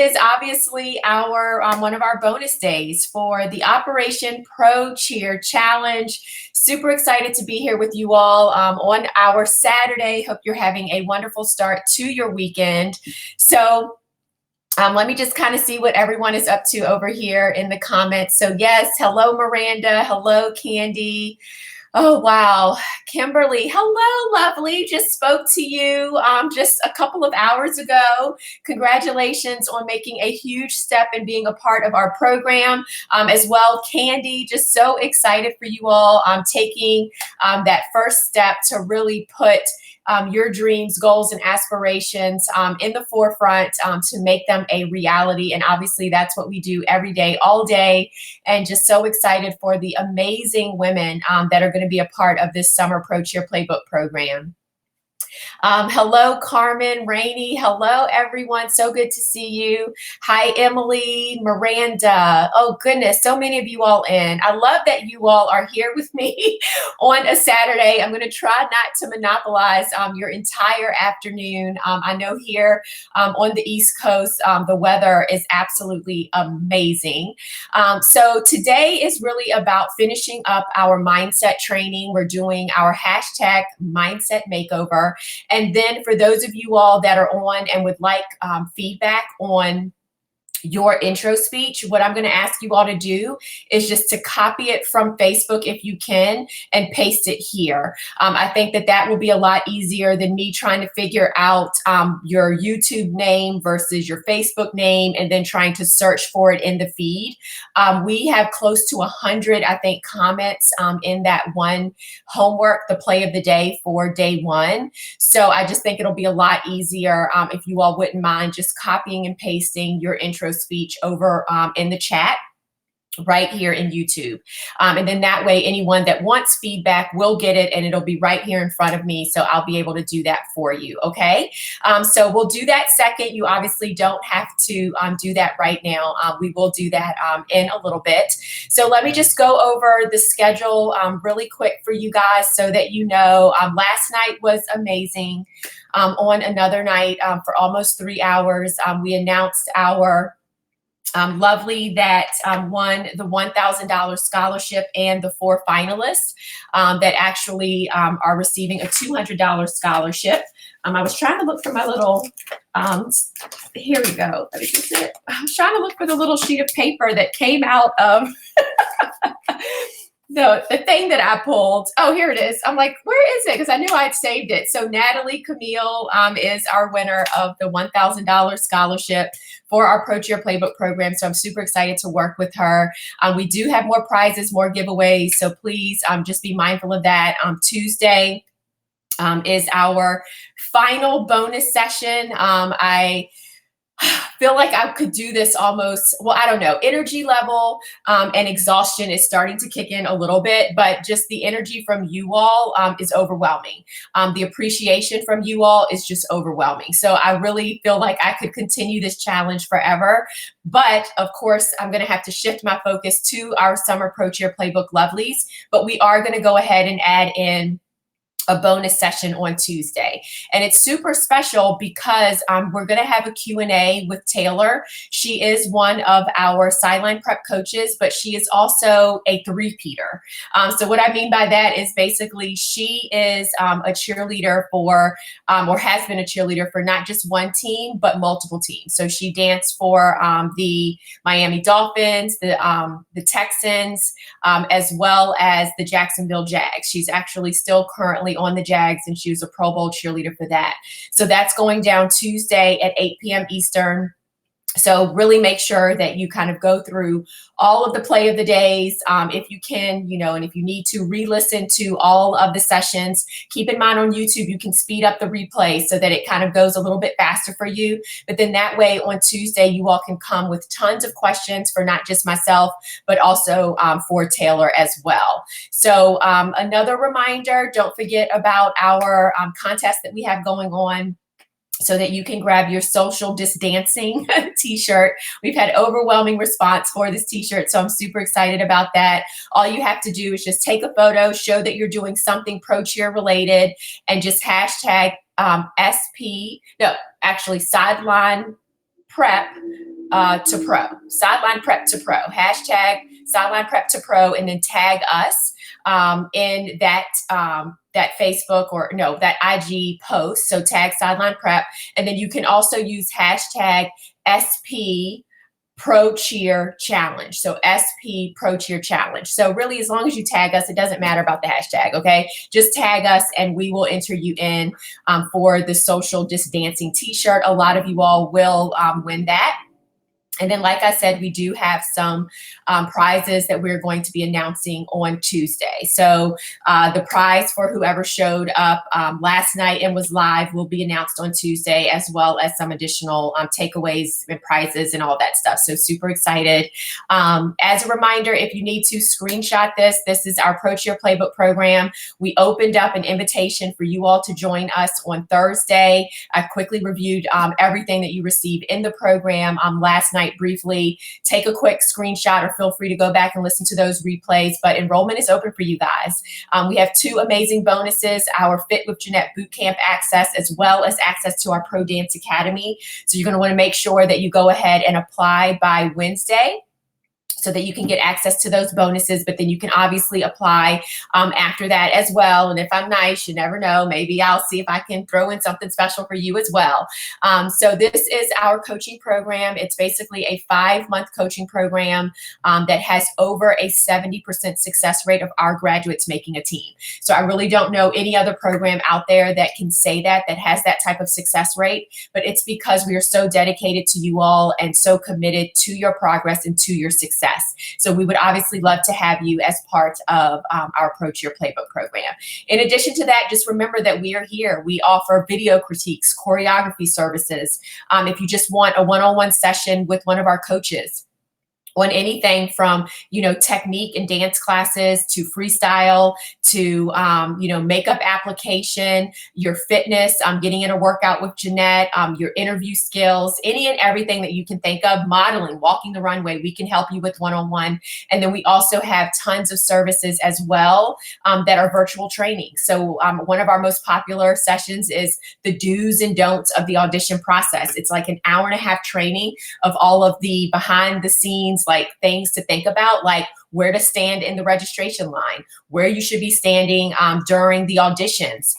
is obviously our one of our bonus days for the Operation Pro Cheer Challenge. Super excited to be here with you all on our Saturday. Hope you're having a wonderful start to your weekend. So let me just kind of see what everyone is up to over here in the comments. So yes, hello Miranda, hello Candy. Oh, wow. Kimberly, hello, lovely. Just spoke to you just a couple of hours ago. Congratulations on making a huge step in being a part of our program. As well, Candy, just so excited for you all taking that first step to really put your dreams, goals, and aspirations in the forefront to make them a reality. And obviously, that's what we do every day, all day. And just so excited for the amazing women that are going to be a part of this Summer Pro Cheer Playbook program. Hello, Carmen, Rainey. Hello, everyone. So good to see you. Hi, Emily, Miranda. Oh, goodness. So many of you all in. I love that you all are here with me on a Saturday. I'm going to try not to monopolize your entire afternoon. I know here on the East Coast, the weather is absolutely amazing. So today is really about finishing up our mindset training. We're doing our hashtag mindset makeover. And then for those of you all that are on and would like feedback on your intro speech, what I'm going to ask you all to do is just to copy it from Facebook if you can and paste it here. I think that will be a lot easier than me trying to figure out your YouTube name versus your Facebook name and then trying to search for it in the feed. We have close to 100, I think, comments in that one homework, the play of the day for day one. So I just think it'll be a lot easier if you all wouldn't mind just copying and pasting your intro speech over in the chat right here in YouTube. And then that way, anyone that wants feedback will get it and it'll be right here in front of me. So I'll be able to do that for you. Okay. So we'll do that second. You obviously don't have to do that right now. We will do that in a little bit. So let me just go over the schedule really quick for you guys so that you know. Last night was amazing. On another night for almost 3 hours, we announced our lovely that won the $1,000 scholarship and the 4 finalists that actually are receiving a $200 scholarship. I was trying to look for my little, here we go. Let me just see it. I was trying to look for the little sheet of paper that came out of the thing that I pulled. Oh, here it is. I'm like, where is it? Because I knew I'd saved it. So Natalie Camille is our winner of the $1,000 scholarship for our Pro Cheer Playbook program. So I'm super excited to work with her. We do have more prizes, more giveaways. So please just be mindful of that. Tuesday is our final bonus session. I feel like I could do this almost, well, I don't know, energy level and exhaustion is starting to kick in a little bit, but just the energy from you all is overwhelming. The appreciation from you all is just overwhelming. So I really feel like I could continue this challenge forever. But of course, I'm going to have to shift my focus to our Summer Pro Cheer Playbook lovelies, but we are going to go ahead and add in a bonus session on Tuesday. And it's super special because we're going to have a Q&A with Taylor. She is one of our sideline prep coaches, but she is also a three-peater. So what I mean by that is basically she is a cheerleader for, or has been a cheerleader for not just one team, but multiple teams. So she danced for the Miami Dolphins, the Texans, as well as the Jacksonville Jags. She's actually still currently on the Jags, and she was a Pro Bowl cheerleader for that. So that's going down Tuesday at 8 p.m. Eastern. So really make sure that you kind of go through all of the play of the days, if you can, and if you need to re-listen to all of the sessions. Keep in mind on YouTube, you can speed up the replay so that it kind of goes a little bit faster for you. But then that way on Tuesday, you all can come with tons of questions for not just myself, but also for Taylor as well. So another reminder, don't forget about our contest that we have going on, so that you can grab your social distancing t-shirt. We've had overwhelming response for this t-shirt, so I'm super excited about that. All you have to do is just take a photo, show that you're doing something pro cheer related, and just hashtag sideline prep to pro, sideline prep to pro, hashtag sideline prep to pro, and then tag us in that Facebook or no, that IG post. So tag sideline prep, and then you can also use hashtag SP Pro Cheer Challenge. So SP Pro Cheer Challenge. So really, as long as you tag us, it doesn't matter about the hashtag, okay? Just tag us and we will enter you in for the social just dancing t-shirt. A lot of you all will win that. And then, like I said, we do have some prizes that we're going to be announcing on Tuesday. So the prize for whoever showed up last night and was live will be announced on Tuesday, as well as some additional takeaways and prizes and all that stuff. So super excited. As a reminder, if you need to screenshot this is our Pro Cheer Playbook program. We opened up an invitation for you all to join us on Thursday. I quickly reviewed everything that you received in the program last night briefly. Take a quick screenshot or feel free to go back and listen to those replays, but enrollment is open for you guys. We have 2 amazing bonuses, our Fit with Jeanette Bootcamp access, as well as access to our Pro Dance Academy. So you're going to want to make sure that you go ahead and apply by Wednesday, so that you can get access to those bonuses, but then you can obviously apply after that as well. And if I'm nice, you never know, maybe I'll see if I can throw in something special for you as well. So this is our coaching program. It's basically a 5-month coaching program that has over a 70% success rate of our graduates making a team. So I really don't know any other program out there that can say that has that type of success rate, but it's because we are so dedicated to you all and so committed to your progress and to your success. So we would obviously love to have you as part of our Pro Cheer Playbook program. In addition to that, just remember that we are here. We offer video critiques, choreography services. If you just want a one-on-one session with one of our coaches on anything from, technique and dance classes to freestyle to, makeup application, your fitness, getting in a workout with Jeanette, your interview skills, any and everything that you can think of, modeling, walking the runway, we can help you with one-on-one. And then we also have tons of services as well that are virtual training. So one of our most popular sessions is the do's and don'ts of the audition process. It's like an hour-and-a-half training of all of the behind the scenes, like things to think about, like where to stand in the registration line, where you should be standing during the auditions,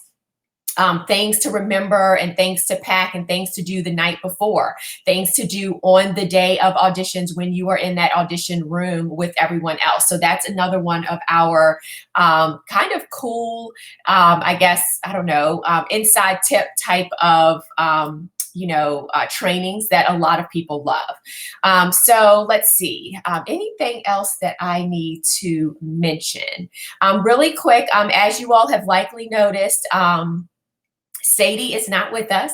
things to remember and things to pack and things to do the night before, things to do on the day of auditions when you are in that audition room with everyone else. So that's another one of our kind of cool, inside tip type of trainings that a lot of people love. So let's see, anything else that I need to mention? Really quick, as you all have likely noticed, Sadie is not with us,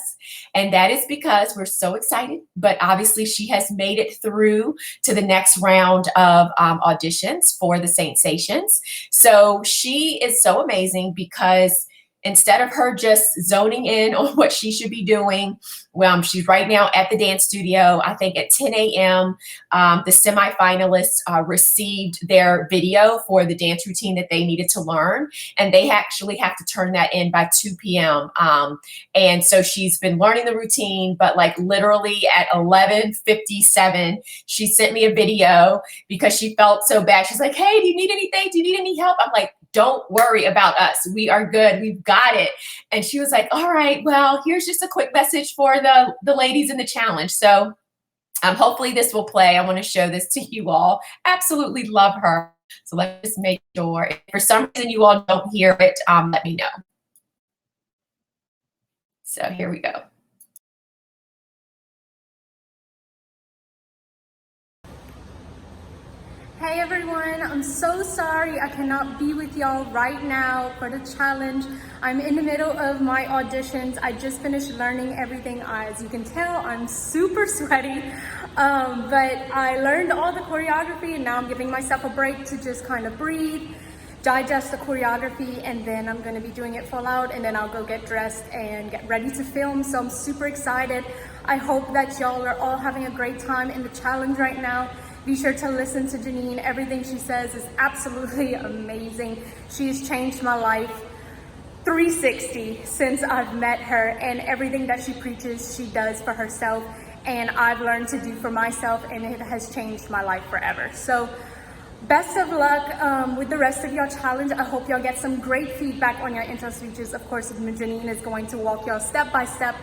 and that is because we're so excited, but obviously she has made it through to the next round of auditions for the Saints-ations. So she is so amazing because instead of her just zoning in on what she should be doing, she's right now at the dance studio. I think at 10 a.m., the semifinalists received their video for the dance routine that they needed to learn, and they actually have to turn that in by 2 p.m. And so she's been learning the routine, but like literally at 11:57, she sent me a video because she felt so bad. She's like, "Hey, do you need anything? Do you need any help?" I'm like, "Don't worry about us. We are good. We've got it." And she was like, "All right, well, here's just a quick message for the ladies in the challenge." So hopefully this will play. I want to show this to you all. Absolutely love her. So let's just make sure. If for some reason you all don't hear it, let me know. So here we go. Hey everyone, I'm so sorry I cannot be with y'all right now for the challenge. I'm in the middle of my auditions. I just finished learning everything. As you can tell, I'm super sweaty, but I learned all the choreography and now I'm giving myself a break to just kind of breathe, digest the choreography, and then I'm gonna be doing it full out, and then I'll go get dressed and get ready to film. So I'm super excited. I hope that y'all are all having a great time in the challenge right now. Be sure to listen to Janine. Everything she says is absolutely amazing. She has changed my life 360 since I've met her, and everything that she preaches, she does for herself and I've learned to do for myself, and it has changed my life forever. So best of luck with the rest of your challenge. I hope y'all get some great feedback on your intro speeches. Of course, Janine is going to walk y'all step by step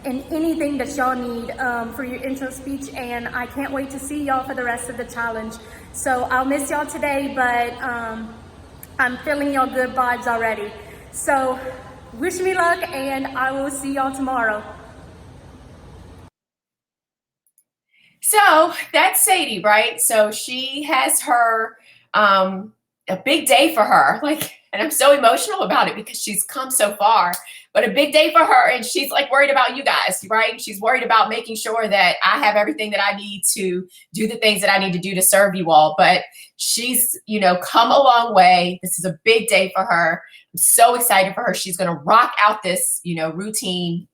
in anything that y'all need for your intro speech, and I can't wait to see y'all for the rest of the challenge. So I'll miss y'all today, but I'm feeling y'all good vibes already. So wish me luck, and I will see y'all tomorrow. So that's Sadie, right? So she has her, a big day for her. Like, and I'm so emotional about it because she's come so far, but a big day for her. And she's like worried about you guys, right? She's worried about making sure that I have everything that I need to do the things that I need to do to serve you all. But she's, come a long way. This is a big day for her. I'm so excited for her. She's going to rock out this, routine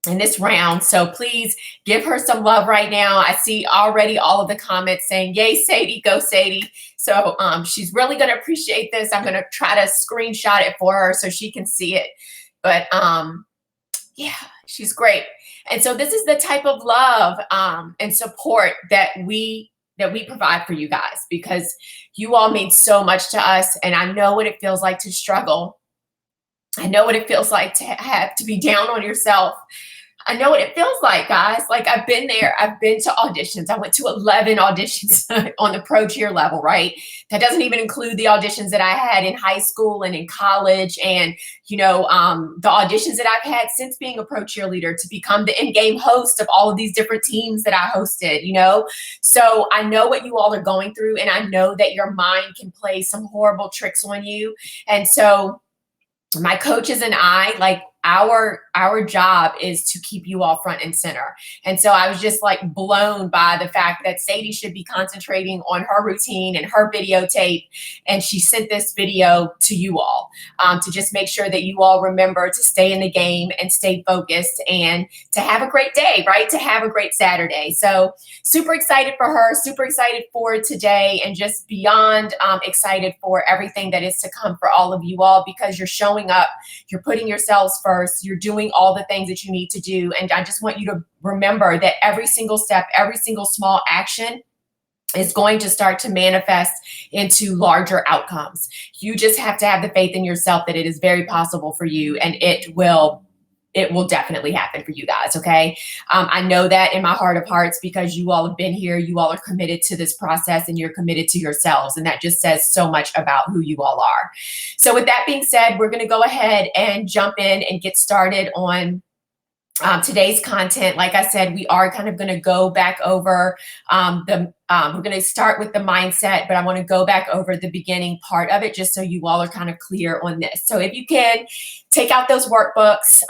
in this round. So please give her some love right now. I see already all of the comments saying, yay, Sadie, go Sadie. So she's really going to appreciate this. I'm going to try to screenshot it for her so she can see it. But yeah, she's great. And so this is the type of love and support that we provide for you guys, because you all mean so much to us. And I know what it feels like to struggle. I know what it feels like to have to be down on yourself. I know what it feels like, guys. Like, I've been there. I've been to auditions. I went to 11 auditions on the pro cheer level, right? That doesn't even include the auditions that I had in high school and in college, and, the auditions that I've had since being a pro cheerleader to become the in-game host of all of these different teams that I hosted, So I know what you all are going through, and I know that your mind can play some horrible tricks on you. And so my coaches and I, like, our job is to keep you all front and center. And so I was just like blown by the fact that Sadie should be concentrating on her routine and her videotape. And she sent this video to you all to just make sure that you all remember to stay in the game and stay focused and to have a great day, right? To have a great Saturday. So super excited for her, super excited for today, and just beyond excited for everything that is to come for all of you all, because you're showing up, you're putting yourselves first, you're doing all the things that you need to do. And I just want you to remember that every single step, every single small action is going to start to manifest into larger outcomes. You just have to have the faith in yourself that it is very possible for you, and it will definitely happen for you guys. Okay. I know that in my heart of hearts, because you all have been here, you all are committed to this process, and you're committed to yourselves. And that just says so much about who you all are. So with that being said, we're going to go ahead and jump in and get started on today's content. Like I said, we are kind of going to go back over we're going to start with the mindset, but I want to go back over the beginning part of it just so you all are kind of clear on this. So if you can take out those workbooks,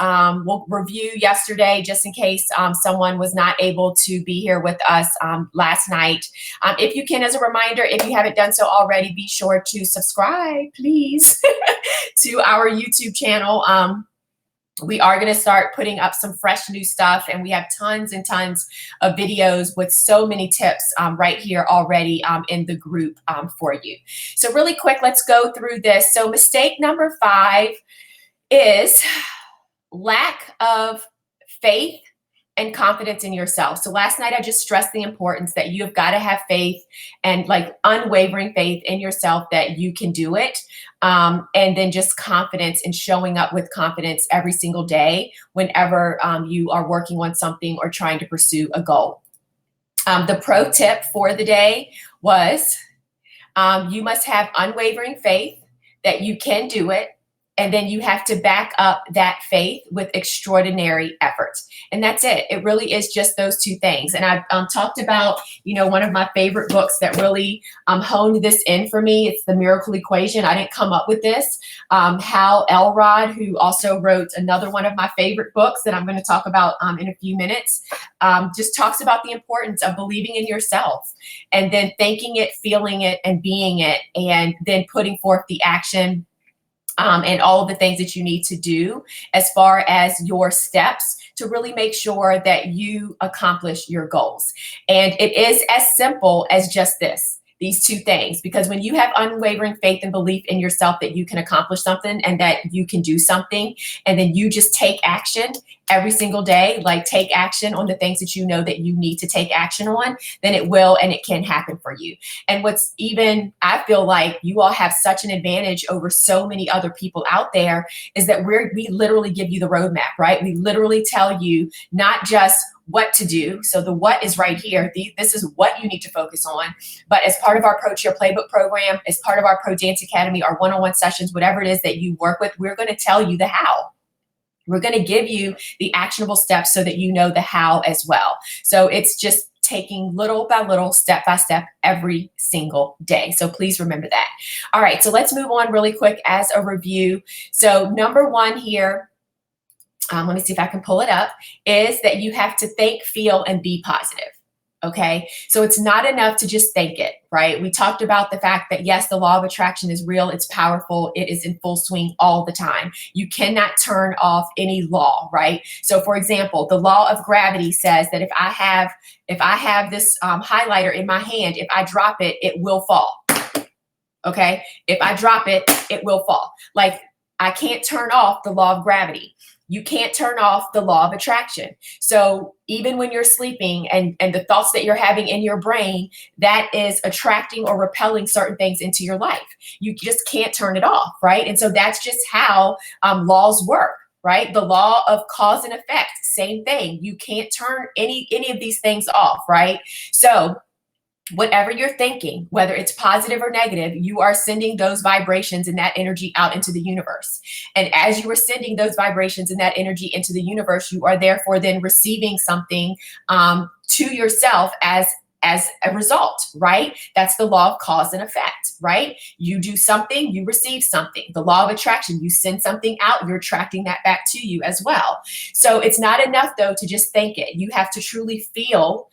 we'll review yesterday just in case someone was not able to be here with us last night. If you can, as a reminder, if you haven't done so already, be sure to subscribe, please, to our YouTube channel. We are going to start putting up some fresh new stuff, and we have tons and tons of videos with so many tips right here already in the group for you. So really quick, let's go through this. So mistake number 5 is lack of faith and confidence in yourself. So last night I just stressed the importance that you have got to have faith and like unwavering faith in yourself that you can do it. And then just confidence in showing up with confidence every single day whenever you are working on something or trying to pursue a goal. The pro tip for the day was you must have unwavering faith that you can do it. And then you have to back up that faith with extraordinary effort. And that's it. It really is just those two things. And I've talked about, one of my favorite books that really honed this in for me. It's The Miracle Equation. I didn't come up with this. Hal Elrod, who also wrote another one of my favorite books that I'm going to talk about in a few minutes, just talks about the importance of believing in yourself and then thinking it, feeling it, and being it, and then putting forth the action and all of the things that you need to do as far as your steps to really make sure that you accomplish your goals. And it is as simple as just this. these two things, because when you have unwavering faith and belief in yourself that you can accomplish something and that you can do something, and then you just take action every single day, like take action on the things that you know that you need to take action on, then it will and it can happen for you. And what's even, I feel like you all have such an advantage over so many other people out there is that we literally give you the roadmap, right? We literally tell you not just what to do. So the what is right here. This is what you need to focus on. But as part of our Pro Cheer Playbook program, as part of our Pro Dance Academy, our one-on-one sessions, whatever it is that you work with, we're going to tell you the how. We're going to give you the actionable steps so that you know the how as well. So it's just taking little by little, step by step, every single day. So please remember that. All right, so let's move on really quick as a review. So number one here, let me see if I can pull it up, is that you have to think, feel, and be positive. Okay, so it's not enough to just think it, right? We talked about the fact that yes, the law of attraction is real, it's powerful, it is in full swing all the time. You cannot turn off any law, right? So for example, the law of gravity says that if I have this highlighter in my hand, if I drop it, it will fall. Okay, if I drop it, it will fall. Like, I can't turn off the law of gravity. You can't turn off the law of attraction. So even when you're sleeping and the thoughts that you're having in your brain, that is attracting or repelling certain things into your life. You just can't turn it off, right? And so that's just how laws work, right? The law of cause and effect, same thing. You can't turn any of these things off, right? So whatever you're thinking, whether it's positive or negative, you are sending those vibrations and that energy out into the universe. And as you are sending those vibrations and that energy into the universe, you are therefore then receiving something to yourself as a result, right? That's the law of cause and effect, right? You do something, you receive something. The law of attraction, you send something out, you're attracting that back to you as well. So it's not enough though to just think it. You have to truly feel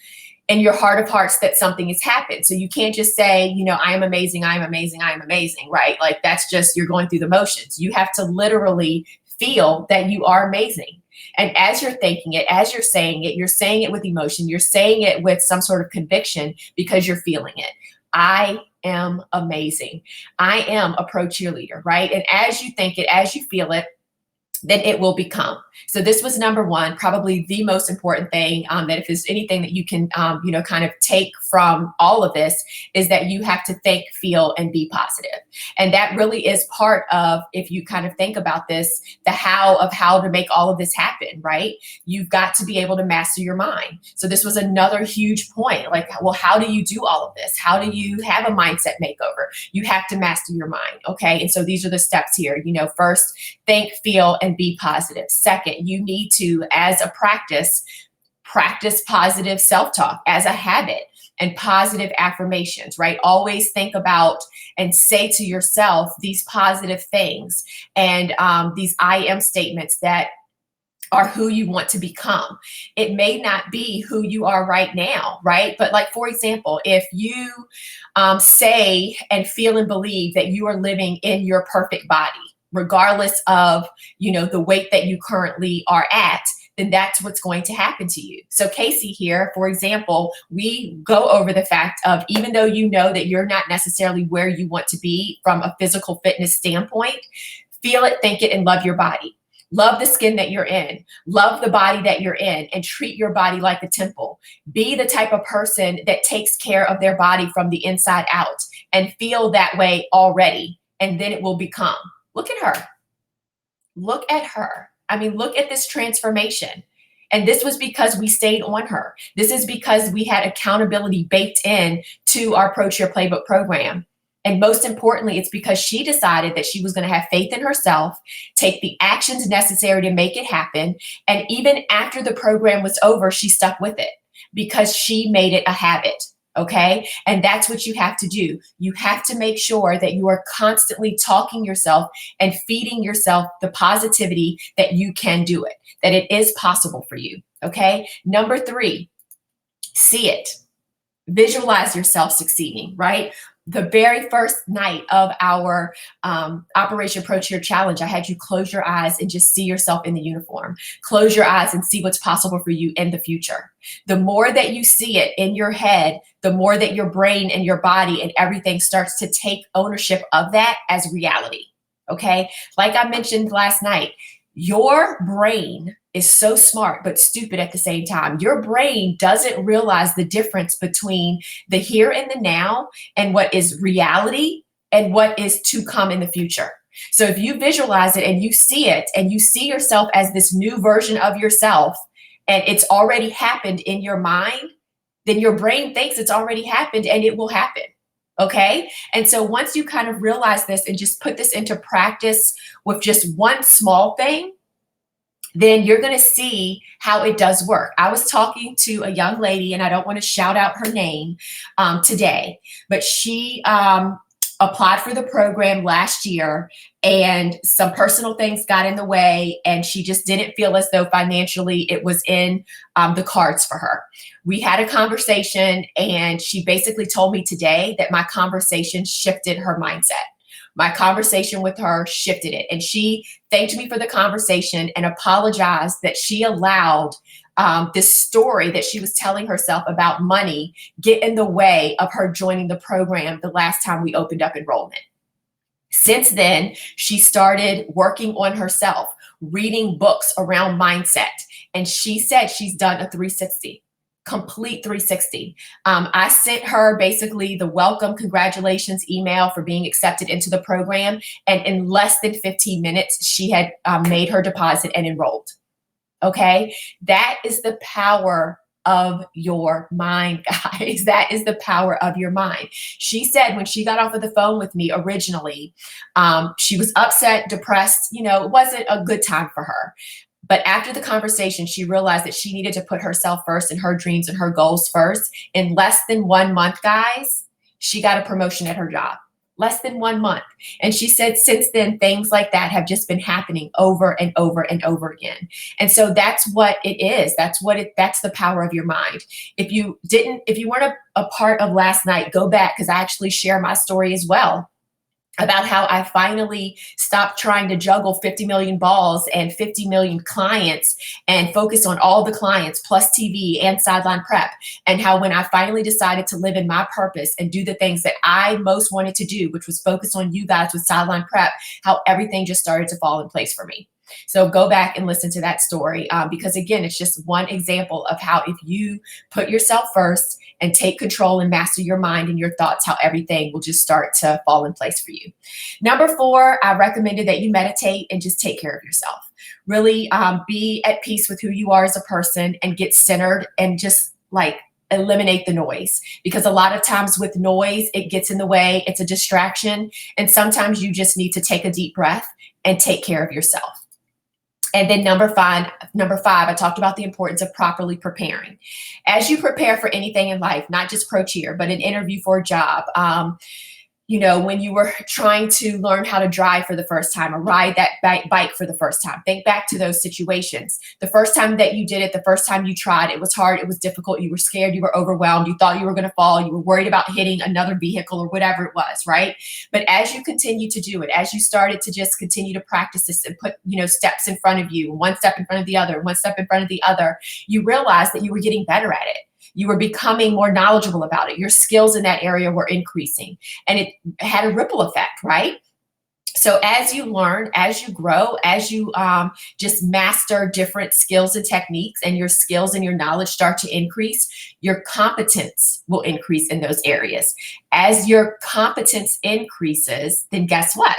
in your heart of hearts that something has happened. So you can't just say, you know, I am amazing, I am amazing, I am amazing, right? Like that's just, you're going through the motions. You have to literally feel that you are amazing. And as you're thinking it, as you're saying it with emotion, you're saying it with some sort of conviction because you're feeling it. I am amazing. I am a pro cheerleader, right? And as you think it, as you feel it, then it will become. So this was number one, probably the most important thing that if there's anything that you can, kind of take from all of this is that you have to think, feel, and be positive. And that really is part of, if you kind of think about this, the how of how to make all of this happen, right? You've got to be able to master your mind. So this was another huge point. Like, well, how do you do all of this? How do you have a mindset makeover? You have to master your mind. Okay. And so these are the steps here. First, think, feel, and be positive. Second, you need to, as a practice positive self-talk as a habit and positive affirmations, right? Always think about and say to yourself these positive things and these I am statements that are who you want to become. It may not be who you are right now, right? But like, for example, if you say and feel and believe that you are living in your perfect body, regardless of, the weight that you currently are at, then that's what's going to happen to you. So Casey here, for example, we go over the fact of, even though you know that you're not necessarily where you want to be from a physical fitness standpoint, feel it, think it, and love your body. Love the skin that you're in. Love the body that you're in, and treat your body like a temple. Be the type of person that takes care of their body from the inside out, and feel that way already, and then it will become. Look at her. Look at her. I mean, look at this transformation. And this was because we stayed on her. This is because we had accountability baked in to our Pro Cheer Playbook program. And most importantly, it's because she decided that she was going to have faith in herself, take the actions necessary to make it happen. And even after the program was over, she stuck with it because she made it a habit. Okay. And that's what you have to do. You have to make sure that you are constantly talking yourself and feeding yourself the positivity that you can do it, that it is possible for you. Okay. Number 3, see it. Visualize yourself succeeding, right? the very first night of our Operation Pro Cheer Challenge, I had you close your eyes and just see yourself in the uniform. Close your eyes and see what's possible for you in the future. The more that you see it in your head, the more that your brain and your body and everything starts to take ownership of that as reality. Okay? Like I mentioned last night, your brain is so smart but stupid at the same time. Your brain doesn't realize the difference between the here and the now and what is reality and what is to come in the future. So if you visualize it and you see yourself as this new version of yourself, and it's already happened in your mind, then your brain thinks it's already happened and it will happen. Okay. And so once you kind of realize this and just put this into practice with just one small thing, then you're going to see how it does work. I was talking to a young lady, and I don't want to shout out her name today, but she applied for the program last year, and some personal things got in the way, and she just didn't feel as though financially it was in the cards for her. We had a conversation, and she basically told me today that my conversation shifted her mindset. My conversation with her shifted it. And she thanked me for the conversation and apologized that she allowed this story that she was telling herself about money get in the way of her joining the program the last time we opened up enrollment. Since then, she started working on herself, reading books around mindset. And she said she's done a 360. Complete 360. I sent her basically the welcome congratulations email for being accepted into the program. And in less than 15 minutes, she had made her deposit and enrolled. Okay. That is the power of your mind, guys. That is the power of your mind. She said when she got off of the phone with me originally, she was upset, depressed. It wasn't a good time for her. But after the conversation, she realized that she needed to put herself first and her dreams and her goals first. In less than 1 month, guys, she got a promotion at her job. Less than 1 month. And she said since then, things like that have just been happening over and over and over again. And so that's what it is. That's the power of your mind. If you weren't a part of last night, go back, because I actually share my story as well, about how I finally stopped trying to juggle 50 million balls and 50 million clients and focus on all the clients plus TV and sideline prep. And how when I finally decided to live in my purpose and do the things that I most wanted to do, which was focus on you guys with sideline prep, how everything just started to fall in place for me. So go back and listen to that story because, again, it's just one example of how if you put yourself first and take control and master your mind and your thoughts, how everything will just start to fall in place for you. Number 4, I recommended that you meditate and just take care of yourself. Really be at peace with who you are as a person and get centered and just eliminate the noise, because a lot of times with noise, it gets in the way. It's a distraction. And sometimes you just need to take a deep breath and take care of yourself. And then number five, I talked about the importance of properly preparing. As you prepare for anything in life, not just pro cheer, but an interview for a job, when you were trying to learn how to drive for the first time or ride that bike for the first time, think back to those situations. The first time that you did it, the first time you tried, it was hard, it was difficult, you were scared, you were overwhelmed, you thought you were going to fall, you were worried about hitting another vehicle or whatever it was, right? But as you continue to do it, as you started to just continue to practice this and put, steps in front of you, one step in front of the other, one step in front of the other, you realized that you were getting better at it. You were becoming more knowledgeable about it. Your skills in that area were increasing, and it had a ripple effect, right? So as you learn, as you grow, as you just master different skills and techniques, and your skills and your knowledge start to increase, your competence will increase in those areas. As your competence increases, then guess what?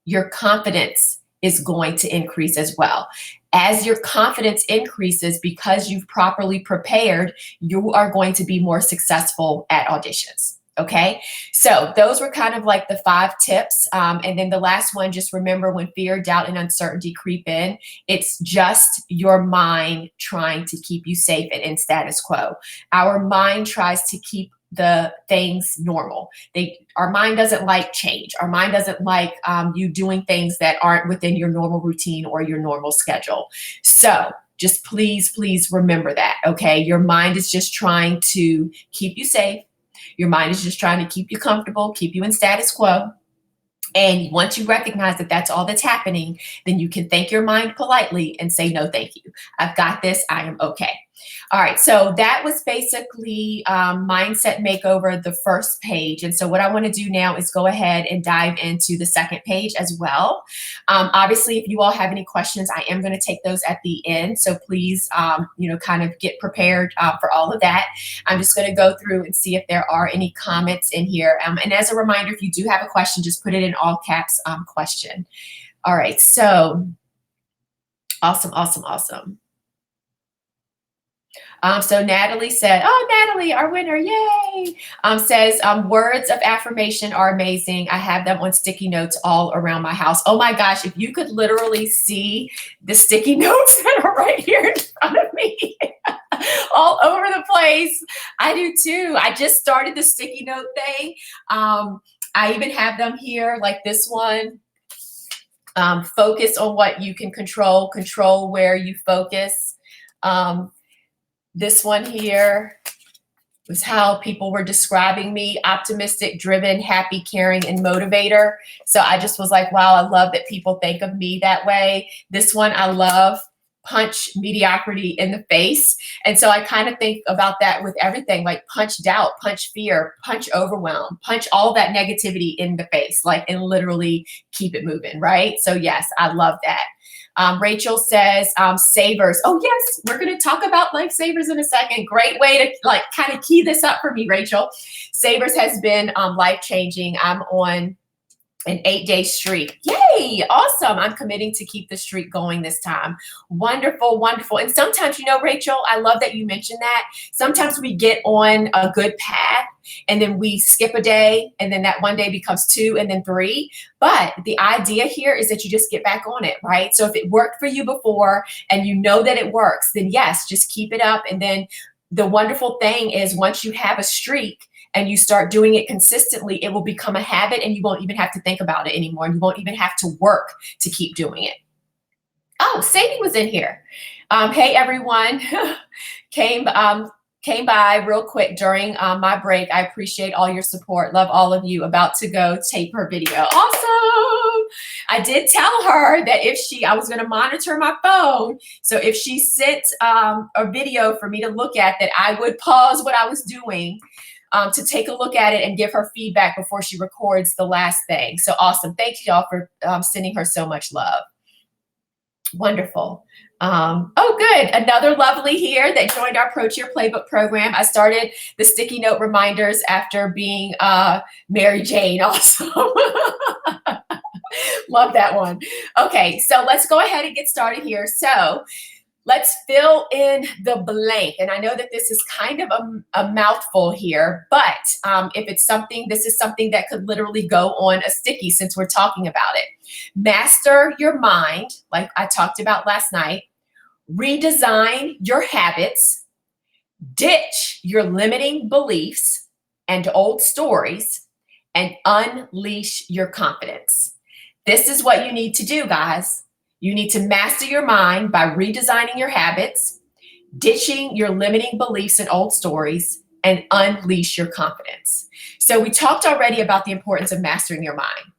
Your confidence is going to increase as well. As your confidence increases because you've properly prepared, you are going to be more successful at auditions. Okay, so those were kind of like the 5 tips. And then the last one, just remember, when fear, doubt, and uncertainty creep in, it's just your mind trying to keep you safe and in status quo. Our mind tries to keep the things normal. Our mind doesn't like change. Our mind doesn't like you doing things that aren't within your normal routine or your normal schedule. So just please remember that, okay? Your mind is just trying to keep you safe, Your mind is just trying to keep you comfortable, keep you in status quo. And once you recognize that that's all that's happening, then you can thank your mind politely and say, no, thank you. I've got this. I am okay. All right. So that was basically mindset makeover, the first page. And so what I want to do now is go ahead and dive into the second page as well. Obviously, if you all have any questions, I am going to take those at the end. So please, kind of get prepared for all of that. I'm just going to go through and see if there are any comments in here. And as a reminder, if you do have a question, just put it in all caps, question. All right. So awesome, awesome, awesome. So Natalie said, Natalie, our winner, yay, says, words of affirmation are amazing. I have them on sticky notes all around my house. Oh my gosh, if you could literally see the sticky notes that are right here in front of me, all over the place. I do too. I just started the sticky note thing. I even have them here, like this one. Focus on what you can control where you focus. This one here was how people were describing me: optimistic, driven, happy, caring, and motivator. So I just was like, wow, I love that people think of me that way. This one I love: punch mediocrity in the face. And so I kind of think about that with everything, like punch doubt, punch fear, punch overwhelm, punch all that negativity in the face, and literally keep it moving, right? So yes, I love that. Rachel says, savers. Oh yes, we're going to talk about lifesavers in a second. Great way to kind of key this up for me, Rachel. Savers has been life-changing. I'm on an 8-day streak. Yay! Awesome. I'm committing to keep the streak going this time. Wonderful, wonderful. And sometimes, Rachel, I love that you mentioned that. Sometimes we get on a good path and then we skip a day, and then that one day becomes 2 and then 3. But the idea here is that you just get back on it, right? So if it worked for you before and you know that it works, then yes, just keep it up. And then the wonderful thing is, once you have a streak and you start doing it consistently, it will become a habit and you won't even have to think about it anymore. And you won't even have to work to keep doing it. Oh, Sadie was in here. Hey, everyone. Came by real quick during my break. I appreciate all your support. Love all of you. About to go tape her video. Awesome. I did tell her that I was going to monitor my phone. So if she sent a video for me to look at, that I would pause what I was doing to take a look at it and give her feedback before she records the last thing. So awesome. Thank you all for sending her so much love. Wonderful. Oh, good. Another lovely here that joined our Pro Cheer Playbook program. I started the sticky note reminders after being Mary Jane. Awesome. Love that one. Okay, so let's go ahead and get started here. So let's fill in the blank. And I know that this is kind of a mouthful here, but this is something that could literally go on a sticky since we're talking about it. Master your mind, like I talked about last night. Redesign your habits. Ditch your limiting beliefs and old stories, and unleash your confidence. This is what you need to do, guys. You need to master your mind by redesigning your habits, ditching your limiting beliefs and old stories, and unleash your confidence. So we talked already about the importance of mastering your mind.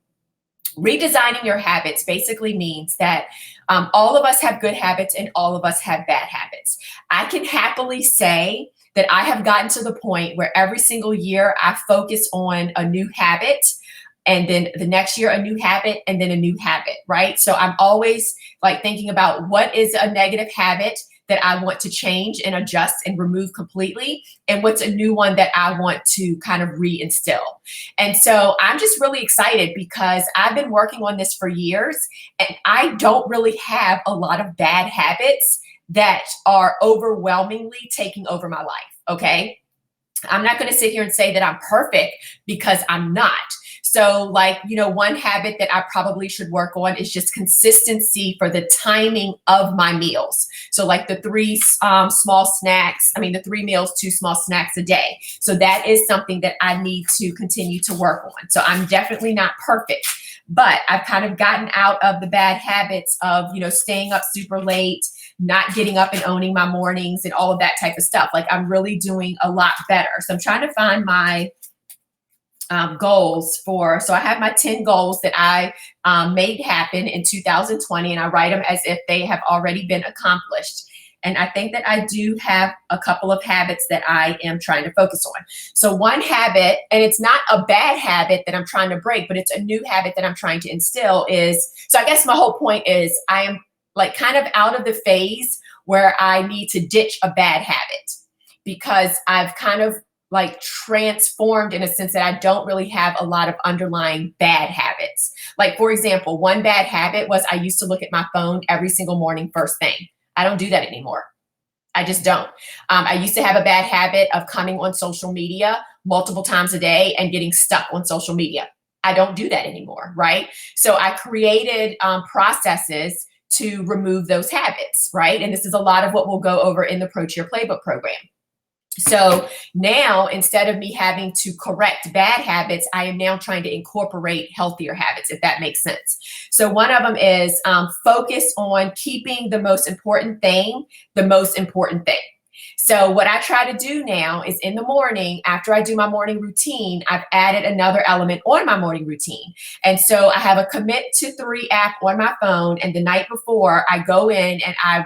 Redesigning your habits basically means that all of us have good habits and all of us have bad habits. I can happily say that I have gotten to the point where every single year I focus on a new habit, and then the next year a new habit, and then a new habit, right? So I'm always thinking about what is a negative habit that I want to change and adjust and remove completely, and what's a new one that I want to kind of reinstill. And so I'm just really excited because I've been working on this for years, and I don't really have a lot of bad habits that are overwhelmingly taking over my life, okay? I'm not going to sit here and say that I'm perfect, because I'm not. So one habit that I probably should work on is just consistency for the timing of my meals. So the 3 the 3 meals, 2 small snacks a day. So that is something that I need to continue to work on. So I'm definitely not perfect, but I've kind of gotten out of the bad habits of, staying up super late, not getting up and owning my mornings and all of that type of stuff. Like I'm really doing a lot better. So I'm trying to find my goals so I have my 10 goals that I made happen in 2020, and I write them as if they have already been accomplished. And I think that I do have a couple of habits that I am trying to focus on. So one habit, and it's not a bad habit that I'm trying to break, but it's a new habit that I'm trying to instill so I guess my whole point is I am like kind of out of the phase where I need to ditch a bad habit, because I've kind of like transformed in a sense that I don't really have a lot of underlying bad habits. Like, for example, one bad habit was I used to look at my phone every single morning first thing. I don't do that anymore. I just don't. I used to have a bad habit of coming on social media multiple times a day and getting stuck on social media. I don't do that anymore, right? So I created processes to remove those habits, right? And this is a lot of what we'll go over in the Pro Cheer Playbook program. So now, instead of me having to correct bad habits, I am now trying to incorporate healthier habits, if that makes sense. So one of them is focus on keeping the most important thing, the most important thing. So what I try to do now is in the morning, after I do my morning routine, I've added another element on my morning routine. And so I have a commit to 3 app on my phone. And the night before, I go in and I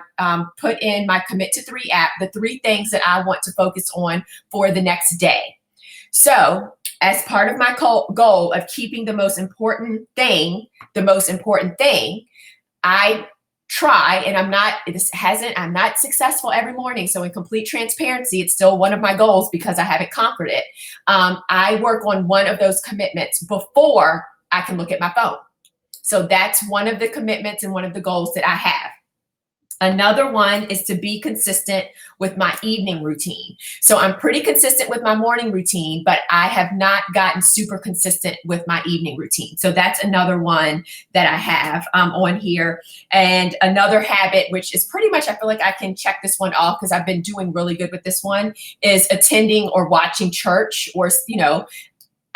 put in my commit to 3 app, the 3 things that I want to focus on for the next day. So as part of my goal of keeping the most important thing, I try, and I'm not successful every morning. So in complete transparency, it's still one of my goals because I haven't conquered it. I work on one of those commitments before I can look at my phone. So that's one of the commitments and one of the goals that I have. Another one is to be consistent with my evening routine. So I'm pretty consistent with my morning routine, but I have not gotten super consistent with my evening routine. So that's another one that I have on here. And another habit, which is pretty much, I feel like I can check this one off because I've been doing really good with this one, is attending or watching church, or,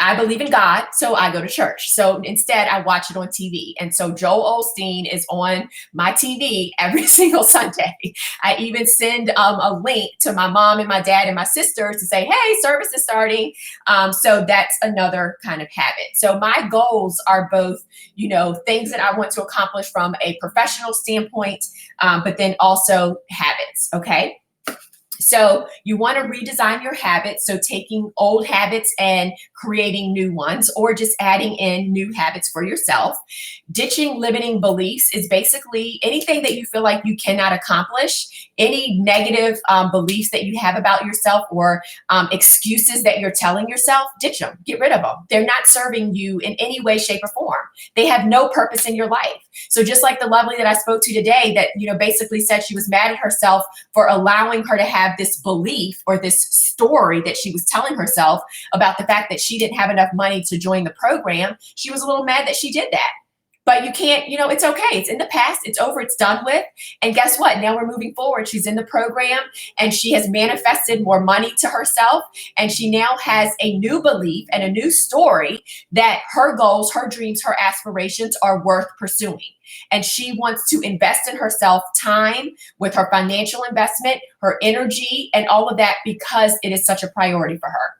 I believe in God, so I go to church. So instead, I watch it on TV. And so Joel Osteen is on my TV every single Sunday. I even send a link to my mom and my dad and my sisters to say, hey, service is starting. So that's another kind of habit. So my goals are both, things that I want to accomplish from a professional standpoint, but then also habits, okay? So you want to redesign your habits. So taking old habits and creating new ones, or just adding in new habits for yourself. Ditching limiting beliefs is basically anything that you feel like you cannot accomplish, any negative beliefs that you have about yourself, or excuses that you're telling yourself, ditch them, get rid of them. They're not serving you in any way, shape, or form. They have no purpose in your life. So just like the lovely that I spoke to today that, basically said she was mad at herself for allowing her to have this belief or this story that she was telling herself about the fact that she didn't have enough money to join the program. She was a little mad that she did that. But you can't, it's okay. It's in the past. It's over. It's done with. And guess what? Now we're moving forward. She's in the program and she has manifested more money to herself. And she now has a new belief and a new story that her goals, her dreams, her aspirations are worth pursuing. And she wants to invest in herself, time with her financial investment, her energy, and all of that because it is such a priority for her.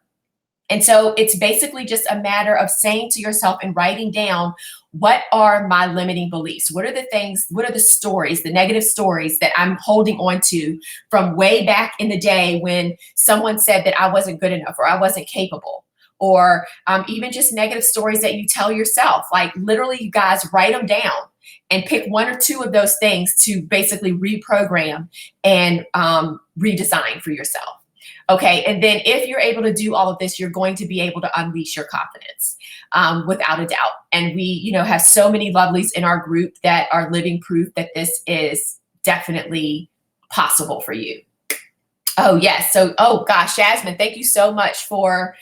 And so it's basically just a matter of saying to yourself and writing down, what are my limiting beliefs? What are the things, what are the stories, the negative stories that I'm holding on to from way back in the day when someone said that I wasn't good enough or I wasn't capable? Or even just negative stories that you tell yourself. Like literally, you guys write them down and pick 1 or 2 of those things to basically reprogram and redesign for yourself. Okay, and then if you're able to do all of this, you're going to be able to unleash your confidence without a doubt. And we, have so many lovelies in our group that are living proof that this is definitely possible for you. Oh, yes. So, oh gosh, Jasmine, thank you so much for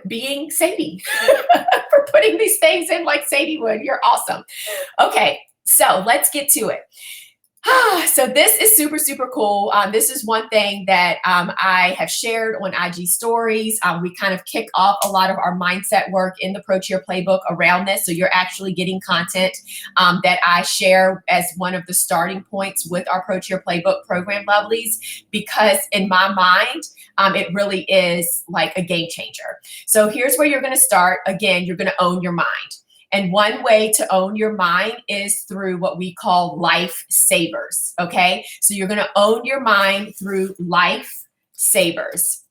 being Sadie, for putting these things in like Sadie would. You're awesome. Okay, so let's get to it. So this is super, super cool. This is one thing that I have shared on IG stories. We kind of kick off a lot of our mindset work in the Pro Cheer Playbook around this. So you're actually getting content that I share as one of the starting points with our Pro Cheer Playbook program lovelies, because in my mind, it really is like a game changer. So here's where you're going to start. Again, you're going to own your mind. And one way to own your mind is through what we call life savers. Okay. So you're going to own your mind through life savers.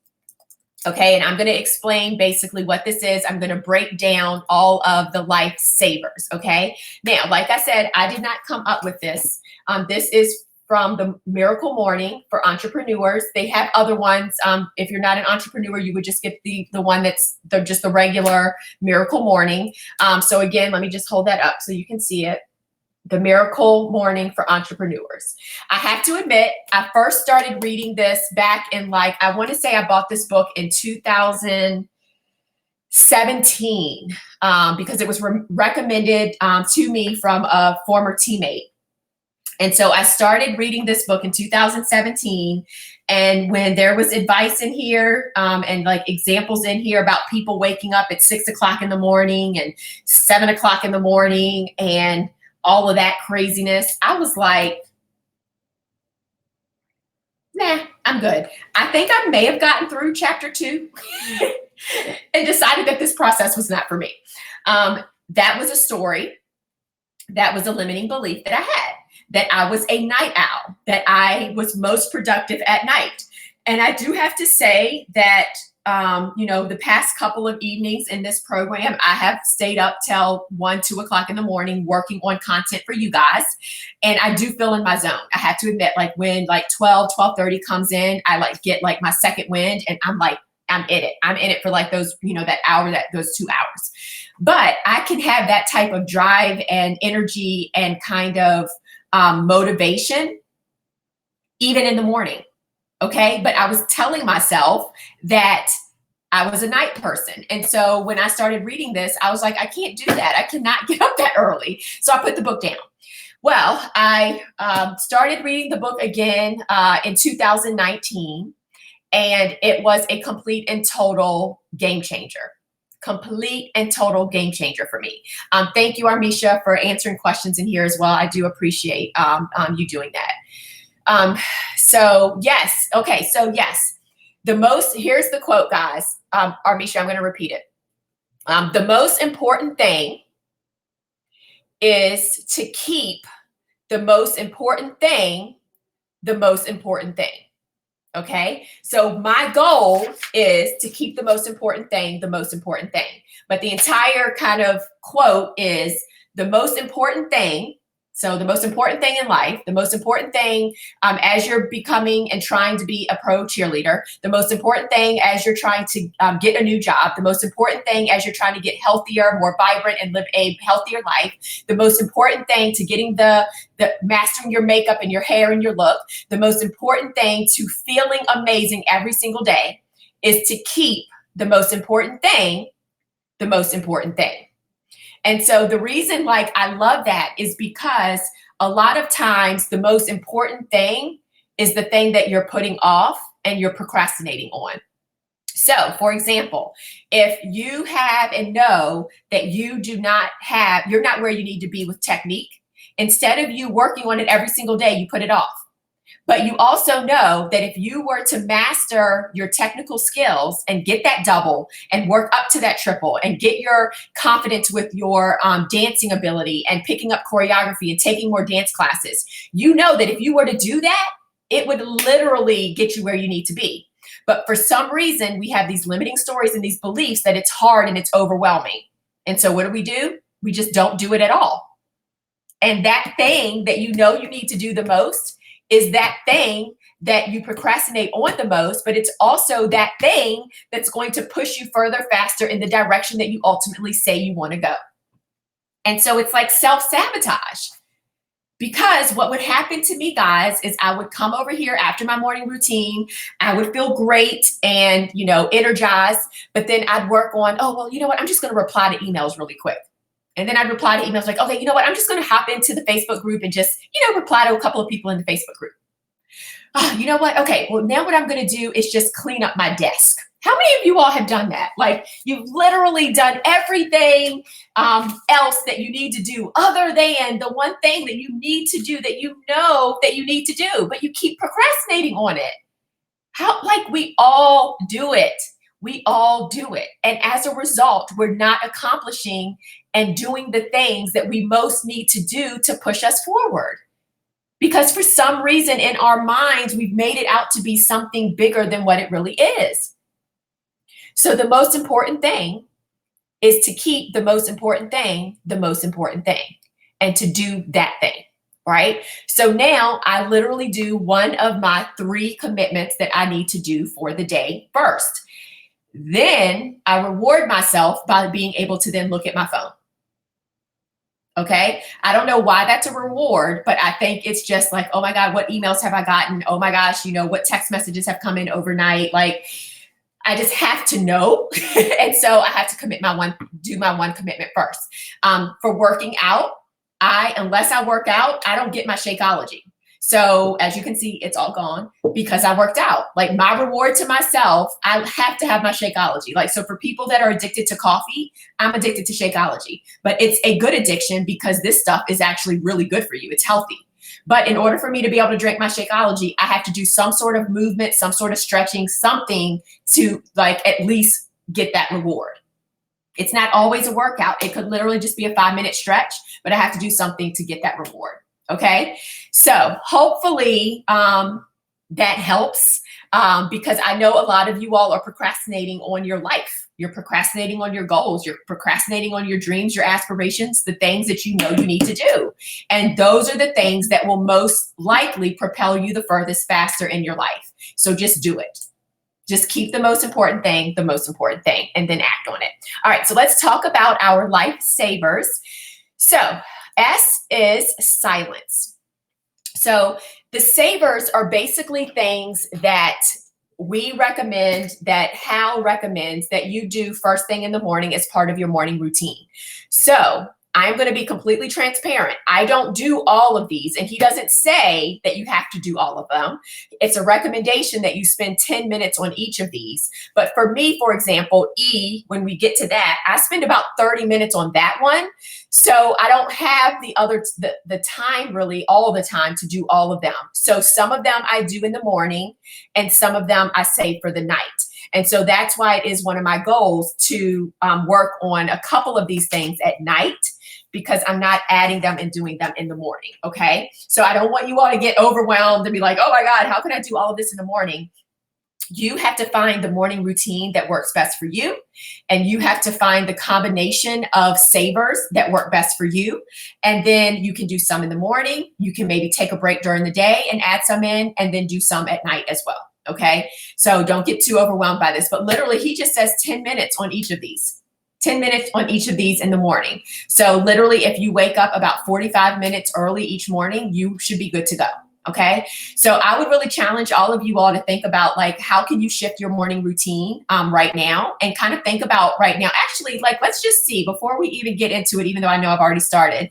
Okay. And I'm going to explain basically what this is. I'm going to break down all of the life savers. Okay. Now, like I said, I did not come up with this. This is from the Miracle Morning for entrepreneurs. They have other ones. If you're not an entrepreneur, you would just get the one that's just the regular Miracle Morning. So again, let me just hold that up so you can see it. The Miracle Morning for entrepreneurs. I have to admit, I first started reading this back in I want to say I bought this book in 2017 because it was recommended to me from a former teammate. And so I started reading this book in 2017. And when there was advice in here and examples in here about people waking up at 6 o'clock in the morning and 7 o'clock in the morning and all of that craziness, I was like, nah, I'm good. I think I may have gotten through chapter 2 and decided that this process was not for me. That was a story. That was a limiting belief that I had, that I was a night owl, that I was most productive at night. And I do have to say that, the past couple of evenings in this program, I have stayed up till 1, 2 o'clock in the morning working on content for you guys. And I do feel in my zone. I have to admit, when 12:30 comes in, I get my second wind and I'm in it. I'm in it for those, that hour, those 2 hours. But I can have that type of drive and energy and kind of motivation even in the morning. Okay. But I was telling myself that I was a night person. And so when I started reading this, I was like, I can't do that. I cannot get up that early. So I put the book down. Well, I started reading the book again in 2019, and it was a complete and total game changer. Complete and total game changer for me. Thank you, Armisha, for answering questions in here as well. I do appreciate you doing that. So yes. Okay. So yes, here's the quote, guys. Armisha, I'm going to repeat it. The most important thing is to keep the most important thing, the most important thing. Okay. So my goal is to keep the most important thing, the most important thing. But the entire kind of quote is the most important thing. So the most important thing in life, the most important thing as you're becoming and trying to be a pro cheerleader, the most important thing as you're trying to get a new job, the most important thing as you're trying to get healthier, more vibrant, and live a healthier life, the most important thing to getting the mastering your makeup and your hair and your look, the most important thing to feeling amazing every single day is to keep the most important thing, the most important thing. And so the reason I love that is because a lot of times the most important thing is the thing that you're putting off and you're procrastinating on. So for example, if you have and know that you're not where you need to be with technique, instead of you working on it every single day, you put it off. But you also know that if you were to master your technical skills and get that double and work up to that triple and get your confidence with your dancing ability and picking up choreography and taking more dance classes, you know that if you were to do that, it would literally get you where you need to be. But for some reason, we have these limiting stories and these beliefs that it's hard and it's overwhelming. And so what do? We just don't do it at all. And that thing that you know you need to do the most is that thing that you procrastinate on the most, but it's also that thing that's going to push you further, faster in the direction that you ultimately say you want to go. And so it's like self-sabotage. Because what would happen to me, guys, is I would come over here after my morning routine. I would feel great and, energized, but then I'd work on, oh, well, you know what? I'm just going to reply to emails really quick. And then I'd reply to emails like, okay, you know what? I'm just going to hop into the Facebook group and just, reply to a couple of people in the Facebook group. Oh, you know what? Okay, well, now what I'm going to do is just clean up my desk. How many of you all have done that? Like, you've literally done everything else that you need to do other than the one thing that you need to do that you know that you need to do, but you keep procrastinating on it. We all do it. We all do it. And as a result, we're not accomplishing and doing the things that we most need to do to push us forward. Because for some reason in our minds, we've made it out to be something bigger than what it really is. So the most important thing is to keep the most important thing, and to do that thing, right? So now I literally do one of my 3 commitments that I need to do for the day first. Then I reward myself by being able to then look at my phone. Okay. I don't know why that's a reward, but I think it's just like, oh my God, what emails have I gotten? Oh my gosh, what text messages have come in overnight? Like, I just have to know. And so I have to do my one commitment first. For working out, unless I work out, I don't get my Shakeology. So as you can see, it's all gone because I worked out. Like, my reward to myself, I have to have my Shakeology. Like, so for people that are addicted to coffee, I'm addicted to Shakeology, but it's a good addiction because this stuff is actually really good for you. It's healthy. But in order for me to be able to drink my Shakeology, I have to do some sort of movement, some sort of stretching, something to at least get that reward. It's not always a workout. It could literally just be a 5-minute stretch, but I have to do something to get that reward. Okay. So hopefully that helps because I know a lot of you all are procrastinating on your life. You're procrastinating on your goals. You're procrastinating on your dreams, your aspirations, the things that you know you need to do. And those are the things that will most likely propel you the furthest faster in your life. So just do it. Just keep the most important thing, and then act on it. All right. So let's talk about our lifesavers. So S is silence. So the savers are basically things that we recommend, that Hal recommends that you do first thing in the morning as part of your morning routine. So I'm going to be completely transparent. I don't do all of these, and he doesn't say that you have to do all of them. It's a recommendation that you spend 10 minutes on each of these. But for me, for example, E, when we get to that, I spend about 30 minutes on that one. So I don't have the time really all the time to do all of them. So some of them I do in the morning and some of them I save for the night. And so that's why it is one of my goals to work on a couple of these things at night, because I'm not adding them and doing them in the morning. Okay. So I don't want you all to get overwhelmed and be like, oh my God, how can I do all of this in the morning? You have to find the morning routine that works best for you. And you have to find the combination of savers that work best for you. And then you can do some in the morning. You can maybe take a break during the day and add some in, and then do some at night as well. Okay. So don't get too overwhelmed by this, but literally he just says 10 minutes on each of these. 10 minutes on each of these in the morning. So literally, if you wake up about 45 minutes early each morning, you should be good to go. Okay. So I would really challenge all of you all to think about how can you shift your morning routine right now, and kind of think about right now. Actually, let's just see before we even get into it, even though I know I've already started,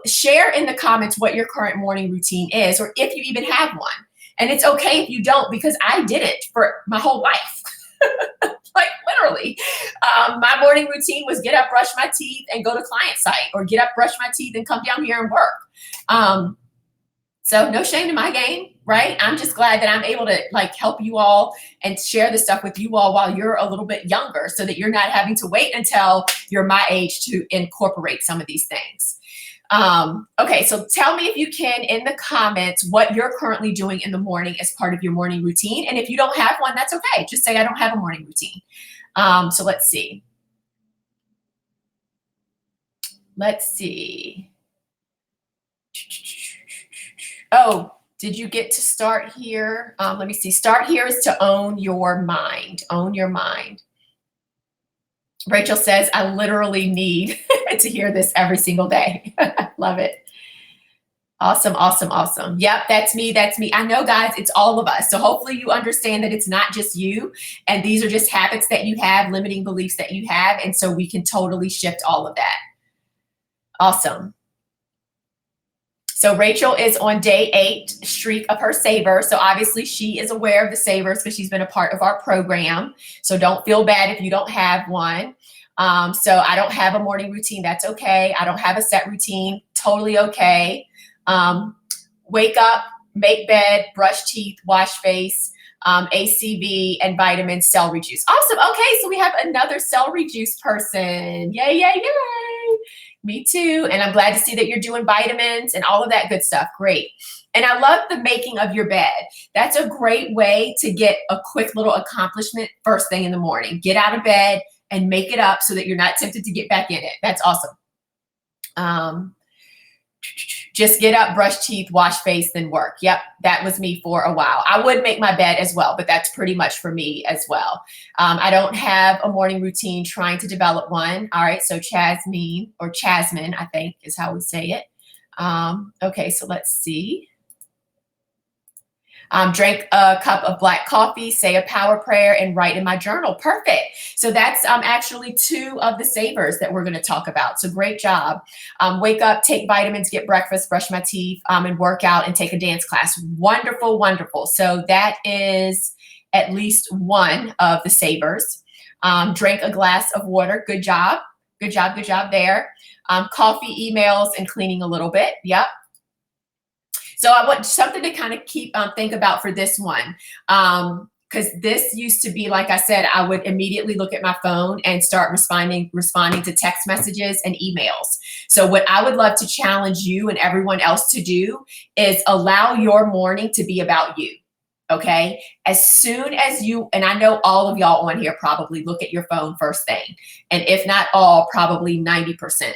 share in the comments what your current morning routine is, or if you even have one. And it's okay if you don't, because I did it for my whole life. Literally, my morning routine was get up, brush my teeth, and go to client site, or get up, brush my teeth, and come down here and work. So no shame in my game, right? I'm just glad that I'm able to help you all and share this stuff with you all while you're a little bit younger, so that you're not having to wait until you're my age to incorporate some of these things. Okay, so tell me if you can in the comments what you're currently doing in the morning as part of your morning routine. And if you don't have one, that's okay. Just say I don't have a morning routine. So let's see. Oh, did you get to start here? Let me see. Start here is to own your mind. Own your mind. Rachel says, I literally need to hear this every single day. Love it. Awesome, awesome, awesome. Yep, that's me. That's me. I know, guys, it's all of us. So hopefully you understand that it's not just you. And these are just habits that you have, limiting beliefs that you have. And so we can totally shift all of that. Awesome. So Rachel is on day 8 streak of her saver. So obviously she is aware of the savers because she's been a part of our program. So don't feel bad if you don't have one. So I don't have a morning routine. That's okay. I don't have a set routine. Totally okay. Wake up, make bed, brush teeth, wash face, ACV, and vitamin celery juice. Awesome. Okay, so we have another celery juice person. Yay, yay, yay. Me too. And I'm glad to see that you're doing vitamins and all of that good stuff. Great. And I love the making of your bed. That's a great way to get a quick little accomplishment first thing in the morning. Get out of bed and make it up so that you're not tempted to get back in it. That's awesome. Just get up, brush teeth, wash face, then work. Yep, that was me for a while. I would make my bed as well, but that's pretty much for me as well. I don't have a morning routine, trying to develop one. All right, so Chasmine, or Chasmine, I think is how we say it. Okay, so let's see. Drink a cup of black coffee, say a power prayer, and write in my journal. Perfect. So that's actually 2 of the savers that we're going to talk about. So great job. Wake up, take vitamins, get breakfast, brush my teeth, and work out and take a dance class. Wonderful, wonderful. So that is at least 1 of the savers. Drink a glass of water. Good job. Good job. Good job there. Coffee, emails, and cleaning a little bit. Yep. So I want something to kind of think about for this one. Because this used to be, like I said, I would immediately look at my phone and start responding to text messages and emails. So what I would love to challenge you and everyone else to do is allow your morning to be about you. Okay. As soon as you, and I know all of y'all on here probably look at your phone first thing. And if not all, probably 90%,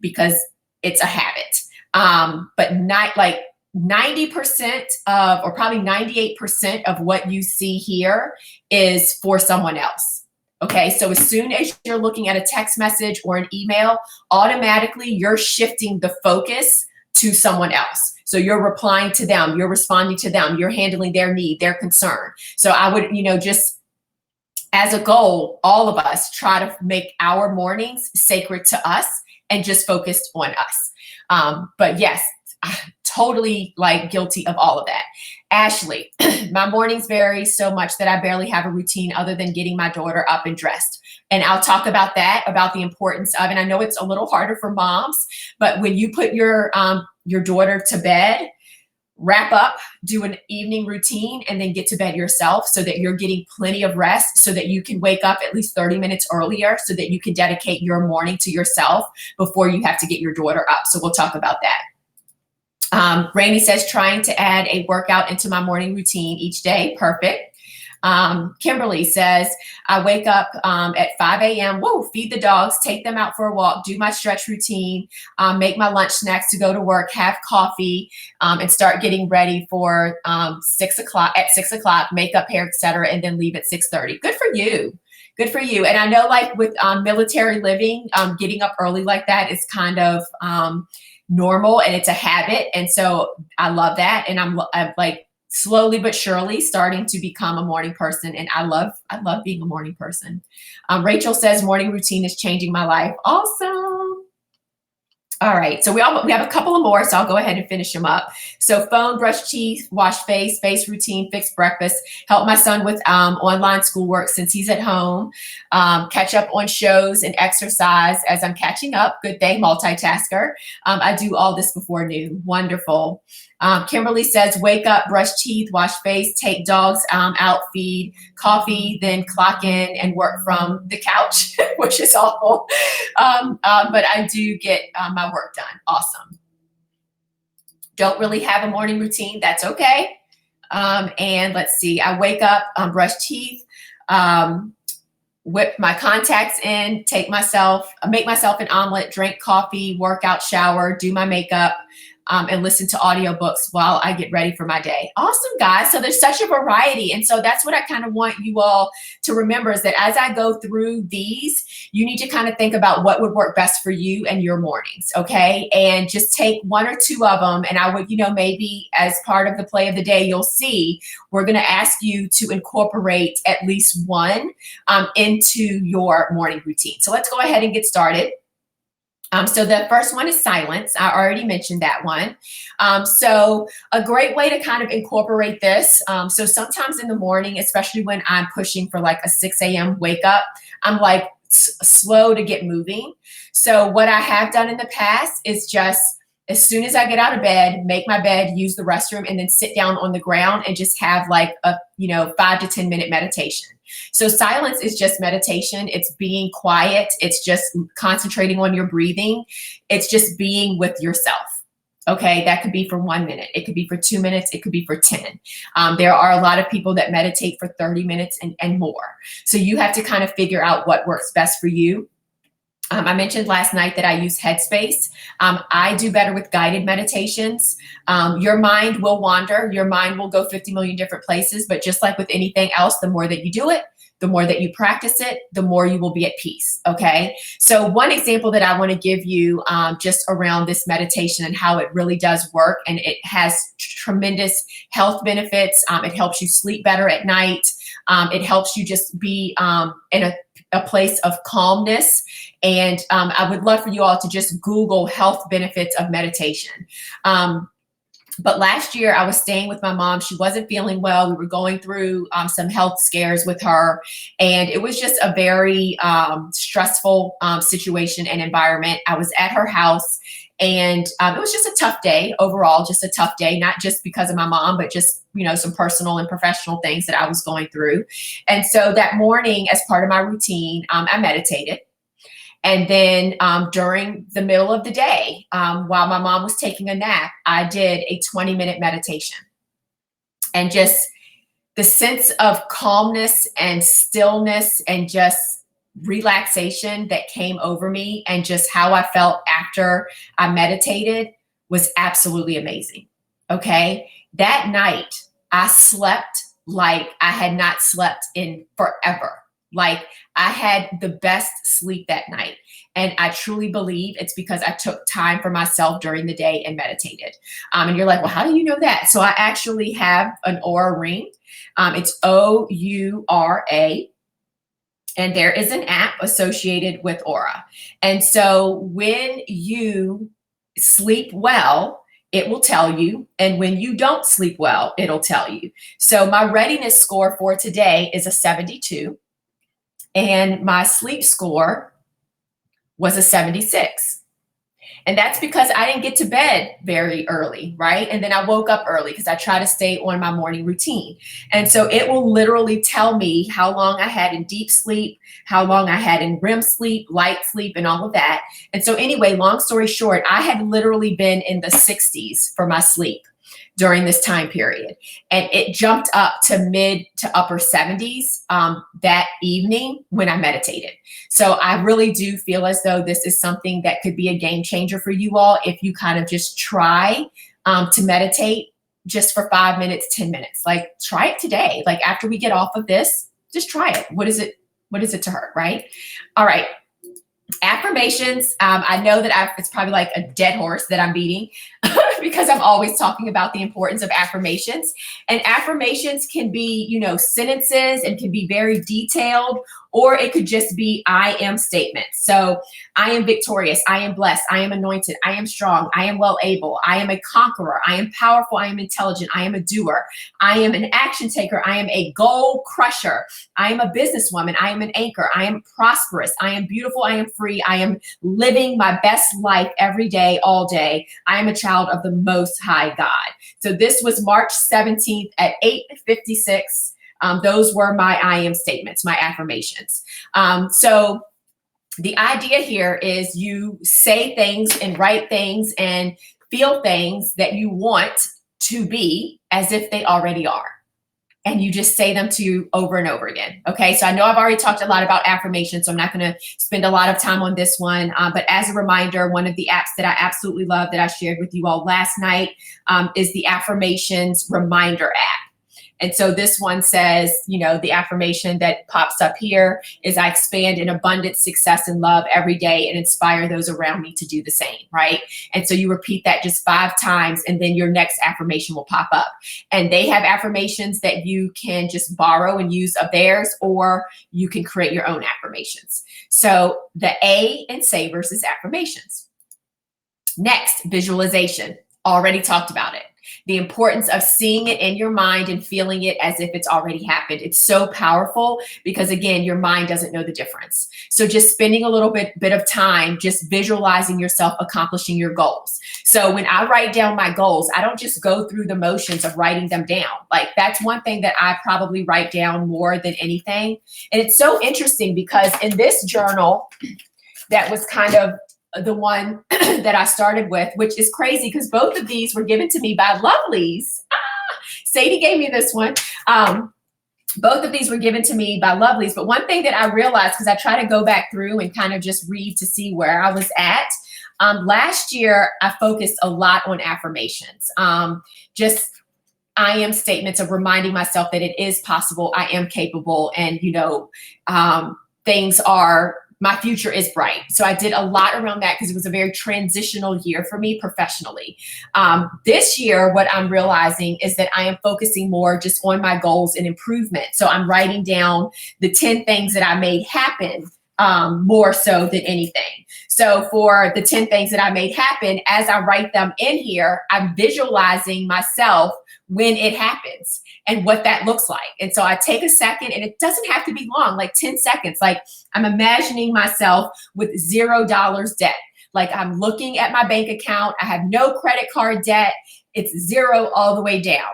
because it's a habit. But not like 90% of, or probably 98% of what you see here is for someone else. Okay, so as soon as you're looking at a text message or an email, automatically you're shifting the focus to someone else. So you're replying to them, you're responding to them, you're handling their need, their concern. So I would, just as a goal, all of us try to make our mornings sacred to us and just focused on us. But yes, totally like guilty of all of that. Ashley, my mornings vary so much that I barely have a routine other than getting my daughter up and dressed. And I'll talk about that, about the importance of, and I know it's a little harder for moms, but when you put your daughter to bed, wrap up, do an evening routine, and then get to bed yourself so that you're getting plenty of rest, so that you can wake up at least 30 minutes earlier so that you can dedicate your morning to yourself before you have to get your daughter up. So we'll talk about that. Rainey says, trying to add a workout into my morning routine each day. Perfect. Kimberly says, I wake up at 5 a.m. Woo, feed the dogs, take them out for a walk, do my stretch routine, make my lunch snacks to go to work, have coffee, and start getting ready for 6 o'clock, at 6 o'clock, makeup, hair, etc., and then leave at 6:30. Good for you. Good for you. And I know, like with military living, getting up early like that is kind of normal, and it's a habit. And so I love that. And I'm like slowly but surely starting to become a morning person. And I love being a morning person. Rachel says, morning routine is changing my life. Awesome. All right, so we have a couple of more, so I'll go ahead and finish them up. So phone, brush teeth, wash face, face routine, fix breakfast, help my son with online schoolwork since he's at home, catch up on shows and exercise as I'm catching up. Good thing, multitasker. I do all this before noon. Wonderful. Kimberly says, wake up, brush teeth, wash face, take dogs out, feed, coffee, then clock in and work from the couch, which is awful. But I do get my work done. Awesome. Don't really have a morning routine. That's okay. And let's see, I wake up, brush teeth, whip my contacts in, make myself an omelet, drink coffee, work out, shower, do my makeup, and listen to audiobooks while I get ready for my day. Awesome, guys. So there's such a variety. And so that's what I kind of want you all to remember, is that as I go through these, you need to kind of think about what would work best for you and your mornings, okay? And just take one or two of them. And I would, maybe as part of the play of the day, you'll see we're going to ask you to incorporate at least one into your morning routine. So let's go ahead and get started. So the first one is silence. I already mentioned that one. So a great way to kind of incorporate this. So sometimes in the morning, especially when I'm pushing for like a 6 a.m. wake up, I'm like slow to get moving. So what I have done in the past is just as soon as I get out of bed, make my bed, use the restroom, and then sit down on the ground and just have like a 5 to 10 minute meditation. So silence is just meditation. It's being quiet. It's just concentrating on your breathing. It's just being with yourself. Okay, that could be for 1 minute. It could be for 2 minutes. It could be for 10. There are a lot of people that meditate for 30 minutes and more. So you have to kind of figure out what works best for you. I mentioned last night that I use Headspace. I do better with guided meditations. Your mind will wander. Your mind will go 50 million different places. But just like with anything else, the more that you do it, the more that you practice it, the more you will be at peace. Okay. So one example that I want to give you just around this meditation and how it really does work. And it has tremendous health benefits. It helps you sleep better at night. It helps you just be in a place of calmness. And I would love for you all to just Google health benefits of meditation. But last year I was staying with my mom. She wasn't feeling well. We were going through some health scares with her. And it was just a very stressful situation and environment. I was at her house. And it was just a tough day overall, just a tough day, not just because of my mom, but just, some personal and professional things that I was going through. And so that morning, as part of my routine, I meditated. And then during the middle of the day, while my mom was taking a nap, I did a 20-minute meditation. And just the sense of calmness and stillness and just relaxation that came over me and just how I felt after I meditated was absolutely amazing. Okay. That night I slept like I had not slept in forever. Like I had the best sleep that night. And I truly believe it's because I took time for myself during the day and meditated. And you're like, well, how do you know that? So I actually have an Aura ring. It's Oura. And there is an app associated with Aura. And so when you sleep well, it will tell you. And when you don't sleep well, it'll tell you. So my readiness score for today is a 72. And my sleep score was a 76. And that's because I didn't get to bed very early, right? And then I woke up early because I try to stay on my morning routine. And so it will literally tell me how long I had in deep sleep, how long I had in REM sleep, light sleep, and all of that. And so anyway, long story short, I had literally been in the 60s for my sleep during this time period. And it jumped up to mid to upper 70s that evening when I meditated. So I really do feel as though this is something that could be a game changer for you all if you kind of just try to meditate just for 5 minutes, 10 minutes. Like try it today. Like after we get off of this, just try it. What is it to hurt, right? All right. Affirmations. I know that it's probably like a dead horse that I'm beating because I'm always talking about the importance of affirmations. And affirmations can be, sentences and can be very detailed, or it could just be I am statements. So I am victorious. I am blessed. I am anointed. I am strong. I am well able. I am a conqueror. I am powerful. I am intelligent. I am a doer. I am an action taker. I am a goal crusher. I am a businesswoman. I am an anchor. I am prosperous. I am beautiful. I am free. I am living my best life every day, all day. I am a child of the Most High God. So this was March 17th at 8:56. Those were my I am statements, my affirmations. So the idea here is you say things and write things and feel things that you want to be as if they already are. And you just say them to you over and over again. Okay. So I know I've already talked a lot about affirmations, so I'm not going to spend a lot of time on this one. But as a reminder, one of the apps that I absolutely love that I shared with you all last night is the Affirmations Reminder app. And so this one says, the affirmation that pops up here is, I expand in abundance, success, and love every day and inspire those around me to do the same, right? And so you repeat that just 5 times, and then your next affirmation will pop up. And they have affirmations that you can just borrow and use of theirs, or you can create your own affirmations. So the A in savers is affirmations. Next, visualization. Already talked about it. The importance of seeing it in your mind and feeling it as if it's already happened. It's so powerful because, again, your mind doesn't know the difference. So just spending a little bit of time just visualizing yourself accomplishing your goals. So when I write down my goals, I don't just go through the motions of writing them down. Like, that's one thing that I probably write down more than anything. And it's so interesting because in this journal, that was kind of the one that I started with, which is crazy because both of these were given to me by Lovelies. Sadie gave me this one. Both of these were given to me by Lovelies. But one thing that I realized, because I try to go back through and kind of just read to see where I was at, last year I focused a lot on affirmations. Just I am statements of reminding myself that it is possible, I am capable, and things are, my future is bright. So I did a lot around that because it was a very transitional year for me professionally. This year, what I'm realizing is that I am focusing more just on my goals and improvement. So I'm writing down the 10 things that I made happen more so than anything. So for the 10 things that I made happen, as I write them in here, I'm visualizing myself when it happens and what that looks like. And so I take a second, and it doesn't have to be long, like 10 seconds. Like, I'm imagining myself with $0 debt. Like, I'm looking at my bank account. I have no credit card debt. It's 0 all the way down.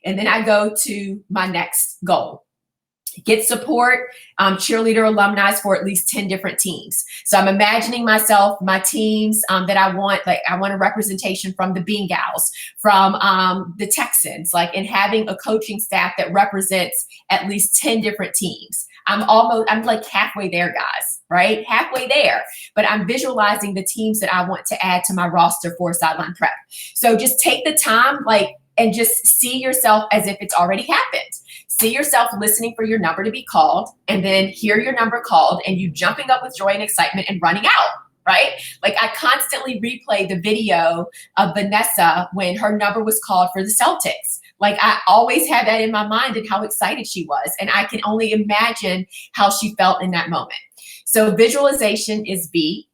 And then I go to my next goal. Get support, cheerleader alumni for at least 10 different teams. So I'm imagining myself, my teams that I want, like I want a representation from the Bengals, from the Texans, and having a coaching staff that represents at least 10 different teams. I'm like halfway there, guys, right? Halfway there, but I'm visualizing the teams that I want to add to my roster for sideline prep. So just take the time, and just see yourself as if it's already happened. See yourself listening for your number to be called, and then hear your number called, and you jumping up with joy and excitement and running out, right? Like, I constantly replay the video of Vanessa when her number was called for the Celtics. Like, I always have that in my mind and how excited she was. And I can only imagine how she felt in that moment. So visualization is B.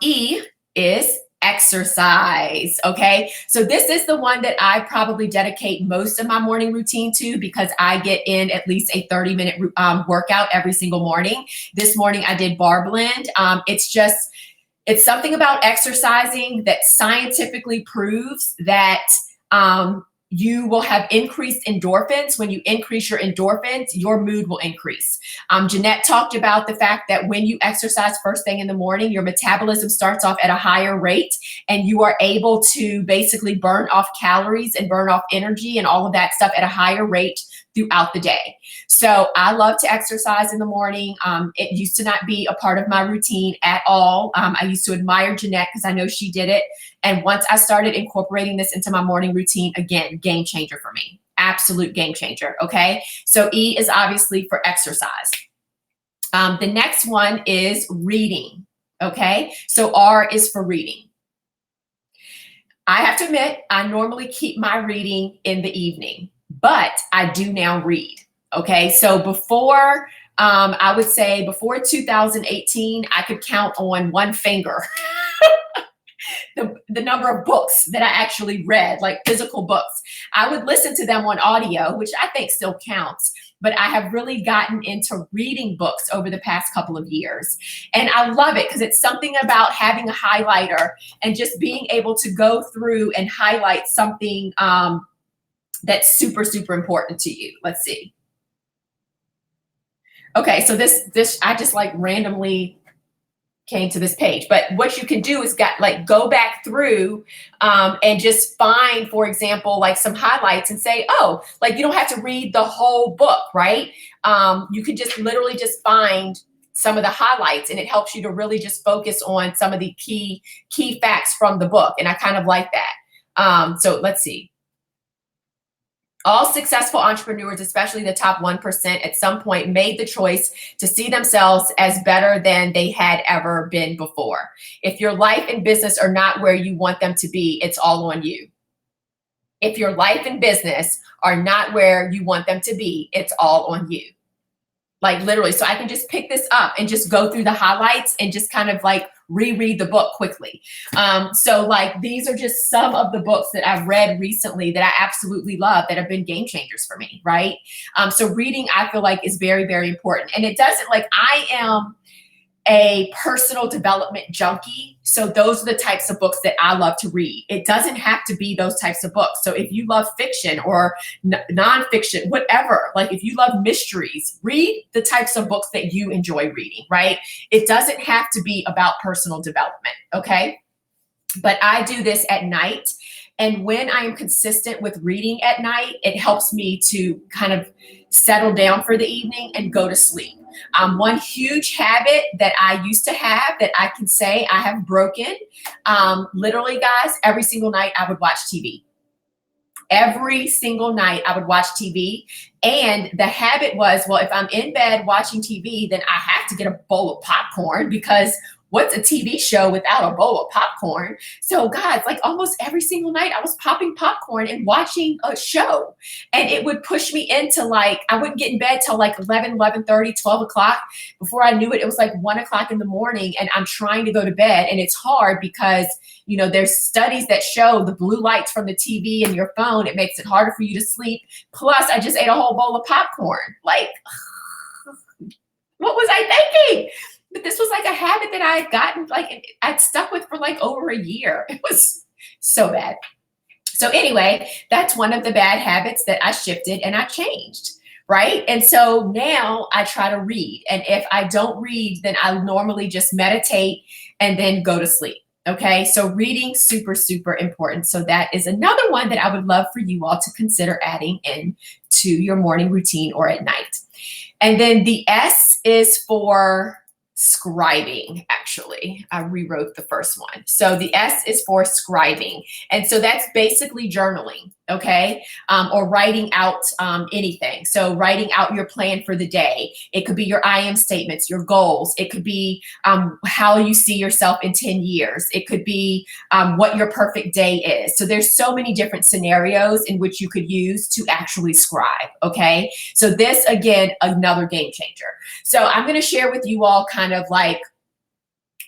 E is exercise. Okay. So this is the one that I probably dedicate most of my morning routine to, because I get in at least a 30-minute workout every single morning. This morning I did bar blend. It's something about exercising that scientifically proves that you will have increased endorphins. When you increase your endorphins, your mood will increase. Jeanette talked about the fact that when you exercise first thing in the morning, your metabolism starts off at a higher rate, and you are able to basically burn off calories and burn off energy and all of that stuff at a higher rate throughout the day. So I love to exercise in the morning. It used to not be a part of my routine at all. I used to admire Jeanette because I know she did it. And once I started incorporating this into my morning routine, again, game changer for me. Absolute game changer. Okay. So E is obviously for exercise. The next one is reading. Okay. So R is for reading. I have to admit, I normally keep my reading in the evening, but I do now read. Okay. So before, I would say before 2018, I could count on one finger the number of books that I actually read, like physical books. I would listen to them on audio, which I think still counts, but I have really gotten into reading books over the past couple of years. And I love it because it's something about having a highlighter and just being able to go through and highlight something that's super, super important to you. Let's see. Okay, so this I just randomly came to this page, but what you can do is go back through and just find, for example, some highlights and say, oh, you don't have to read the whole book, right? You can just literally just find some of the highlights, and it helps you to really just focus on some of the key facts from the book. And I kind of like that. So let's see. All successful entrepreneurs, especially the top 1%, at some point made the choice to see themselves as better than they had ever been before. If your life and business are not where you want them to be, it's all on you. If your life and business are not where you want them to be, it's all on you. Like literally, so I can just pick this up and just go through the highlights and just kind of like reread the book quickly. So like these are just some of the books that I've read recently that I absolutely love that have been game changers for me, right? So reading, I feel like, is very, very important. And it doesn't, like, I am a personal development junkie. So those are the types of books that I love to read. It doesn't have to be those types of books. So if you love fiction or nonfiction, whatever, like if you love mysteries, read the types of books that you enjoy reading, right? It doesn't have to be about personal development, okay? But I do this at night. And when I am consistent with reading at night, it helps me to kind of settle down for the evening and go to sleep. One huge habit that I used to have that I can say I have broken, literally, guys, every single night I would watch TV. Every single night I would watch TV. And the habit was, well, if I'm in bed watching TV, then I have to get a bowl of popcorn, because what's a TV show without a bowl of popcorn? So guys, like almost every single night I was popping popcorn and watching a show. And it would push me into, like, I wouldn't get in bed till like 11, 11:30, 12 o'clock. Before I knew it, it was like 1 o'clock in the morning and I'm trying to go to bed. And it's hard because, you know, there's studies that show the blue lights from the TV and your phone, it makes it harder for you to sleep. Plus I just ate a whole bowl of popcorn. Like, what was I thinking? But this was like a habit that I had gotten, like I'd stuck with for like over a year. It was so bad. So anyway, that's one of the bad habits that I shifted and I changed, right? And so now I try to read. And if I don't read, then I normally just meditate and then go to sleep. Okay, so reading, super, super important. So that is another one that I would love for you all to consider adding in to your morning routine or at night. And then the S is for scribing. Actually, I rewrote the first one. So the S is for scribing. And so that's basically journaling, okay? Or writing out anything. So writing out your plan for the day. It could be your I am statements, your goals. It could be how you see yourself in 10 years. It could be what your perfect day is. So there's so many different scenarios in which you could use to actually scribe, okay? So this, again, another game changer. So I'm going to share with you all kind of like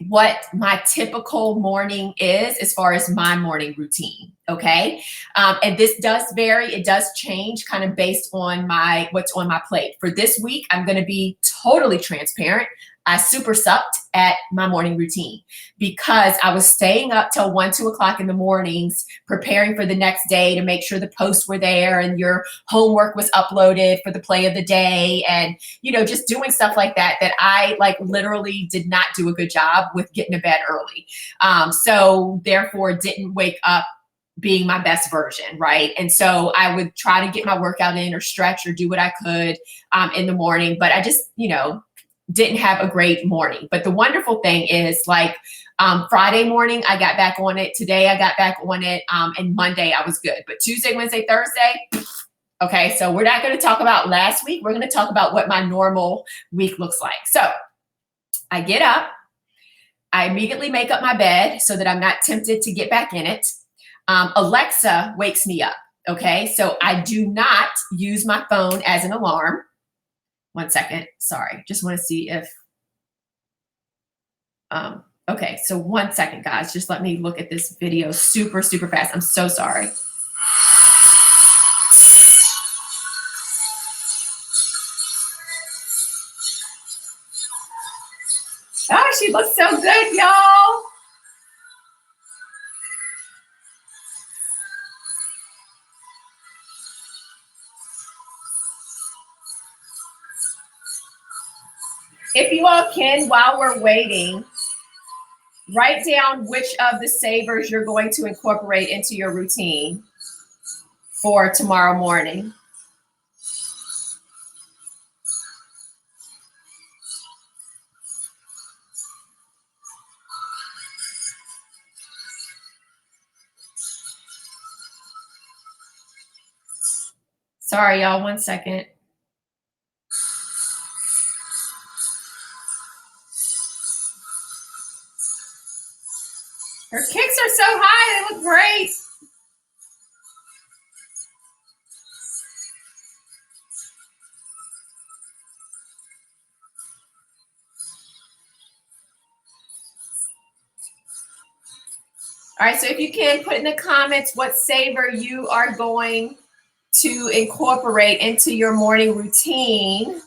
what my typical morning is as far as my morning routine, okay? And this does vary. It does change kind of based on what's on my plate. For this week, I'm going to be totally transparent. I super sucked at my morning routine because I was staying up till 1, 2 o'clock in the mornings, preparing for the next day to make sure the posts were there and your homework was uploaded for the play of the day. And, you know, just doing stuff like that, that I like literally did not do a good job with getting to bed early. So therefore didn't wake up being my best version, right? And so I would try to get my workout in or stretch or do what I could in the morning, but I just, you know, didn't have a great morning. But the wonderful thing is, like, Friday morning, I got back on it. Today, I got back on it. And Monday, I was good. But Tuesday, Wednesday, Thursday, okay, so we're not going to talk about last week. We're going to talk about what my normal week looks like. So I get up. I immediately make up my bed so that I'm not tempted to get back in it. Alexa wakes me up, okay? So I do not use my phone as an alarm. 1 second, sorry, just want to see if, okay, so 1 second, guys, just let me look at this video super, super fast. I'm so sorry. Oh, she looks so good, y'all. If you all can, while we're waiting, write down which of the savers you're going to incorporate into your routine for tomorrow morning. Sorry, y'all, 1 second. Her kicks are so high, they look great. All right, so if you can put in the comments what savor you are going to incorporate into your morning routine.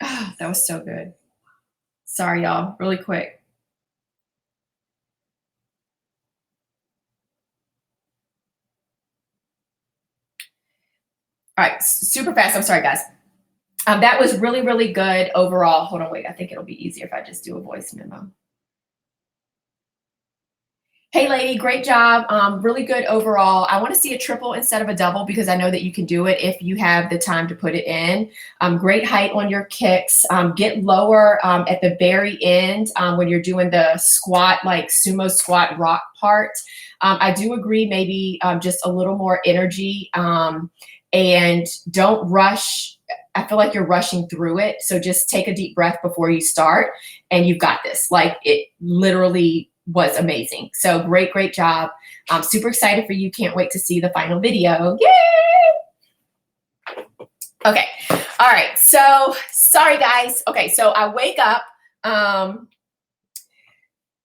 Oh, that was so good. Sorry, y'all, really quick. All right, super fast. I'm sorry, guys. That was really, really good overall. Hold on, wait. I think it'll be easier if I just do a voice memo. Hey, lady, great job. Really good overall. I want to see a triple instead of a double because I know that you can do it if you have the time to put it in. Great height on your kicks. Get lower at the very end when you're doing the squat, like sumo squat rock part. I do agree, maybe just a little more energy and don't rush. I feel like you're rushing through it. So just take a deep breath before you start and you've got this. Like it literally was amazing. So great, great job. I'm super excited for you. Can't wait to see the final video. Yay! Okay. All right. So sorry, guys. Okay. So I wake up.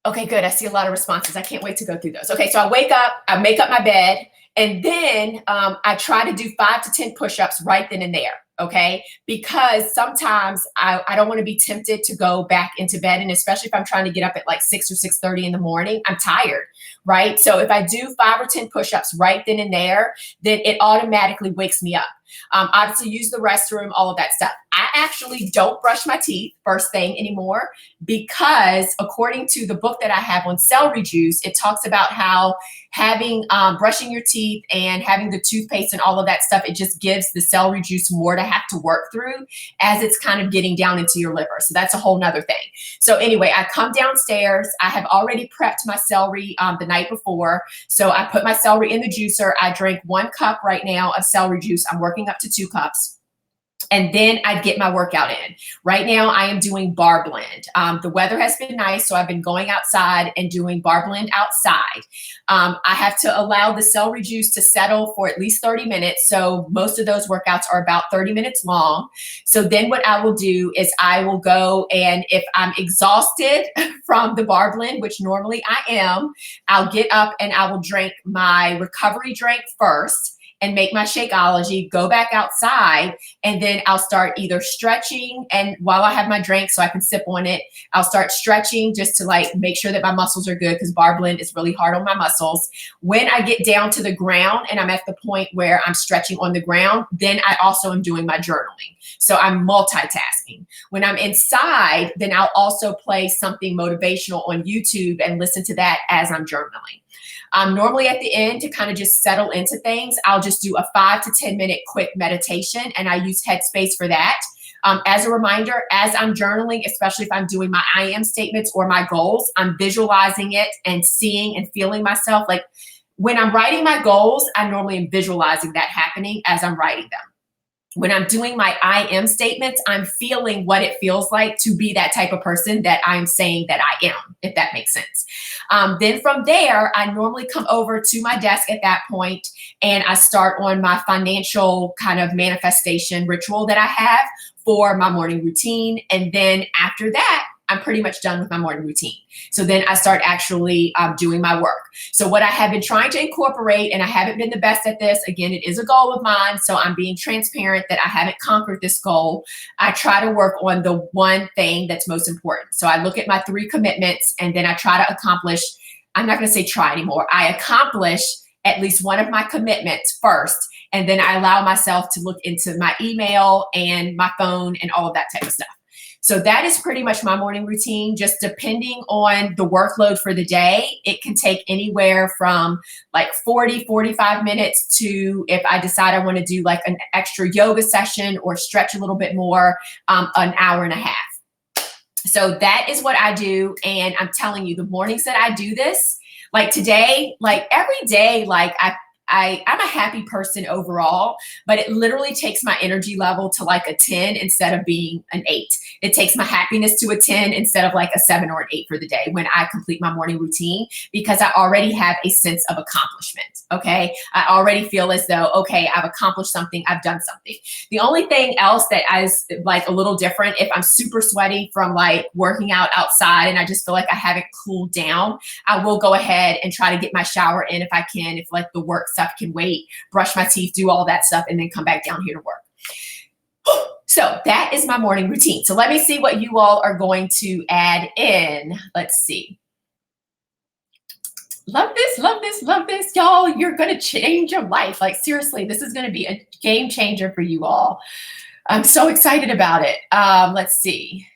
Okay, good. I see a lot of responses. I can't wait to go through those. Okay. So I wake up, I make up my bed, and then I try to do 5 to 10 push-ups right then and there. Okay. Because sometimes I don't want to be tempted to go back into bed. And especially if I'm trying to get up at like 6 or 6:30 in the morning, I'm tired. Right. So if I do 5 or 10 push-ups right then and there, then it automatically wakes me up. Obviously use the restroom, all of that stuff. I actually don't brush my teeth first thing anymore because according to the book that I have on celery juice, it talks about how having brushing your teeth and having the toothpaste and all of that stuff, it just gives the celery juice more to have to work through as it's kind of getting down into your liver. So that's a whole nother thing. So anyway, I come downstairs. I have already prepped my celery the night before. So I put my celery in the juicer. I drink 1 cup right now of celery juice. I'm working up to 2 cups. And then I'd get my workout in. Right now, I am doing bar blend. The weather has been nice, so I've been going outside and doing bar blend outside. I have to allow the celery juice to settle for at least 30 minutes. So most of those workouts are about 30 minutes long. So then what I will do is I will go, and if I'm exhausted from the bar blend, which normally I am, I'll get up and I will drink my recovery drink first and make my Shakeology, go back outside, and then I'll start either stretching, and while I have my drink so I can sip on it, I'll start stretching just to like make sure that my muscles are good because bar blend is really hard on my muscles. When I get down to the ground and I'm at the point where I'm stretching on the ground, then I also am doing my journaling. So I'm multitasking. When I'm inside, then I'll also play something motivational on YouTube and listen to that as I'm journaling. Normally at the end to kind of just settle into things, I'll just do a 5 to 10 minute quick meditation, and I use Headspace for that. As a reminder, as I'm journaling, especially if I'm doing my I am statements or my goals, I'm visualizing it and seeing and feeling myself. Like when I'm writing my goals, I normally am visualizing that happening as I'm writing them. When I'm doing my I am statements, I'm feeling what it feels like to be that type of person that I'm saying that I am, if that makes sense. Then from there, I normally come over to my desk at that point and I start on my financial kind of manifestation ritual that I have for my morning routine. And then after that, I'm pretty much done with my morning routine. So then I start actually doing my work. So what I have been trying to incorporate, and I haven't been the best at this, again, it is a goal of mine, so I'm being transparent that I haven't conquered this goal. I try to work on the one thing that's most important. So I look at my 3 commitments, and then I try to accomplish, I'm not going to say try anymore, I accomplish at least one of my commitments first, and then I allow myself to look into my email and my phone and all of that type of stuff. So that is pretty much my morning routine. Just depending on the workload for the day, it can take anywhere from like 40, 45 minutes to, if I decide I want to do like an extra yoga session or stretch a little bit more, an hour and a half. So that is what I do. And I'm telling you, the mornings that I do this, like today, like every day, like I'm a happy person overall, but it literally takes my energy level to like a 10 instead of being an 8. It takes my happiness to a 10 instead of like a 7 or an 8 for the day when I complete my morning routine, because I already have a sense of accomplishment. Okay. I already feel as though, okay, I've accomplished something. I've done something. The only thing else that is like a little different, if I'm super sweaty from like working out outside and I just feel like I haven't cooled down, I will go ahead and try to get my shower in if I can, if like the work stuff can wait, brush my teeth, do all that stuff, and then come back down here to work. So that is my morning routine. So let me see what you all are going to add in. Let's see. Love this, love this, love this. Y'all, you're going to change your life. Like seriously, this is going to be a game changer for you all. I'm so excited about it. Let's see.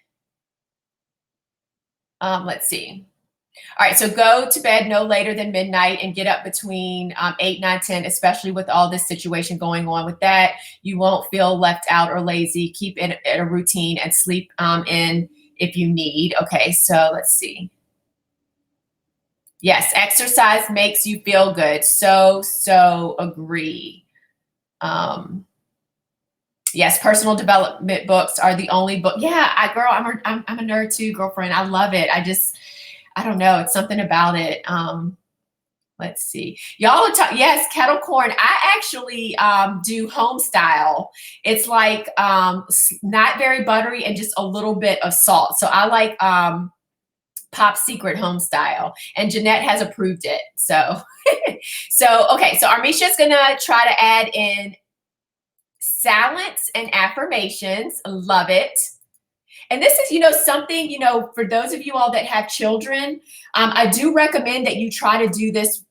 Let's see. All right, so go to bed no later than midnight and get up between 8, 9, 10, especially with all this situation going on with that. You won't feel left out or lazy. Keep it a routine and sleep in if you need. Okay, so let's see. Yes, exercise makes you feel good. So agree. Yes, personal development books are the only book. Yeah, I'm a nerd too, girlfriend. I love it. I don't know. It's something about it. Let's see. Y'all are yes, kettle corn. I actually do home style. It's like not very buttery and just a little bit of salt. So I like Pop Secret home style. And Jeanette has approved it. So, okay. So Armisha's going to try to add in silence and affirmations. Love it. And this is, something, for those of you all that have children, I do recommend that you try to do this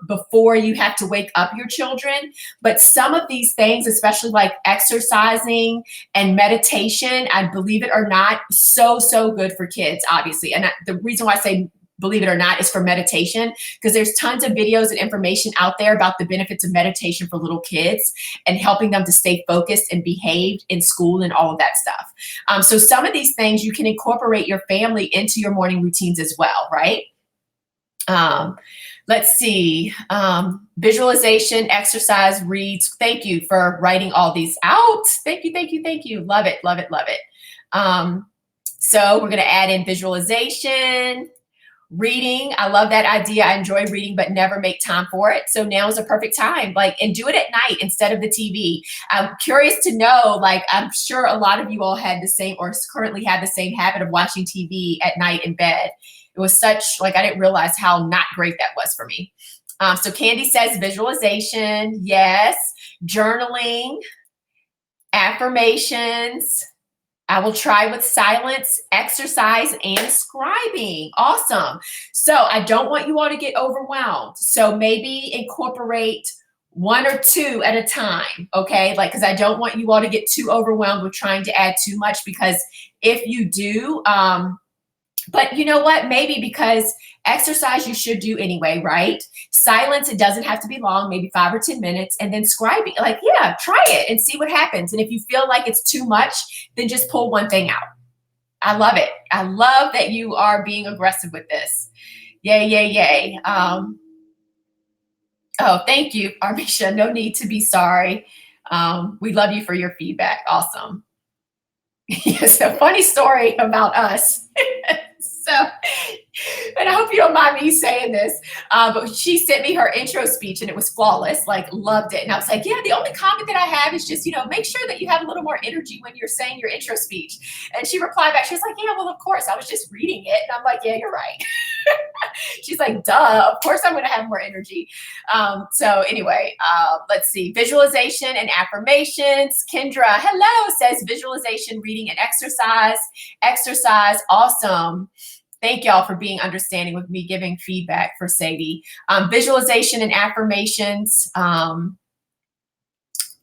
before you have to wake up your children. But some of these things, especially like exercising and meditation, I believe it or not, so good for kids, obviously. And the reason why I say believe it or not is for meditation, because there's tons of videos and information out there about the benefits of meditation for little kids and helping them to stay focused and behaved in school and all of that stuff. So some of these things you can incorporate your family into your morning routines as well, right? Let's see. Visualization, exercise, reads. Thank you for writing all these out. Thank you. Love it. So we're going to add in visualization. Reading, I love that idea. I enjoy reading, but never make time for it. So now is a perfect time, and do it at night instead of the TV. I'm curious to know, I'm sure a lot of you all had the same or currently have the same habit of watching TV at night in bed. It was such, I didn't realize how not great that was for me. So Candy says visualization. Yes. Journaling, affirmations. I will try with silence, exercise, and scribing. Awesome. So I don't want you all to get overwhelmed. So maybe incorporate 1 or 2 at a time, okay? Because I don't want you all to get too overwhelmed with trying to add too much, because if you do, but you know what? Maybe because exercise you should do anyway, right? Silence, it doesn't have to be long, maybe 5 or 10 minutes. And then scribing, try it and see what happens. And if you feel like it's too much, then just pull one thing out. I love it. I love that you are being aggressive with this. Yay. Oh, thank you, Armisha. No need to be sorry. We love you for your feedback. Awesome. Yes, a funny story about us. So, and I hope you don't mind me saying this, but she sent me her intro speech and it was flawless, loved it. And I was like, yeah, the only comment that I have is just, make sure that you have a little more energy when you're saying your intro speech. And she replied back, she was like, yeah, well, of course, I was just reading it. And I'm like, yeah, you're right. She's like, duh, of course I'm going to have more energy. So anyway, let's see. Visualization and affirmations. Kendra, hello, says visualization, reading, and exercise. Exercise, awesome. Thank y'all for being understanding with me giving feedback for Sadie. Visualization and affirmations.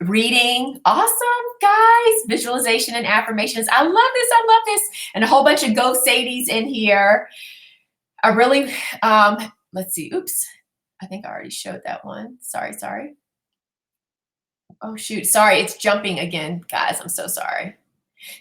reading. Awesome, guys. Visualization and affirmations. I love this. I love this. And a whole bunch of Go Sadies in here. I really, let's see. Oops. I think I already showed that one. Sorry. Oh, shoot. Sorry. It's jumping again, guys. I'm so sorry.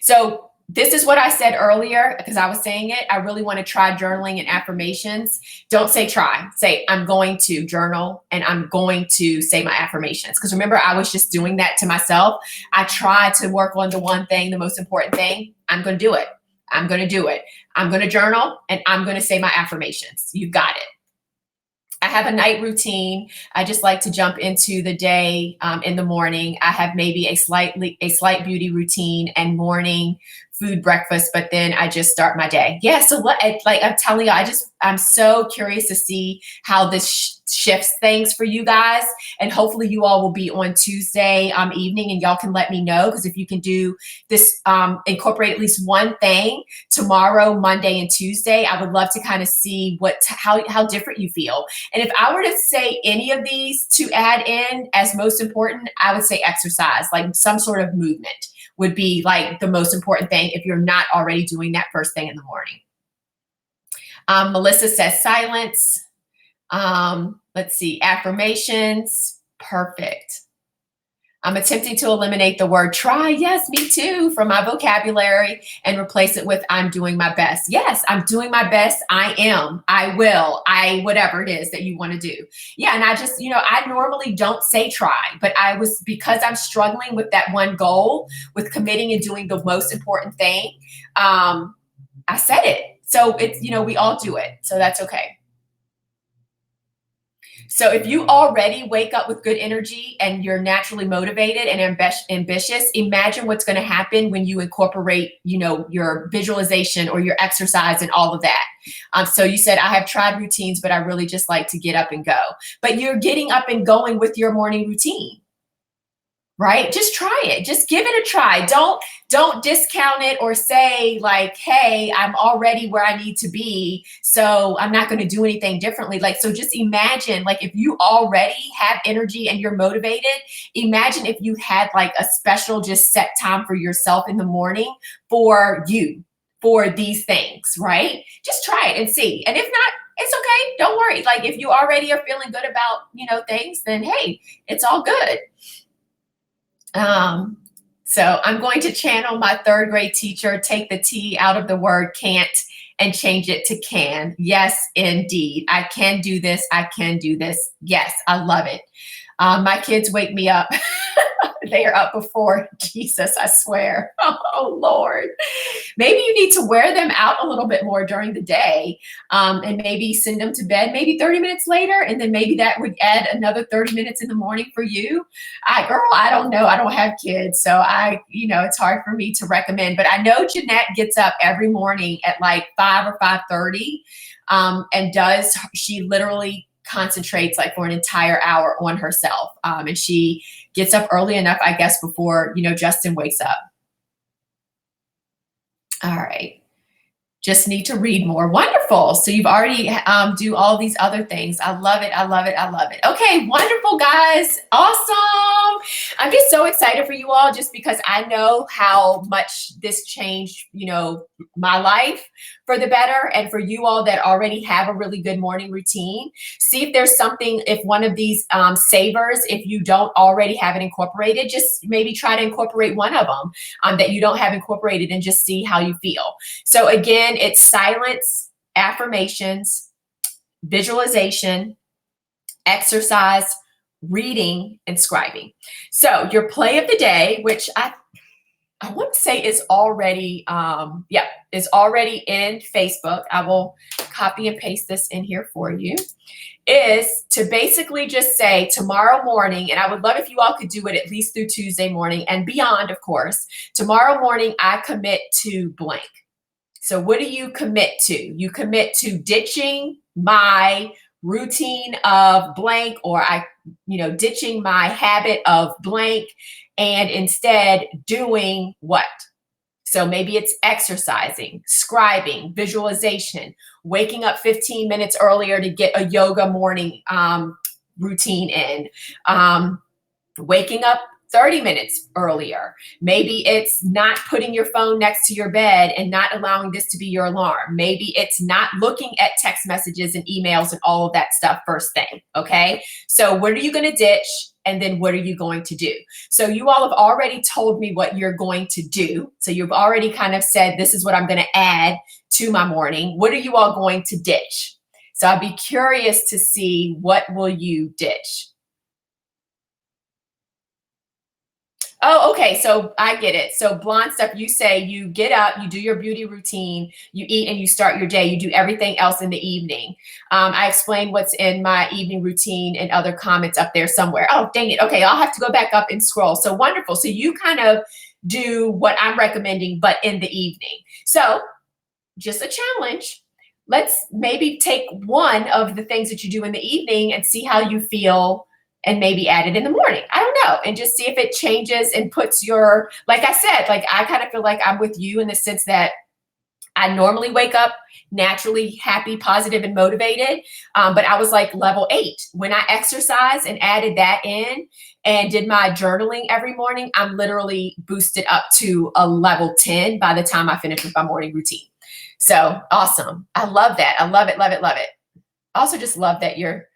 So this is what I said earlier because I was saying it. I really want to try journaling and affirmations. Don't say try. Say, I'm going to journal and I'm going to say my affirmations. Because remember, I was just doing that to myself. I tried to work on the one thing, the most important thing. I'm going to do it. I'm going to do it. I'm going to journal and I'm going to say my affirmations. You've got it. I have a night routine. I just like to jump into the day in the morning. I have maybe a slight beauty routine and morning food breakfast, but then I just start my day. Yeah. So like I'm telling you, I'm so curious to see how this shifts things for you guys. And hopefully you all will be on Tuesday evening and y'all can let me know. Because if you can do this, incorporate at least one thing tomorrow, Monday and Tuesday, I would love to kind of see how different you feel. And if I were to say any of these to add in as most important, I would say exercise, like some sort of movement would be like the most important thing if you're not already doing that first thing in the morning. Melissa says silence. Let's see, affirmations. Perfect. I'm attempting to eliminate the word try. Yes, me too, from my vocabulary and replace it with I'm doing my best. Yes, I'm doing my best. I am. I will. Whatever it is that you want to do. Yeah. And I just, I normally don't say try, but because I'm struggling with that one goal, with committing and doing the most important thing, I said it. So it's, we all do it. So that's okay. So if you already wake up with good energy and you're naturally motivated and ambitious, imagine what's going to happen when you incorporate, your visualization or your exercise and all of that. So you said, I have tried routines, but I really just like to get up and go. But you're getting up and going with your morning routine, right? Just try it. Just give it a try. Don't discount it or say like, hey, I'm already where I need to be, so I'm not going to do anything differently. So just imagine, if you already have energy and you're motivated, imagine if you had like a special just set time for yourself in the morning for these things, right? Just try it and see. And if not, it's okay. Don't worry. If you already are feeling good about, things, then hey, it's all good. So I'm going to channel my third grade teacher, take the T out of the word can't and change it to can. Yes, indeed. I can do this. I can do this. Yes, I love it. My kids wake me up. They are up before Jesus, I swear. Oh, Lord. Maybe you need to wear them out a little bit more during the day, and maybe send them to bed maybe 30 minutes later, and then maybe that would add another 30 minutes in the morning for you. Girl, I don't know. I don't have kids, so it's hard for me to recommend. But I know Jeanette gets up every morning at like 5 or 5:30, and she literally concentrates for an entire hour on herself. And she gets up early enough, I guess, before, Justin wakes up. All right. Just need to read more. Wonderful. So you've already do all these other things. I love it. I love it. I love it. Okay. Wonderful, guys. Awesome. I'm just so excited for you all just because I know how much this changed, my life for the better. And for you all that already have a really good morning routine, see if there's something, if one of these savers, if you don't already have it incorporated, just maybe try to incorporate one of them that you don't have incorporated and just see how you feel. So again, it's silence, affirmations, visualization, exercise, reading, and scribing. So your play of the day, which I want to say is already, is already in Facebook. I will copy and paste this in here for you, is to basically just say tomorrow morning, and I would love if you all could do it at least through Tuesday morning and beyond, of course. Tomorrow morning, I commit to blank. So what do you commit to? You commit to ditching my routine of blank, or ditching my habit of blank, and instead doing what? So maybe it's exercising, scribing, visualization, waking up 15 minutes earlier to get a yoga morning routine in, waking up 30 minutes earlier. Maybe it's not putting your phone next to your bed and not allowing this to be your alarm. Maybe it's not looking at text messages and emails and all of that stuff first thing. Okay. So what are you going to ditch? And then what are you going to do? So you all have already told me what you're going to do. So you've already kind of said, this is what I'm going to add to my morning. What are you all going to ditch? So I'd be curious to see, what will you ditch? Oh, okay. So I get it. So blonde stuff, you say you get up, you do your beauty routine, you eat, and you start your day. You do everything else in the evening. I explained what's in my evening routine and other comments up there somewhere. Oh, dang it. Okay. I'll have to go back up and scroll. So wonderful. So you kind of do what I'm recommending, but in the evening. So just a challenge. Let's maybe take one of the things that you do in the evening and see how you feel, and maybe add it in the morning. I don't know. And just see if it changes and puts your, like I said, like I kind of feel like I'm with you in the sense that I normally wake up naturally happy, positive, and motivated. But I was like level 8. When I exercised and added that in and did my journaling every morning, I'm literally boosted up to a level 10 by the time I finish with my morning routine. So awesome. I love that. I love it, love it, love it. I also just love that your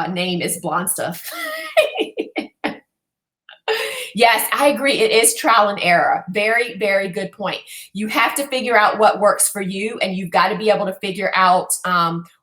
name is Blonde Stuff. Yes, I agree. It is trial and error. Very, very good point. You have to figure out what works for you, and you've got to be able to figure out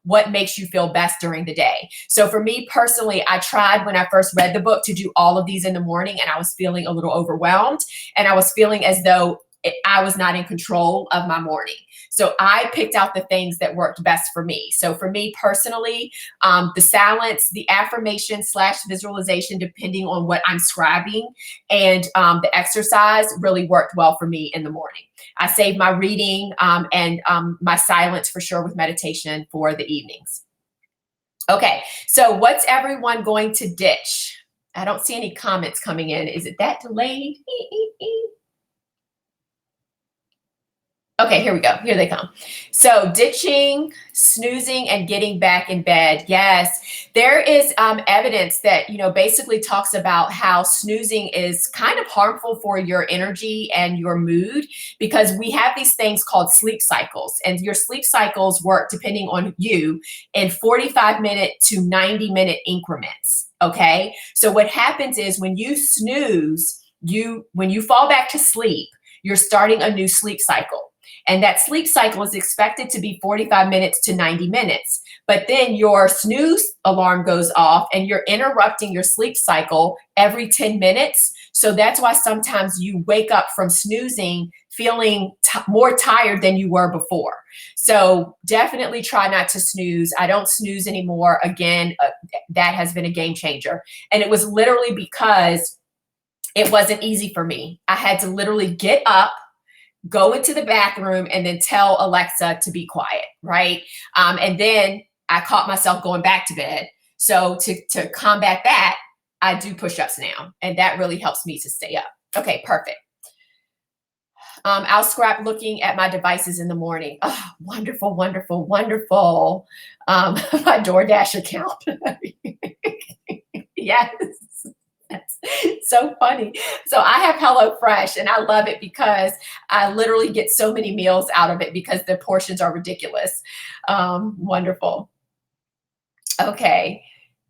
what makes you feel best during the day. So for me personally, I tried when I first read the book to do all of these in the morning, and I was feeling a little overwhelmed, and I was feeling as though I was not in control of my morning. So I picked out the things that worked best for me. So for me personally, the silence, the affirmation / visualization, depending on what I'm scribing, and the exercise really worked well for me in the morning. I saved my reading and my silence for sure with meditation for the evenings. Okay, so what's everyone going to ditch? I don't see any comments coming in. Is it that delayed? Okay, here we go. Here they come. So ditching, snoozing, and getting back in bed. Yes, there is evidence that, basically talks about how snoozing is kind of harmful for your energy and your mood, because we have these things called sleep cycles, and your sleep cycles work, depending on you, in 45-minute to 90-minute increments. Okay, so what happens is when you snooze, when you fall back to sleep, you're starting a new sleep cycle. And that sleep cycle is expected to be 45 minutes to 90 minutes. But then your snooze alarm goes off and you're interrupting your sleep cycle every 10 minutes. So that's why sometimes you wake up from snoozing feeling more tired than you were before. So definitely try not to snooze. I don't snooze anymore. Again, that has been a game changer. And it was literally because it wasn't easy for me. I had to literally get up, go into the bathroom, and then tell Alexa to be quiet, right? And then I caught myself going back to bed. So to combat that, I do push-ups now, and that really helps me to stay up. Okay, perfect. I'll scrap looking at my devices in the morning. Oh, wonderful, wonderful, wonderful. My DoorDash account. Yes. That's so funny. So I have HelloFresh, and I love it because I literally get so many meals out of it because the portions are ridiculous. Wonderful. Okay,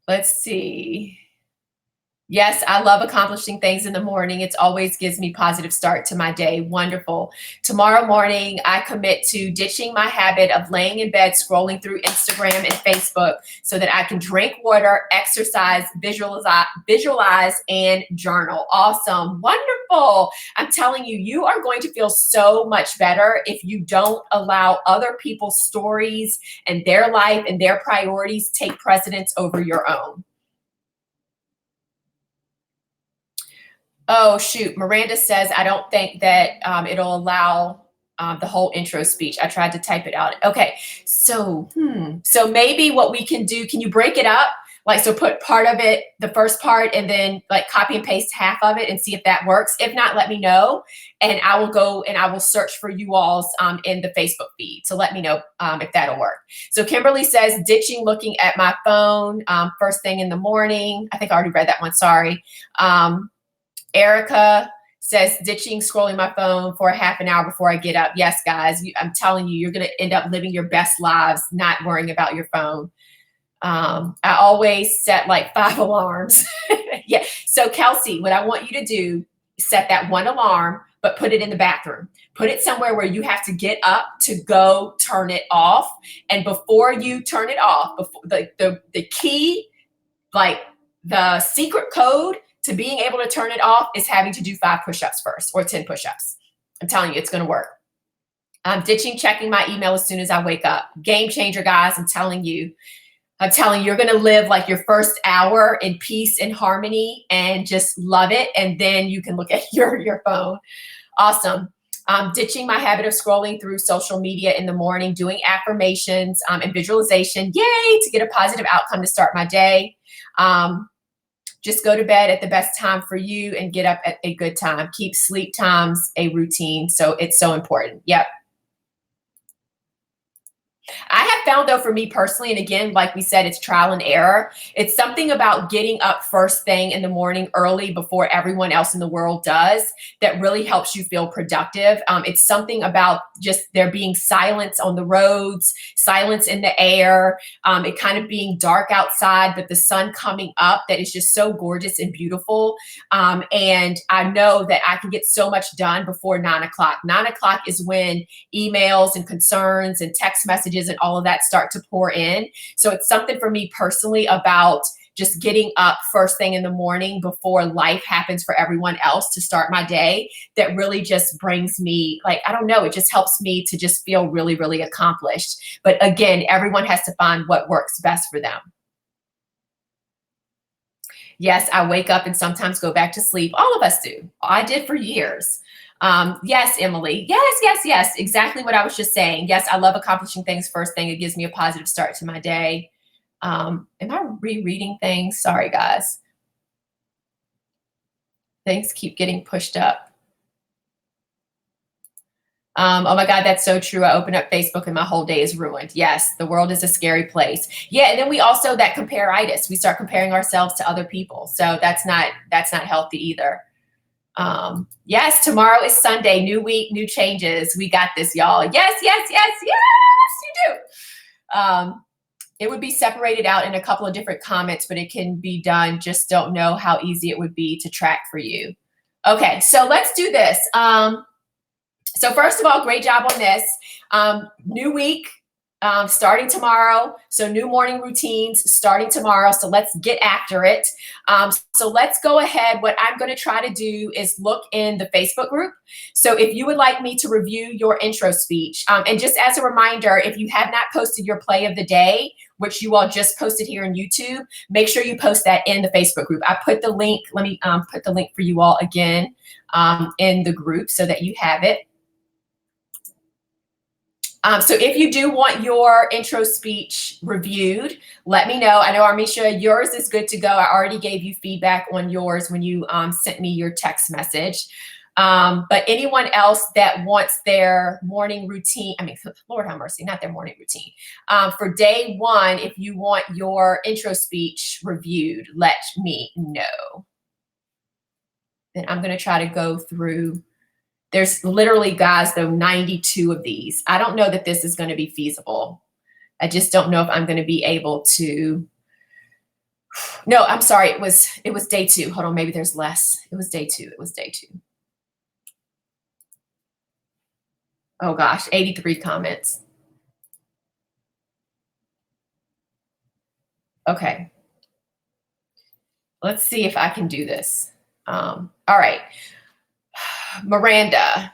let's see. Yes, I love accomplishing things in the morning. It always gives me positive start to my day. Wonderful. Tomorrow morning, I commit to ditching my habit of laying in bed, scrolling through Instagram and Facebook so that I can drink water, exercise, visualize, and journal. Awesome. Wonderful. I'm telling you, you are going to feel so much better if you don't allow other people's stories and their life and their priorities take precedence over your own. Oh, shoot. Miranda says, I don't think that it'll allow the whole intro speech. I tried to type it out. Okay. So maybe what we can do, can you break it up? Like, so put part of it, the first part, and then like copy and paste half of it and see if that works. If not, let me know, and I will go and I will search for you all's in the Facebook feed. So let me know if that'll work. So Kimberly says, ditching looking at my phone first thing in the morning. I think I already read that one, sorry. Erica says, ditching scrolling my phone for a half an hour before I get up. Yes, guys, I'm telling you, you're going to end up living your best lives, not worrying about your phone. I always set like 5 alarms. Yeah. So Kelsey, what I want you to do, set that one alarm, but put it in the bathroom. Put it somewhere where you have to get up to go turn it off. And before you turn it off, before the key, like the secret code to being able to turn it off is having to do 5 push-ups first or 10 push-ups. I'm telling you, it's going to work. I'm ditching checking my email as soon as I wake up. Game changer, guys. I'm telling you, you're going to live like your first hour in peace and harmony and just love it. And then you can look at your phone. Awesome. Ditching my habit of scrolling through social media in the morning, doing affirmations and visualization. Yay, to get a positive outcome to start my day. Just go to bed at the best time for you and get up at a good time. Keep sleep times a routine. So it's so important. Yep. I have found, though, for me personally, and again, like we said, it's trial and error. It's something about getting up first thing in the morning early before everyone else in the world does that really helps you feel productive. It's something about just there being silence on the roads, silence in the air, it kind of being dark outside, but the sun coming up that is just so gorgeous and beautiful. And I know that I can get so much done before 9 o'clock. 9 o'clock is when emails and concerns and text messages and all of that start to pour in. So it's something for me personally about just getting up first thing in the morning before life happens for everyone else to start my day that really just brings me, like, I don't know, it just helps me to just feel really, really accomplished. But again, everyone has to find what works best for them. Yes, I wake up and sometimes go back to sleep. All of us do. I did for years. Yes, Emily. Yes. Exactly what I was just saying. Yes, I love accomplishing things first thing. It gives me a positive start to my day. Am I rereading things? Sorry, guys. Things keep getting pushed up. Oh my God, that's so true. I open up Facebook and my whole day is ruined. Yes, the world is a scary place. Yeah, and then we also, that compare-itis. We start comparing ourselves to other people. So that's not healthy either. Yes, tomorrow is Sunday, new week, new changes. We got this, y'all. Yes, you do. It would be separated out in a couple of different comments, but it can be done. Just don't know how easy it would be to track for you. Okay, so let's do this. So first of all, great job on this. New week. Starting tomorrow. So new morning routines starting tomorrow. So let's get after it. So let's go ahead. What I'm going to try to do is look in the Facebook group. So if you would like me to review your intro speech, and just as a reminder, if you have not posted your play of the day, which you all just posted here on YouTube, make sure you post that in the Facebook group. I put the link. Let me put the link for you all again in the group so that you have it. So if you do want your intro speech reviewed, let me know. I know, Armisha, yours is good to go. I already gave you feedback on yours when you sent me your text message. But anyone else that wants their morning routine, Lord have mercy, not their morning routine. For day 1, if you want your intro speech reviewed, let me know. Then I'm going to try to go through. There's literally, guys, though, 92 of these. I don't know that this is going to be feasible. I just don't know if I'm going to be able to. No, I'm sorry. It was day 2. Hold on. Maybe there's less. It was day 2. Oh, gosh. 83 comments. Okay. Let's see if I can do this. All right. Miranda.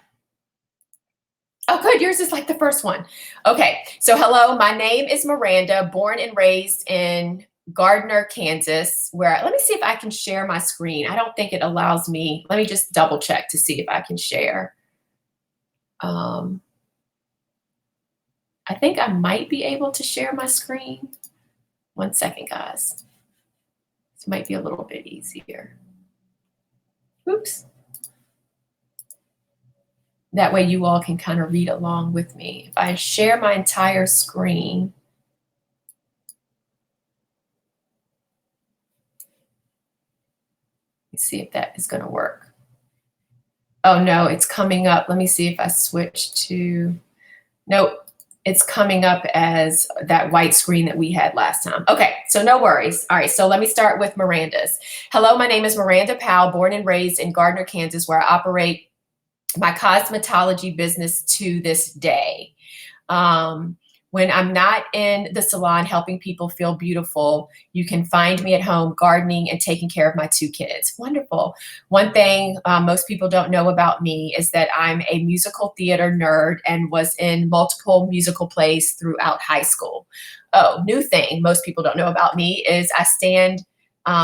Oh, good. Yours is like the first one. Okay. So hello, my name is Miranda, born and raised in Gardner, Kansas, let me see if I can share my screen. I don't think it allows me. Let me just double check to see if I can share. I think I might be able to share my screen. One second, guys. This might be a little bit easier. Oops. That way you all can kind of read along with me. If I share my entire screen, let's see if that is going to work. Oh no, it's coming up. Let me see if I switch to, nope, it's coming up as that white screen that we had last time. Okay, so no worries. All right, so let me start with Miranda's. Hello, my name is Miranda Powell, born and raised in Gardner, Kansas, where I operate my cosmetology business to this day. When I'm not in the salon helping people feel beautiful, you can find me at home gardening and taking care of my 2 kids. Wonderful. One thing most people don't know about me is that I'm a musical theater nerd and was in multiple musical plays throughout high school. Oh, new thing most people don't know about me is I stand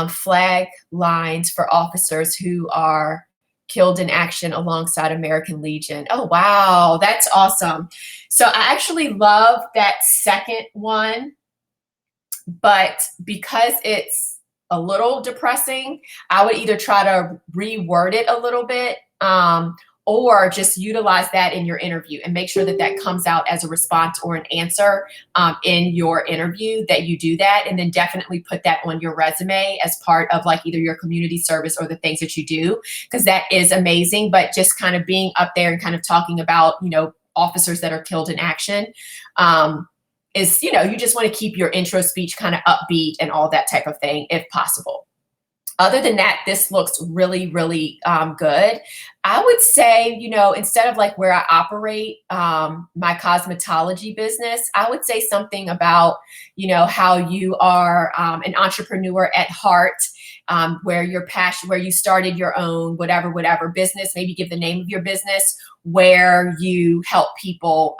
flag lines for officers who are killed in action alongside American Legion. Oh, wow. That's awesome. So I actually love that second one, but because it's a little depressing, I would either try to reword it a little bit, or just utilize that in your interview and make sure that that comes out as a response or an answer in your interview, that you do that, and then definitely put that on your resume as part of like either your community service or the things that you do, because that is amazing. But just kind of being up there and kind of talking about, you know, officers that are killed in action is, you know, you just want to keep your intro speech kind of upbeat and all that type of thing if possible. Other than that, this looks really, really good. I would say, you know, instead of like where I operate my cosmetology business, I would say something about, you know, how you are an entrepreneur at heart, where your passion, where you started your own whatever business, maybe give the name of your business, where you help people.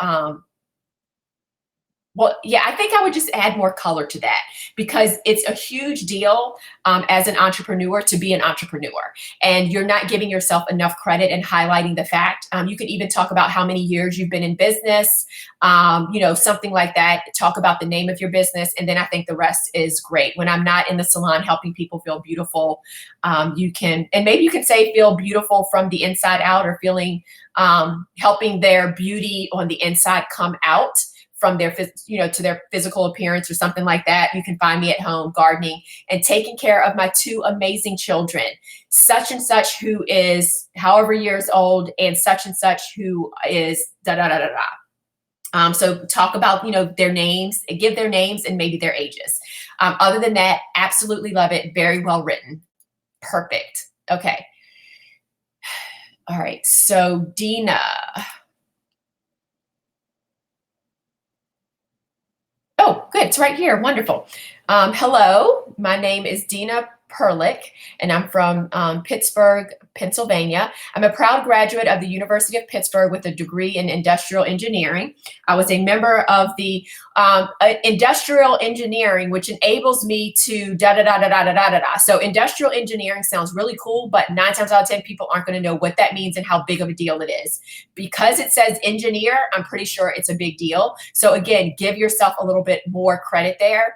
Well, yeah, I think I would just add more color to that, because it's a huge deal as an entrepreneur to be an entrepreneur, and you're not giving yourself enough credit and highlighting the fact. You could even talk about how many years you've been in business, you know, something like that. Talk about the name of your business, and then I think the rest is great. When I'm not in the salon helping people feel beautiful, you can, and maybe you can say feel beautiful from the inside out, or feeling helping their beauty on the inside come out from their, you know, to their physical appearance or something like that. You can find me at home gardening and taking care of my 2 amazing children, such and such who is however years old, and such who is da da da da da. So talk about, you know, their names, give their names and maybe their ages. Other than that, absolutely love it. Very well written. Perfect. Okay. All right. So Dina. Oh, good. It's right here. Wonderful. Hello, my name is Dina Perlick, and I'm from Pittsburgh, Pennsylvania. I'm a proud graduate of the University of Pittsburgh with a degree in industrial engineering. I was a member of the industrial engineering, which enables me to da da da da da da da da da. So industrial engineering sounds really cool, but 9 times out of 10 people aren't going to know what that means and how big of a deal it is. Because it says engineer, I'm pretty sure it's a big deal. So again, give yourself a little bit more credit there.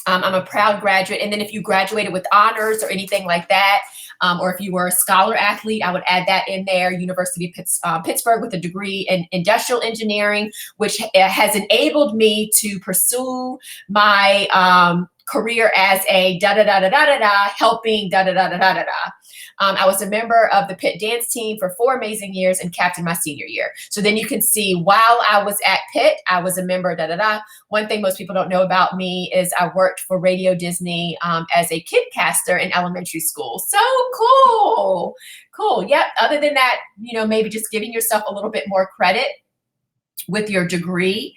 I'm a proud graduate. And then if you graduated with honors or anything like that, or if you were a scholar athlete, I would add that in there. University of Pittsburgh with a degree in industrial engineering, which has enabled me to pursue my career as a da da da da da da da, helping da da da da da da da. I was a member of the Pitt dance team for 4 amazing years and captain my senior year. So then you can see while I was at Pitt, I was a member, da da da. One thing most people don't know about me is I worked for Radio Disney as a kid caster in elementary school. So cool. Cool. Yep. Other than that, you know, maybe just giving yourself a little bit more credit with your degree.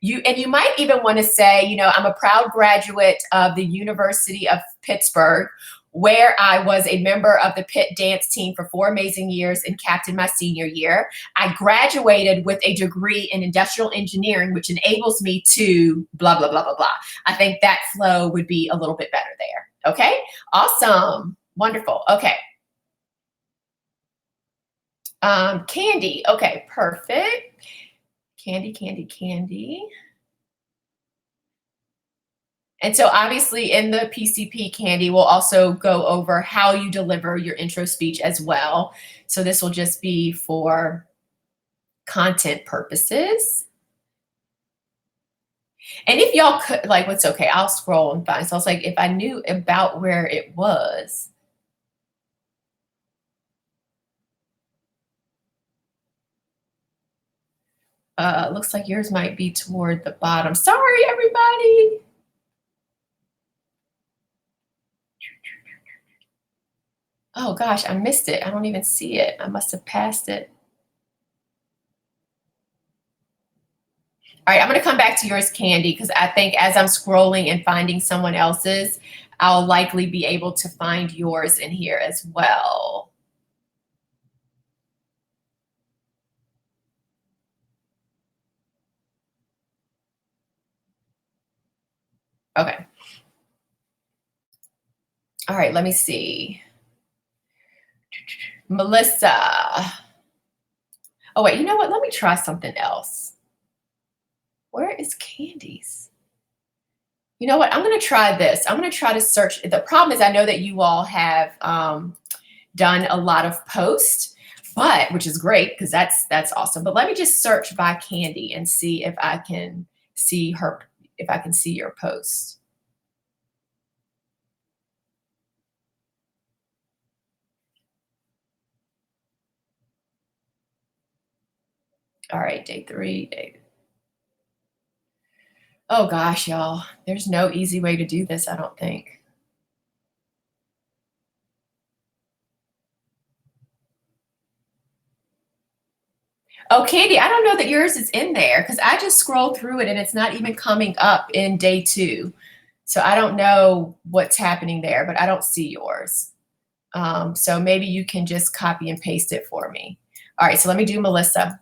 You might even want to say, you know, I'm a proud graduate of the University of Pittsburgh, where I was a member of the Pitt dance team for 4 amazing years and captained my senior year. I graduated with a degree in industrial engineering, which enables me to blah, blah, blah, blah, blah. I think that flow would be a little bit better there. Okay, awesome, wonderful. Okay. Candy, okay, perfect. Candy. And so obviously in the PCP, Candy will also go over how you deliver your intro speech as well. So this will just be for content purposes. And if y'all could, like, what's okay, I'll scroll and find. So I was like, if I knew about where it was. Looks like yours might be toward the bottom. Sorry, everybody. Oh gosh, I missed it. I don't even see it. I must have passed it. All right, I'm going to come back to yours, Candy, because I think as I'm scrolling and finding someone else's, I'll likely be able to find yours in here as well. Okay. All right, let me see. Melissa. Oh, wait, you know what? Let me try something else. Where is Candy's? You know what? I'm going to try this. I'm going to try to search. The problem is I know that you all have done a lot of posts, which is great because that's awesome. But let me just search by Candy and see if I can see her, if I can see your post. All right, day 3. Oh gosh, y'all, there's no easy way to do this, I don't think. Oh, Candy, I don't know that yours is in there because I just scrolled through it and it's not even coming up in day 2. So I don't know what's happening there, but I don't see yours. So maybe you can just copy and paste it for me. All right, so let me do Melissa.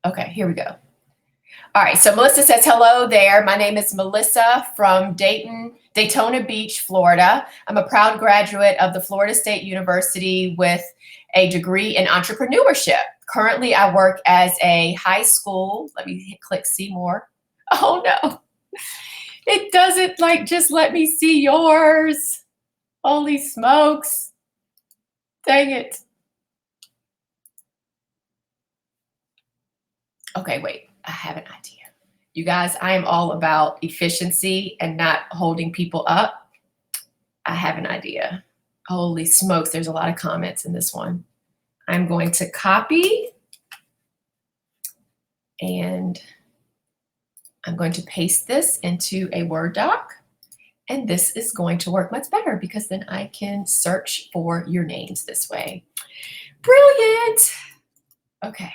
Okay, here we go. All right, so Melissa says, hello there. My name is Melissa from Daytona Beach, Florida. I'm a proud graduate of the Florida State University with a degree in entrepreneurship. Currently, I work as a high school, let me click see more. Oh no, it doesn't like just let me see yours. Holy smokes. Dang it. Okay, wait, I have an idea. You guys, I am all about efficiency and not holding people up. I have an idea. Holy smokes, there's a lot of comments in this one. I'm going to copy and I'm going to paste this into a Word doc. And this is going to work much better because then I can search for your names this way. Brilliant. Okay,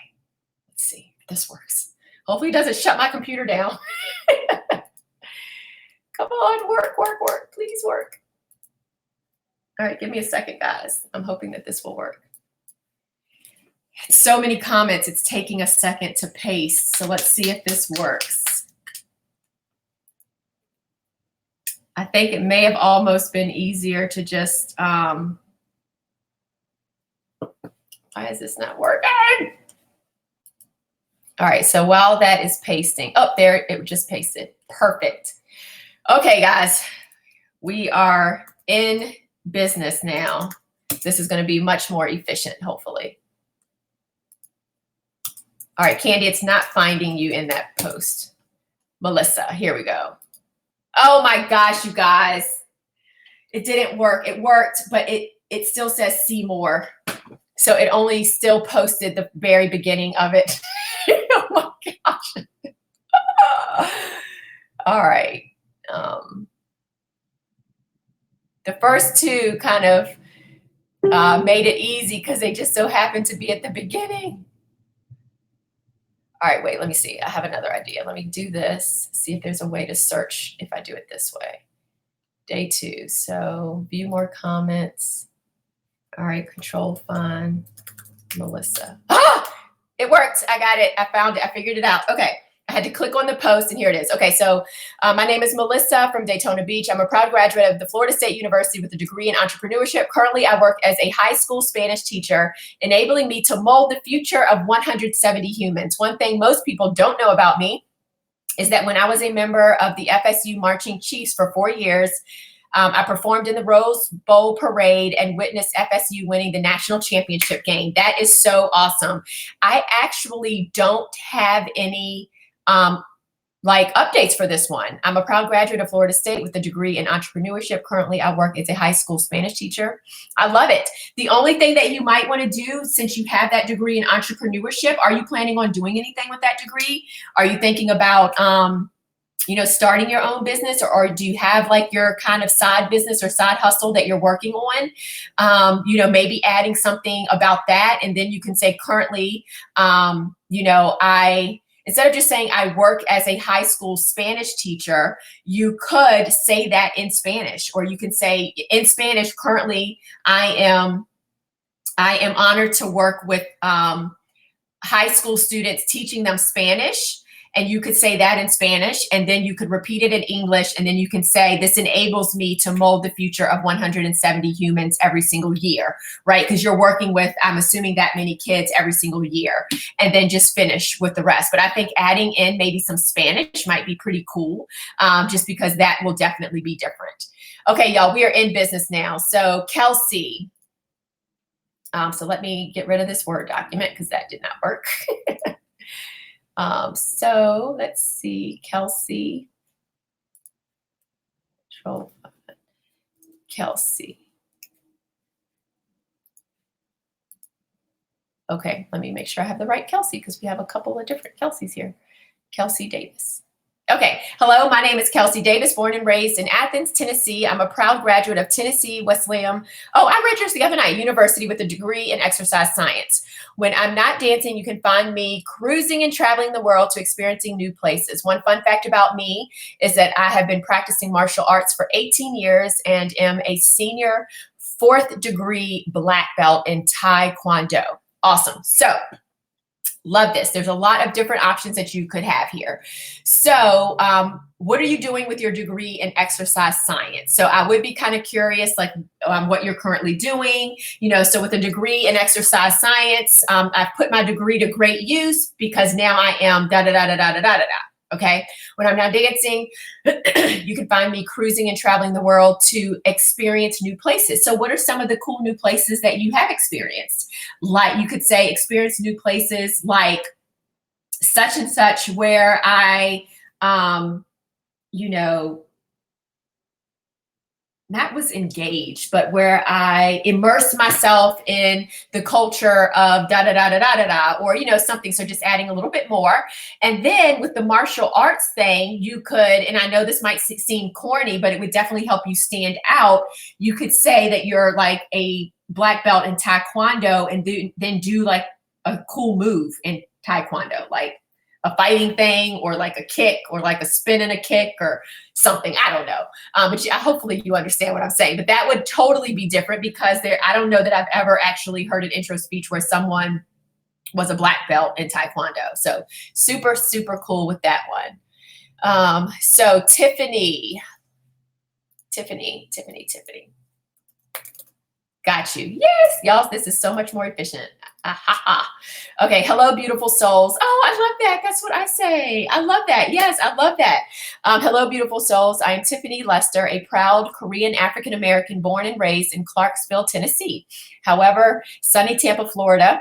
let's see if this works. Hopefully it doesn't shut my computer down. Come on, work, work, work. Please work. All right, give me a second, guys. I'm hoping that this will work. So many comments, it's taking a second to paste. So let's see if this works. I think it may have almost been easier to just, why is this not working? All right, so while that is pasting, oh, there, it just pasted. Perfect. Okay, guys, we are in business now. This is going to be much more efficient, hopefully. All right, Candy, it's not finding you in that post. Melissa, here we go. Oh my gosh, you guys. It didn't work. It worked, but it still says see more. So it only still posted the very beginning of it. Oh my gosh. All right. The first 2 kind of made it easy because they just so happened to be at the beginning. All right, wait, let me see. I have another idea. Let me do this, see if there's a way to search if I do it this way. Day 2, so view more comments. All right, control find Melissa. Ah, it worked. I got it. I found it. I figured it out. Okay, I I had to click on the post, and here it is. Okay, so my name is Melissa from Daytona Beach. I'm a proud graduate of the Florida State University with a degree in entrepreneurship. Currently, I work as a high school Spanish teacher, enabling me to mold the future of 170 humans. One thing most people don't know about me is that when I was a member of the FSU Marching Chiefs for 4 years, I performed in the Rose Bowl parade and witnessed FSU winning the national championship game. That is so awesome. I actually don't have any like updates for this one. I'm a proud graduate of Florida State with a degree in entrepreneurship. Currently, I work as a high school Spanish teacher. I love it. The only thing that you might want to do, since you have that degree in entrepreneurship, are you planning on doing anything with that degree? Are you thinking about starting your own business, or do you have like your kind of side business or side hustle that you're working on? Maybe adding something about that. And then you can say currently, instead of just saying I work as a high school Spanish teacher, you could say that in Spanish, or you can say in Spanish, currently I am honored to work with high school students, teaching them Spanish. And you could say that in Spanish, and then you could repeat it in English, and then you can say, this enables me to mold the future of 170 humans every single year, right? Because you're working with, I'm assuming, that many kids every single year, and then just finish with the rest. But I think adding in maybe some Spanish might be pretty cool, just because that will definitely be different. Okay, y'all, we are in business now. So Kelsey, so let me get rid of this Word document because that did not work. So let's see, Kelsey. Kelsey. Okay, let me make sure I have the right Kelsey, because we have a couple of different Kelseys here. Kelsey Davis. Okay, hello, my name is Kelsey Davis, born and raised in Athens, Tennessee. I'm a proud graduate of Tennessee Wesleyan. I registered the other night, University, with a degree in exercise science. When I'm not dancing, you can find me cruising and traveling the world to experiencing new places. One fun fact about me is that I have been practicing martial arts for 18 years and am a senior 4th degree black belt in Taekwondo. Awesome. So, love this. There's a lot of different options that you could have here. So what are you doing with your degree in exercise science? So I would be kind of curious, like what you're currently doing. So with a degree in exercise science, I've put my degree to great use because now I am da-da-da-da-da-da-da-da. Okay. When I'm not dancing, you can find me cruising and traveling the world to experience new places. So what are some of the cool new places that you have experienced? Like you could say experience new places like such and such, where I, not was engaged, but where I immersed myself in the culture of da da da da da da da, or something. So just adding a little bit more. And then with the martial arts thing, you could, and I know this might seem corny, but it would definitely help you stand out. You could say that you're like a black belt in Taekwondo, and then do like a cool move in Taekwondo, like a fighting thing, or like a kick, or like a spin and a kick, or something. I don't know. But hopefully you understand what I'm saying. But that would totally be different, because I don't know that I've ever actually heard an intro speech where someone was a black belt in Taekwondo. So super, super cool with that one. So Tiffany. Got you. Yes, y'all, this is so much more efficient. Okay, hello, beautiful souls. Oh, I love that. That's what I say. I love that. Yes, I love that. Hello, beautiful souls. I am Tiffany Lester, a proud Korean African-American born and raised in Clarksville, Tennessee. However, sunny Tampa, Florida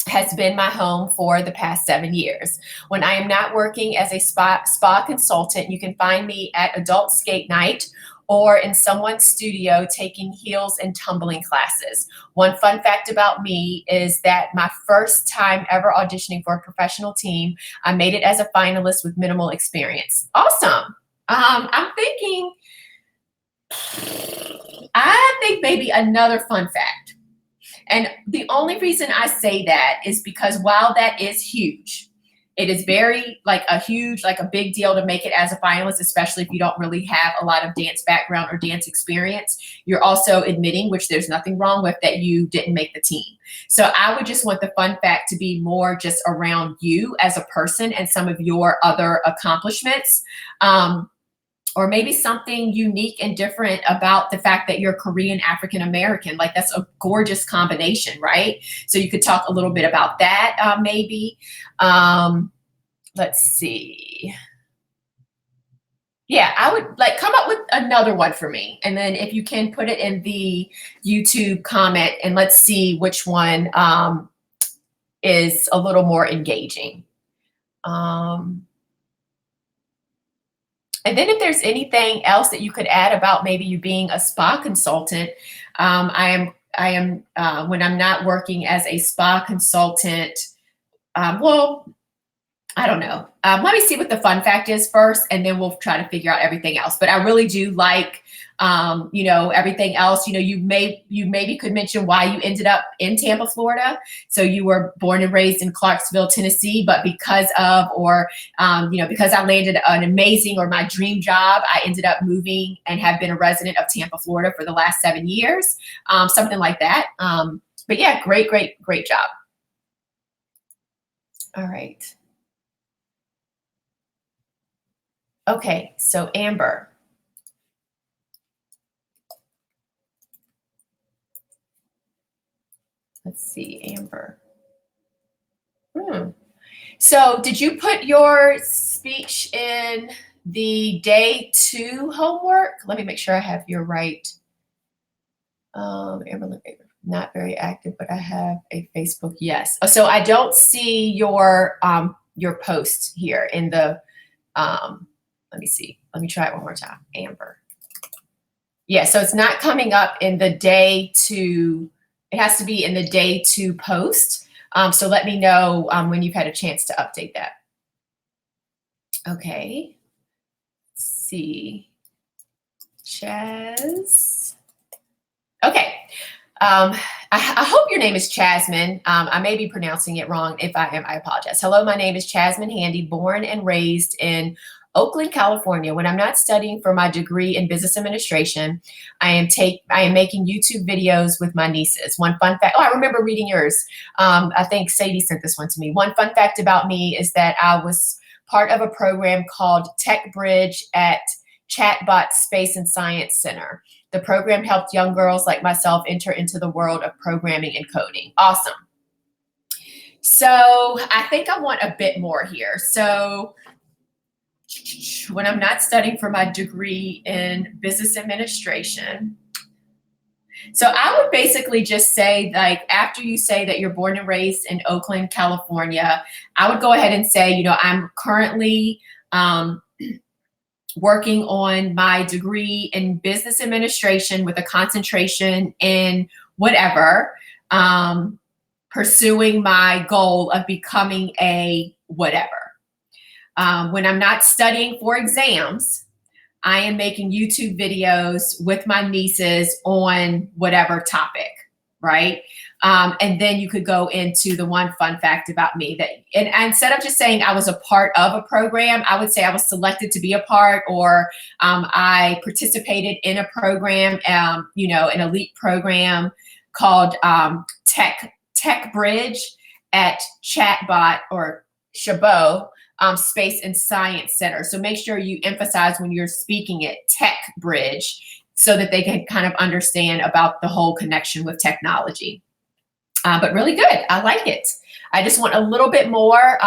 has been my home for the past 7 years. When I am not working as a spa consultant, you can find me at adult skate night or in someone's studio taking heels and tumbling classes. One fun fact about me is that my first time ever auditioning for a professional team, I made it as a finalist with minimal experience. Awesome. I think maybe another fun fact. And the only reason I say that is because while that is huge, It is very like a huge, like a big deal to make it as a finalist, especially if you don't really have a lot of dance background or dance experience. You're also admitting, which there's nothing wrong with, that you didn't make the team. So I would just want the fun fact to be more just around you as a person and some of your other accomplishments. Or maybe something unique and different about the fact that you're Korean African American. Like, that's a gorgeous combination, right? So you could talk a little bit about that, maybe. Let's see. Yeah, I would like come up with another one for me. And then if you can put it in the YouTube comment, and let's see which one is a little more engaging. And then if there's anything else that you could add about maybe you being a spa consultant, I am when I'm not working as a spa consultant, well, I don't know. Let me see what the fun fact is first, and then we'll try to figure out everything else. But I really do like, everything else. You maybe could mention why you ended up in Tampa, Florida. So you were born and raised in Clarksville, Tennessee, but because of, or, because I landed an amazing, or my dream job, I ended up moving and have been a resident of Tampa, Florida for the last 7 years, something like that. But yeah, great job. All right. Okay, so Amber. Let's see, Amber. So did you put your speech in the day 2 homework? Let me make sure I have your right. Amber, not very active, but I have a Facebook. Yes. So I don't see your post here in the, let me see. Let me try it one more time. Amber. Yeah, so it's not coming up in the day 2. It has to be in the day 2 post. So let me know when you've had a chance to update that. Okay. Let's see. Chaz. Okay. I hope your name is Chasmine. I may be pronouncing it wrong. If I am, I apologize. Hello, my name is Chasmine Handy, born and raised in Oakland, California. When I'm not studying for my degree in business administration, I am making YouTube videos with my nieces. One fun fact, I remember reading yours. I think Sadie sent this one to me. One fun fact about me is that I was part of a program called Tech Bridge at Chatbot Space and Science Center. The program helped young girls like myself enter into the world of programming and coding. Awesome. So I think I want a bit more here. So when I'm not studying for my degree in business administration. So I would basically just say, like, after you say that you're born and raised in Oakland, California, I would go ahead and say, I'm currently working on my degree in business administration with a concentration in whatever, pursuing my goal of becoming a whatever. When I'm not studying for exams, I am making YouTube videos with my nieces on whatever topic, right? And then you could go into the one fun fact about me that, and instead of just saying I was a part of a program, I would say I was selected to be a part, or I participated in a program, an elite program called Tech Bridge at Chatbot or Chabot Space and Science Center. So make sure you emphasize when you're speaking it, Tech Bridge, so that they can kind of understand about the whole connection with technology. But really good. I like it. I just want a little bit more.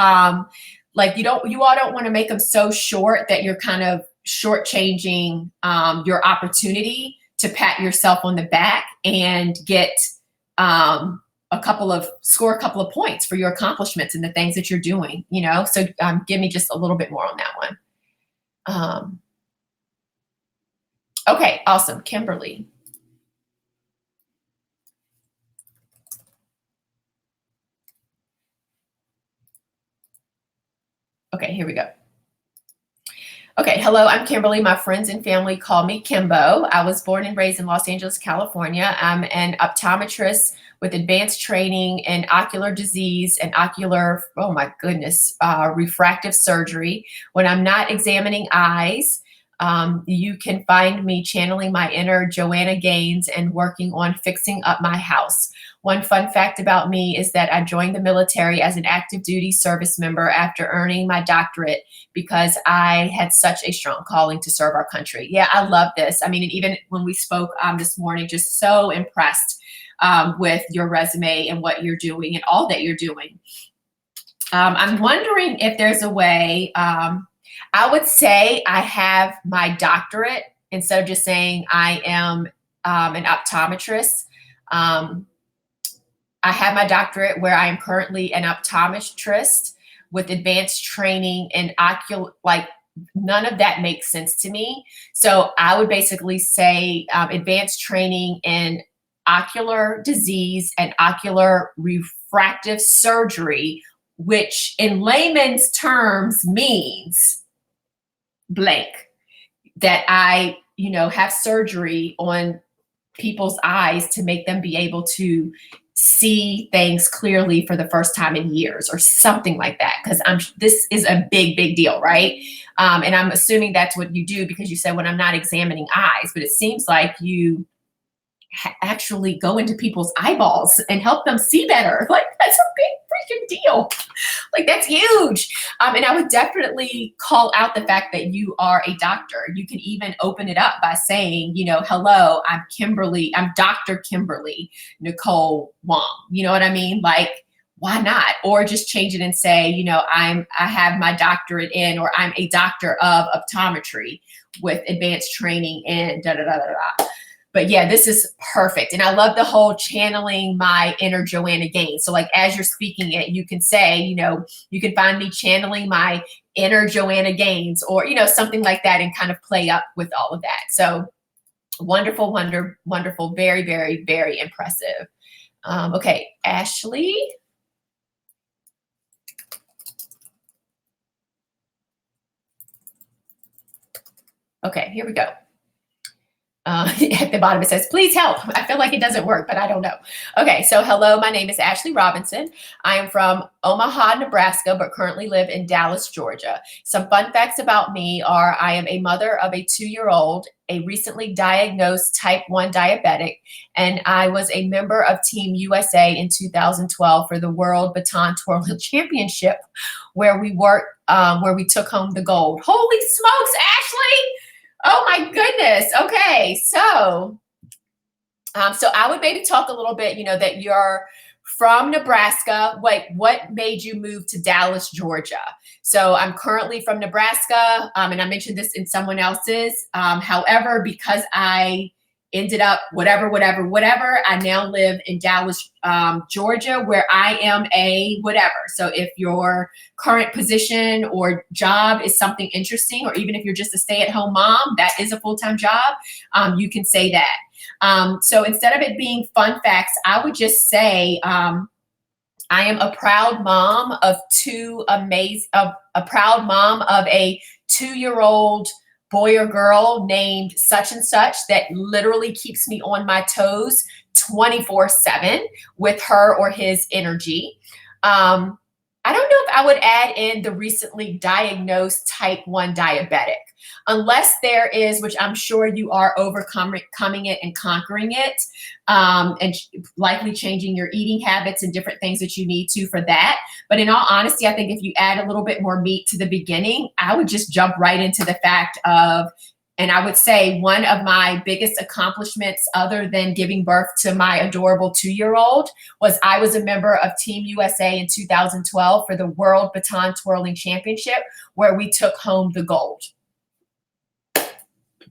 Like you all don't want to make them so short that you're kind of shortchanging your opportunity to pat yourself on the back and get score a couple of points for your accomplishments and the things that you're doing, so give me just a little bit more on that one. Okay, awesome. Kimberly. Okay, here we go. Okay, hello, I'm Kimberly. My friends and family call me Kimbo. I was born and raised in Los Angeles, California. I'm an optometrist with advanced training in ocular disease and ocular, oh my goodness, refractive surgery. When I'm not examining eyes, you can find me channeling my inner Joanna Gaines and working on fixing up my house. One fun fact about me is that I joined the military as an active duty service member after earning my doctorate because I had such a strong calling to serve our country. Yeah, I love this. I mean, and even when we spoke this morning, just so impressed with your resume and what you're doing and all that you're doing. I'm wondering if there's a way, I would say I have my doctorate instead of just saying I am an optometrist. I have my doctorate where I am currently an optometrist with advanced training in like none of that makes sense to me. So I would basically say advanced training in ocular disease and ocular refractive surgery, which in layman's terms means blank, that I, have surgery on people's eyes to make them be able to see things clearly for the first time in years or something like that. Because this is a big, big deal, right? And I'm assuming that's what you do because you said when I'm not examining eyes, but it seems like you actually go into people's eyeballs and help them see better. Like that's a big freaking deal. Like that's huge. And I would definitely call out the fact that you are a doctor. You can even open it up by saying, hello, I'm Kimberly. I'm Dr. Kimberly Nicole Wong. You know what I mean? Like, why not? Or just change it and say, I have my doctorate in, or I'm a doctor of optometry with advanced training in da da da da da. But yeah, this is perfect. And I love the whole channeling my inner Joanna Gaines. So like as you're speaking it, you can say, you can find me channeling my inner Joanna Gaines or, something like that and kind of play up with all of that. So wonderful, wonderful, very, very, very impressive. Okay, Ashley. Okay, here we go. At the bottom it says, please help. I feel like it doesn't work, but I don't know. Okay, so hello, my name is Ashley Robinson. I am from Omaha, Nebraska, but currently live in Dallas, Georgia. Some fun facts about me are I am a mother of a 2-year-old, a recently diagnosed type 1 diabetic, and I was a member of Team USA in 2012 for the World Baton Twirling Championship, where we took home the gold. Holy smokes, Ashley! Oh my goodness. Okay. So I would maybe talk a little bit, that you're from Nebraska. What made you move to Dallas, Georgia? So I'm currently from Nebraska, and I mentioned this in someone else's. However, because I ended up whatever, I now live in Dallas, Georgia, where I am a whatever. So if your current position or job is something interesting, or even if you're just a stay-at-home mom, that is a full-time job, you can say that. So instead of it being fun facts, I would just say I am a proud mom of a proud mom of a 2-year-old boy or girl named such and such that literally keeps me on my toes 24/7 with her or his energy. I don't know if I would add in the recently diagnosed type 1 diabetic, unless there is, which I'm sure you are overcoming it and conquering it, and likely changing your eating habits and different things that you need to for that. But in all honesty, I think if you add a little bit more meat to the beginning, I would just jump right into the fact of, and I would say one of my biggest accomplishments other than giving birth to my adorable 2-year-old was I was a member of Team USA in 2012 for the World Baton Twirling Championship, where we took home the gold.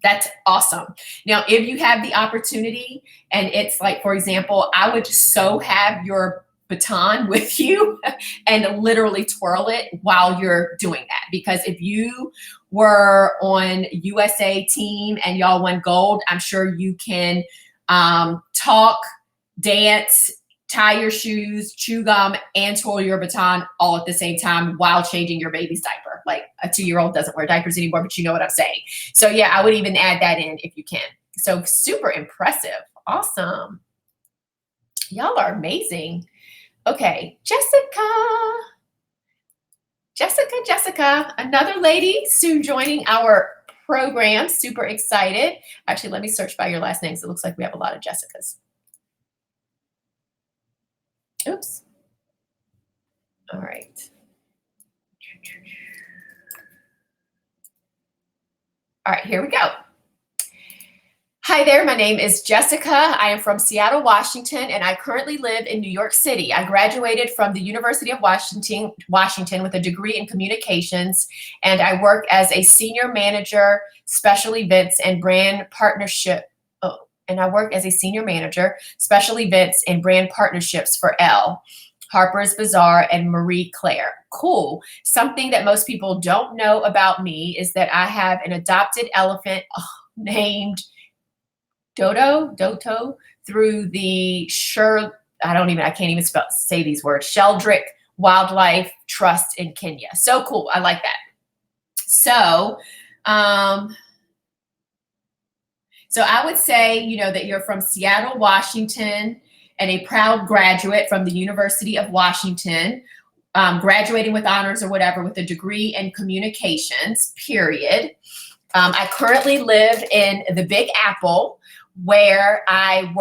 That's awesome. Now, if you have the opportunity and it's like, for example, I would so have your baton with you and literally twirl it while you're doing that. Because if you were on USA team and y'all won gold, I'm sure you can talk, dance, tie your shoes, chew gum, and twirl your baton all at the same time while changing your baby's diaper. Like a 2-year-old doesn't wear diapers anymore, but you know what I'm saying. So yeah, I would even add that in if you can. So super impressive. Awesome. Y'all are amazing. Okay, Jessica, another lady soon joining our program. Super excited. Actually, let me search by your last names. It looks like we have a lot of Jessicas. Oops. All right. All right, here we go. Hi there, my name is Jessica. I am from Seattle, Washington, and I currently live in New York City. I graduated from the University of Washington with a degree in communications, and I work as a senior manager, special events and brand partnership. Special events and brand partnerships for Elle, Harper's Bazaar, and Marie Claire. Cool. Something that most people don't know about me is that I have an adopted elephant named Doto through the I can't even say these words, Sheldrick Wildlife Trust in Kenya. So cool. I like that. So I would say, that you're from Seattle, Washington, and a proud graduate from the University of Washington, graduating with honors or whatever with a degree in communications, period. I currently live in the Big Apple, where I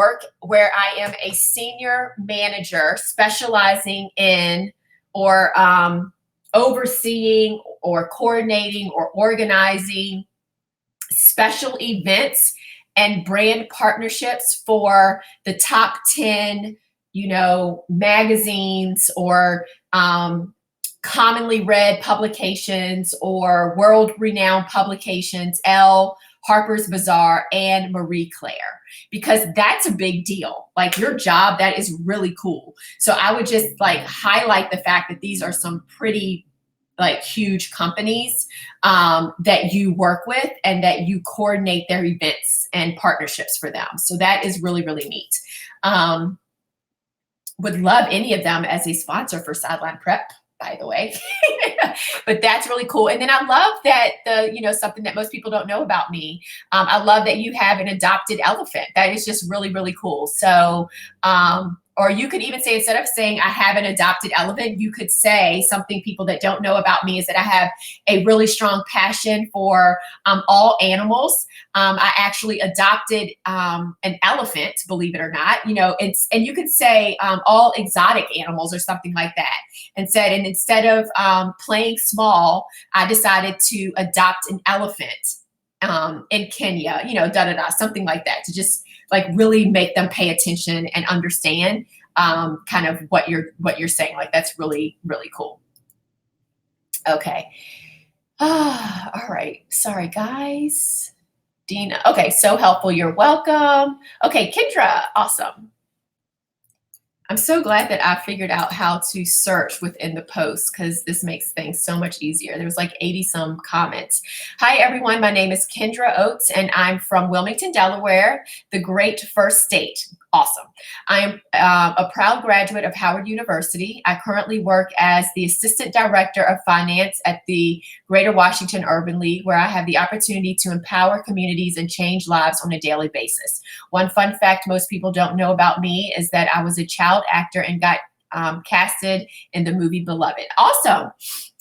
am a senior manager specializing in or overseeing or coordinating or organizing special events and brand partnerships for the top 10, magazines or commonly read publications or world-renowned publications, Elle, Harper's Bazaar, and Marie Claire, because that's a big deal. Like your job, that is really cool. So I would just highlight the fact that these are some pretty huge companies that you work with and that you coordinate their events and partnerships for them. So that is really, really neat. Would love any of them as a sponsor for Sideline Prep, by the way. But that's really cool. And then I love that something that most people don't know about me. I love that you have an adopted elephant. That is just really, really cool. So, or you could even say, instead of saying I have an adopted elephant, you could say something people that don't know about me is that I have a really strong passion for all animals. I actually adopted an elephant, believe it or not. And you could say all exotic animals or something like that. And instead of playing small, I decided to adopt an elephant in Kenya, something like that, to just really make them pay attention and understand kind of what you're saying. That's really, really cool. Okay. All right. Sorry, guys. Dina. Okay. So helpful. You're welcome. Okay. Kendra. Awesome. I'm so glad that I figured out how to search within the post, because this makes things so much easier. There was 80 some comments. Hi, everyone. My name is Kendra Oates, and I'm from Wilmington, Delaware, the great first state. Awesome. I am a proud graduate of Howard University. I currently work as the Assistant Director of Finance at the Greater Washington Urban League, where I have the opportunity to empower communities and change lives on a daily basis. One fun fact most people don't know about me is that I was a child actor and got casted in the movie Beloved. Awesome.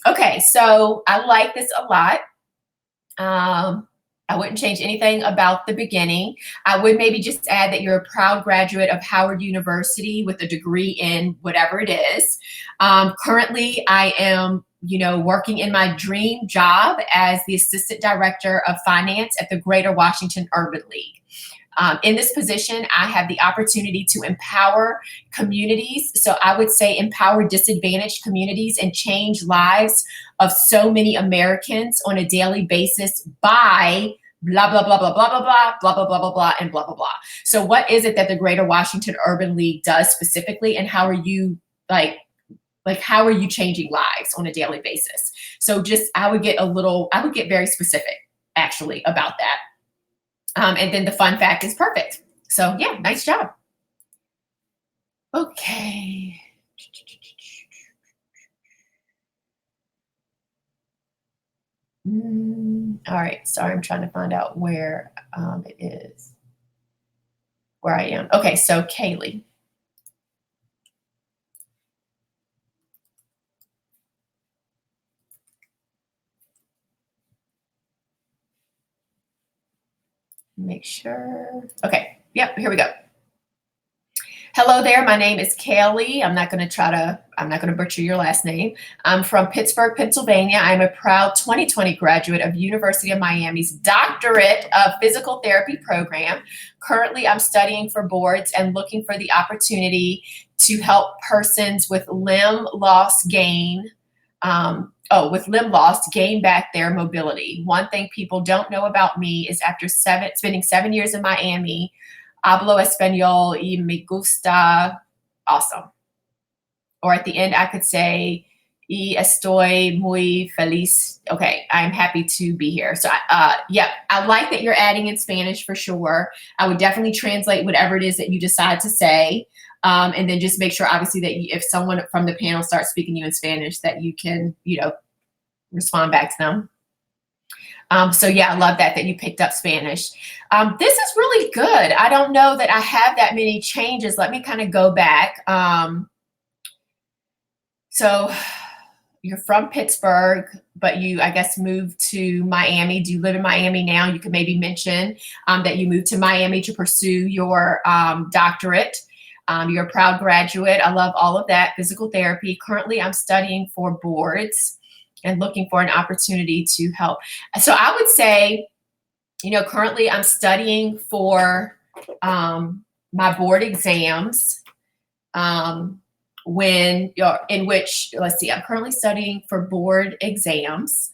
Okay, so I like this a lot. I wouldn't change anything about the beginning. I would maybe just add that you're a proud graduate of Howard University with a degree in whatever it is. Currently, I am, working in my dream job as the Assistant Director of Finance at the Greater Washington Urban League. In this position, I have the opportunity to empower communities. So I would say empower disadvantaged communities and change lives of so many Americans on a daily basis by blah, blah, blah, blah, blah, blah, blah, blah, blah, blah, blah, blah, and blah, blah, blah. So what is it that the Greater Washington Urban League does specifically, and how are you how are you changing lives on a daily basis? So I would get very specific actually about that. And then the fun fact is perfect. So yeah, nice job. Okay. All right. Sorry, I'm trying to find out where it is, where I am. Okay, so Kaylee. Make sure. Okay. Yep, here we go. Hello there. My name is Kaylee. I'm not going to butcher your last name. I'm from Pittsburgh, Pennsylvania. I'm a proud 2020 graduate of University of Miami's Doctorate of Physical Therapy program. Currently, I'm studying for boards and looking for the opportunity to help persons with limb loss gain back their mobility. One thing people don't know about me is after spending 7 years in Miami, hablo español y me gusta. Awesome. Or at the end, I could say, y estoy muy feliz. Okay, I'm happy to be here. So, I like that you're adding in Spanish for sure. I would definitely translate whatever it is that you decide to say. And then just make sure, obviously, that if someone from the panel starts speaking to you in Spanish, that you can, respond back to them. I love that you picked up Spanish. This is really good. I don't know that I have that many changes. Let me kind of go back. So you're from Pittsburgh, but you, I guess, moved to Miami. Do you live in Miami now? You could maybe mention that you moved to Miami to pursue your doctorate. You're a proud graduate. I love all of that. Physical therapy. Currently, I'm studying for boards and looking for an opportunity to help. So I would say, currently I'm studying for my board exams. I'm currently studying for board exams.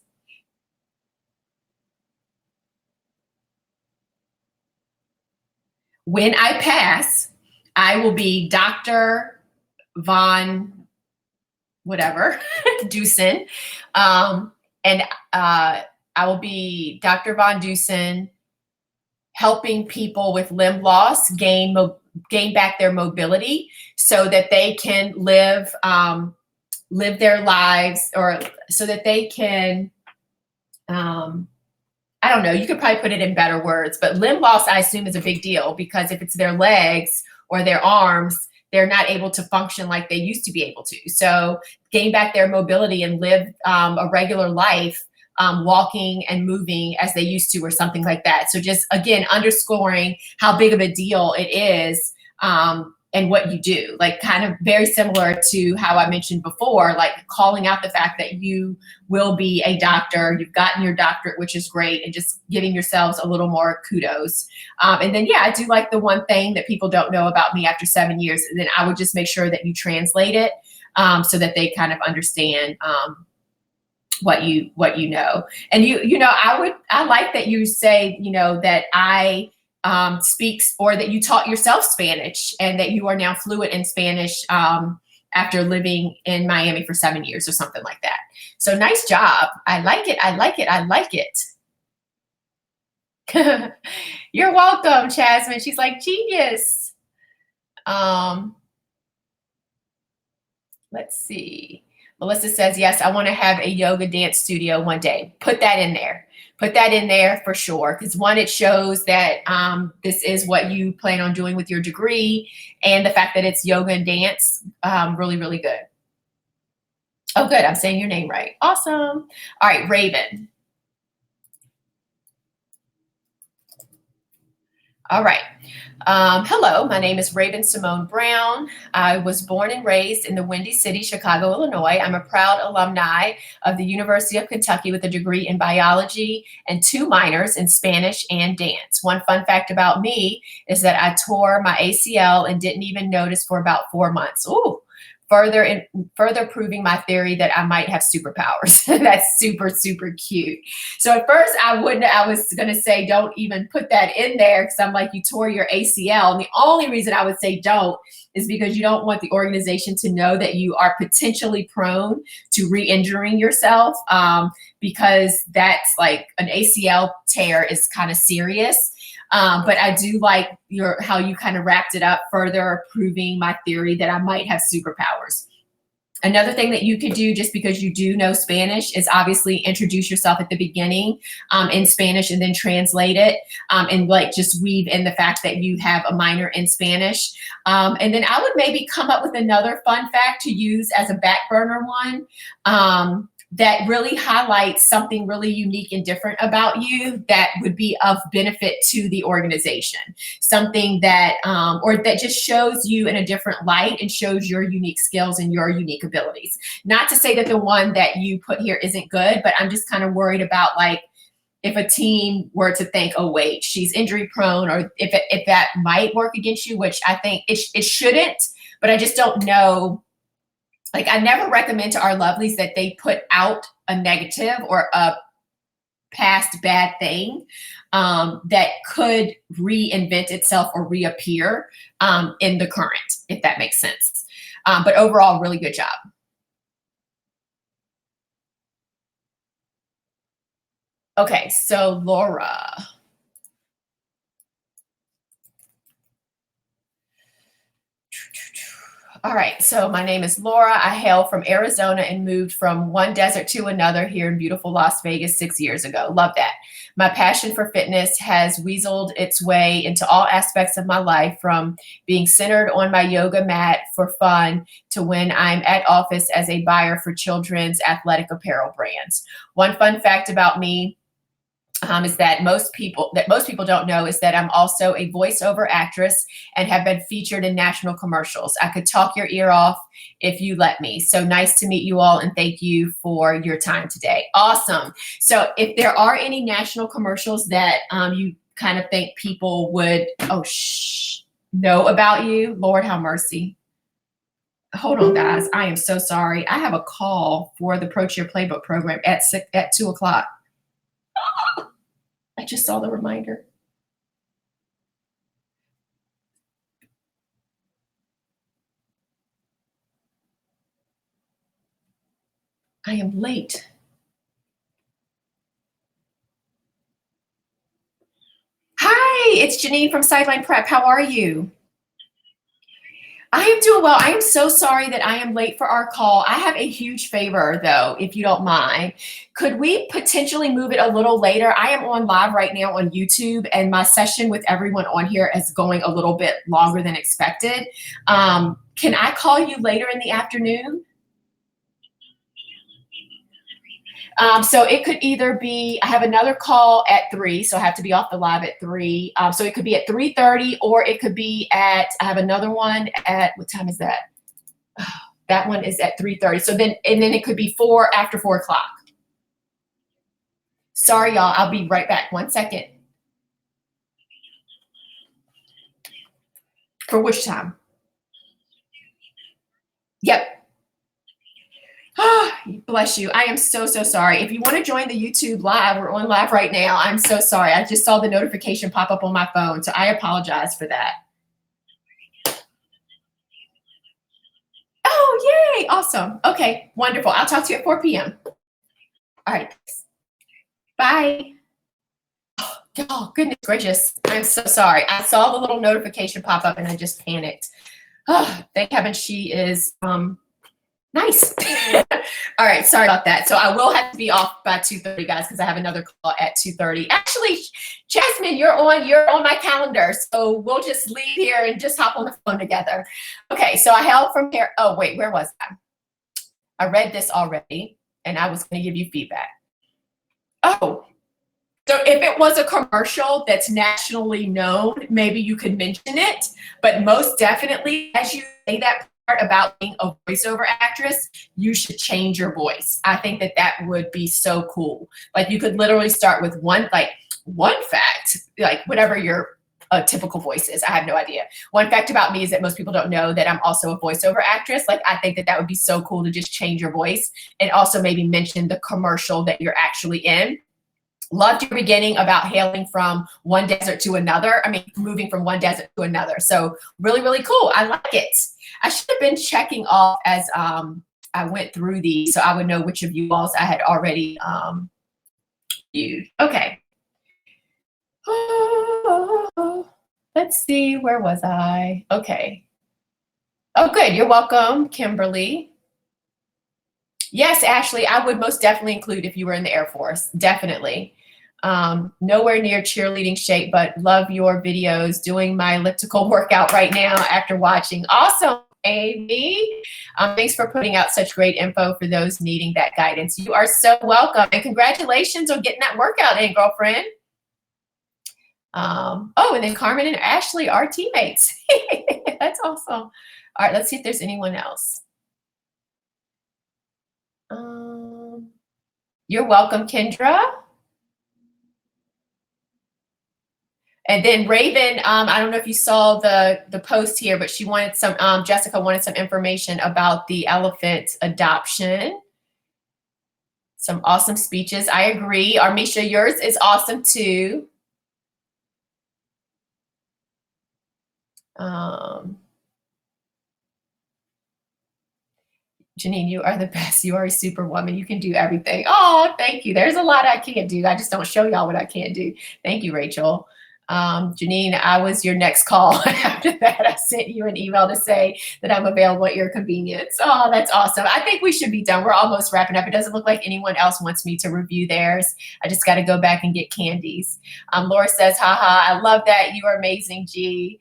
When I pass, I will be Dr. Von whatever, Dusen. And I will be Dr. Von Dusen, helping people with limb loss gain back their mobility so that they can live their lives, or so that they can, I don't know, you could probably put it in better words, but limb loss, I assume, is a big deal, because if it's their legs or their arms, they're not able to function like they used to be able to. So gain back their mobility and live a regular life, walking and moving as they used to, or something like that. So just, again, underscoring how big of a deal it is, and what you do, like kind of very similar to how I mentioned before, like calling out the fact that you will be a doctor, you've gotten your doctorate, which is great, and just giving yourselves a little more kudos. And then, I do like the one thing that people don't know about me after 7 years, and then I would just make sure that you translate it so that they kind of understand what you know. And I like that you say, that I speaks, or that you taught yourself Spanish and that you are now fluent in Spanish after living in Miami for 7 years or something like that. So nice job. I like it. I like it. I like it. You're welcome, Jasmine. She's like, genius. Let's see. Melissa says, yes, I want to have a yoga dance studio one day. Put that in there. Put that in there for sure. Because one, it shows that this is what you plan on doing with your degree, and the fact that it's yoga and dance, really, really good. Oh, good. I'm saying your name right. Awesome. All right, Raven. All right. Hello, my name is Raven Simone Brown. I was born and raised in the Windy City, Chicago, Illinois. I'm a proud alumni of the University of Kentucky with a degree in biology and 2 minors in Spanish and dance. One fun fact about me is that I tore my ACL and didn't even notice for about 4 months. Ooh. Further proving my theory that I might have superpowers. That's super, super cute. So at first I was going to say, don't even put that in there, because I'm like, you tore your ACL. And the only reason I would say don't is because you don't want the organization to know that you are potentially prone to re-injuring yourself, because that's like, an ACL tear is kind of serious. But I do like how you kind of wrapped it up, further proving my theory that I might have superpowers. Another thing that you could do, just because you do know Spanish, is obviously introduce yourself at the beginning in Spanish and then translate it, and like just weave in the fact that you have a minor in Spanish. And then I would maybe come up with another fun fact to use as a back burner one. That really highlights something really unique and different about you that would be of benefit to the organization. Something that, or that just shows you in a different light and shows your unique skills and your unique abilities. Not to say that the one that you put here isn't good, but I'm just kind of worried about, like, if a team were to think, oh, wait, she's injury prone, or if that might work against you, which I think it shouldn't, but I just don't know. Like, I never recommend to our lovelies that they put out a negative or a past bad thing that could reinvent itself or reappear in the current, if that makes sense. But overall, really good job. Okay, so Laura. All right, so my name is Laura. I hail from Arizona and moved from one desert to another here in beautiful Las Vegas 6 years ago. Love that. My passion for fitness has weaseled its way into all aspects of my life, from being centered on my yoga mat for fun to when I'm at office as a buyer for children's athletic apparel brands. One fun fact about me is that most people don't know is that I'm also a voiceover actress and have been featured in national commercials. I could talk your ear off if you let me. So nice to meet you all, and thank you for your time today. Awesome. So if there are any national commercials that you kind of think people would know about you, Lord have mercy. Hold on, guys. I am so sorry. I have a call for the Pro Cheer Playbook program at 2 o'clock. I just saw the reminder. I am late. Hi, it's Janine from Sideline Prep. How are you? I am doing well. I am so sorry that I am late for our call. I have a huge favor, though, if you don't mind. Could we potentially move it a little later? I am on live right now on YouTube, and my session with everyone on here is going a little bit longer than expected. Can I call you later in the afternoon? So it could either be, I have another call at 3, so I have to be off the live at 3. So it could be at 3:30, or it could be I have another one at, what time is that? That one is at 3:30. So then it could be after 4 o'clock. Sorry, y'all. I'll be right back. 1 second. For which time? Yep. Bless you. I am so sorry. If you want to join the YouTube live, we're on live right now. I'm so sorry. I just saw the notification pop up on my phone, so I apologize for that. Oh, yay. Awesome. Okay, wonderful. I'll talk to you at 4 p.m. All right. Bye. Oh, goodness gracious. I'm so sorry. I saw the little notification pop up and I just panicked. Oh, thank heaven she is nice. All right, sorry about that. So I will have to be off by 2:30, guys, because I have another call at 2:30. Actually, Jasmine, you're on my calendar, so we'll just leave here and just hop on the phone together. Okay, so I hail from here. Oh, wait, where was I? I read this already, and I was going to give you feedback. Oh, so if it was a commercial that's nationally known, maybe you could mention it, but most definitely, as you say that part about being a voiceover actress, you should change your voice. I think that would be so cool. Like, you could literally start with one fact, like whatever your typical voice is. I have no idea. One fact about me is that most people don't know that I'm also a voiceover actress. Like, I think that would be so cool to just change your voice and also maybe mention the commercial that you're actually in. Loved your beginning about hailing from one desert to another. I mean, moving from one desert to another. So really, really cool. I like it. I should have been checking off as I went through these, so I would know which of you all I had already viewed. Okay. see, where was I? Okay. Oh, good. You're welcome, Kimberly. Yes, Ashley, I would most definitely include if you were in the Air Force. Definitely. Nowhere near cheerleading shape, but love your videos. Doing my elliptical workout right now after watching. Awesome, Amy. Thanks for putting out such great info for those needing that guidance. You are so welcome. And congratulations on getting that workout in, girlfriend. Oh, and then Carmen and Ashley are teammates. That's awesome. All right, let's see if there's anyone else. You're welcome, Kendra. And then Raven, I don't know if you saw the post here, but she wanted some, Jessica wanted some information about the elephant adoption. Some awesome speeches. I agree. Armisha, yours is awesome too. Janine, you are the best. You are a superwoman. You can do everything. Oh, thank you. There's a lot I can't do. I just don't show y'all what I can't do. Thank you, Rachel. Janine, I was your next call. After that, I sent you an email to say that I'm available at your convenience. Oh, that's awesome. I think we should be done. We're almost wrapping up. It doesn't look like anyone else wants me to review theirs. I just got to go back and get candies. Laura says, haha, I love that. You are amazing, G.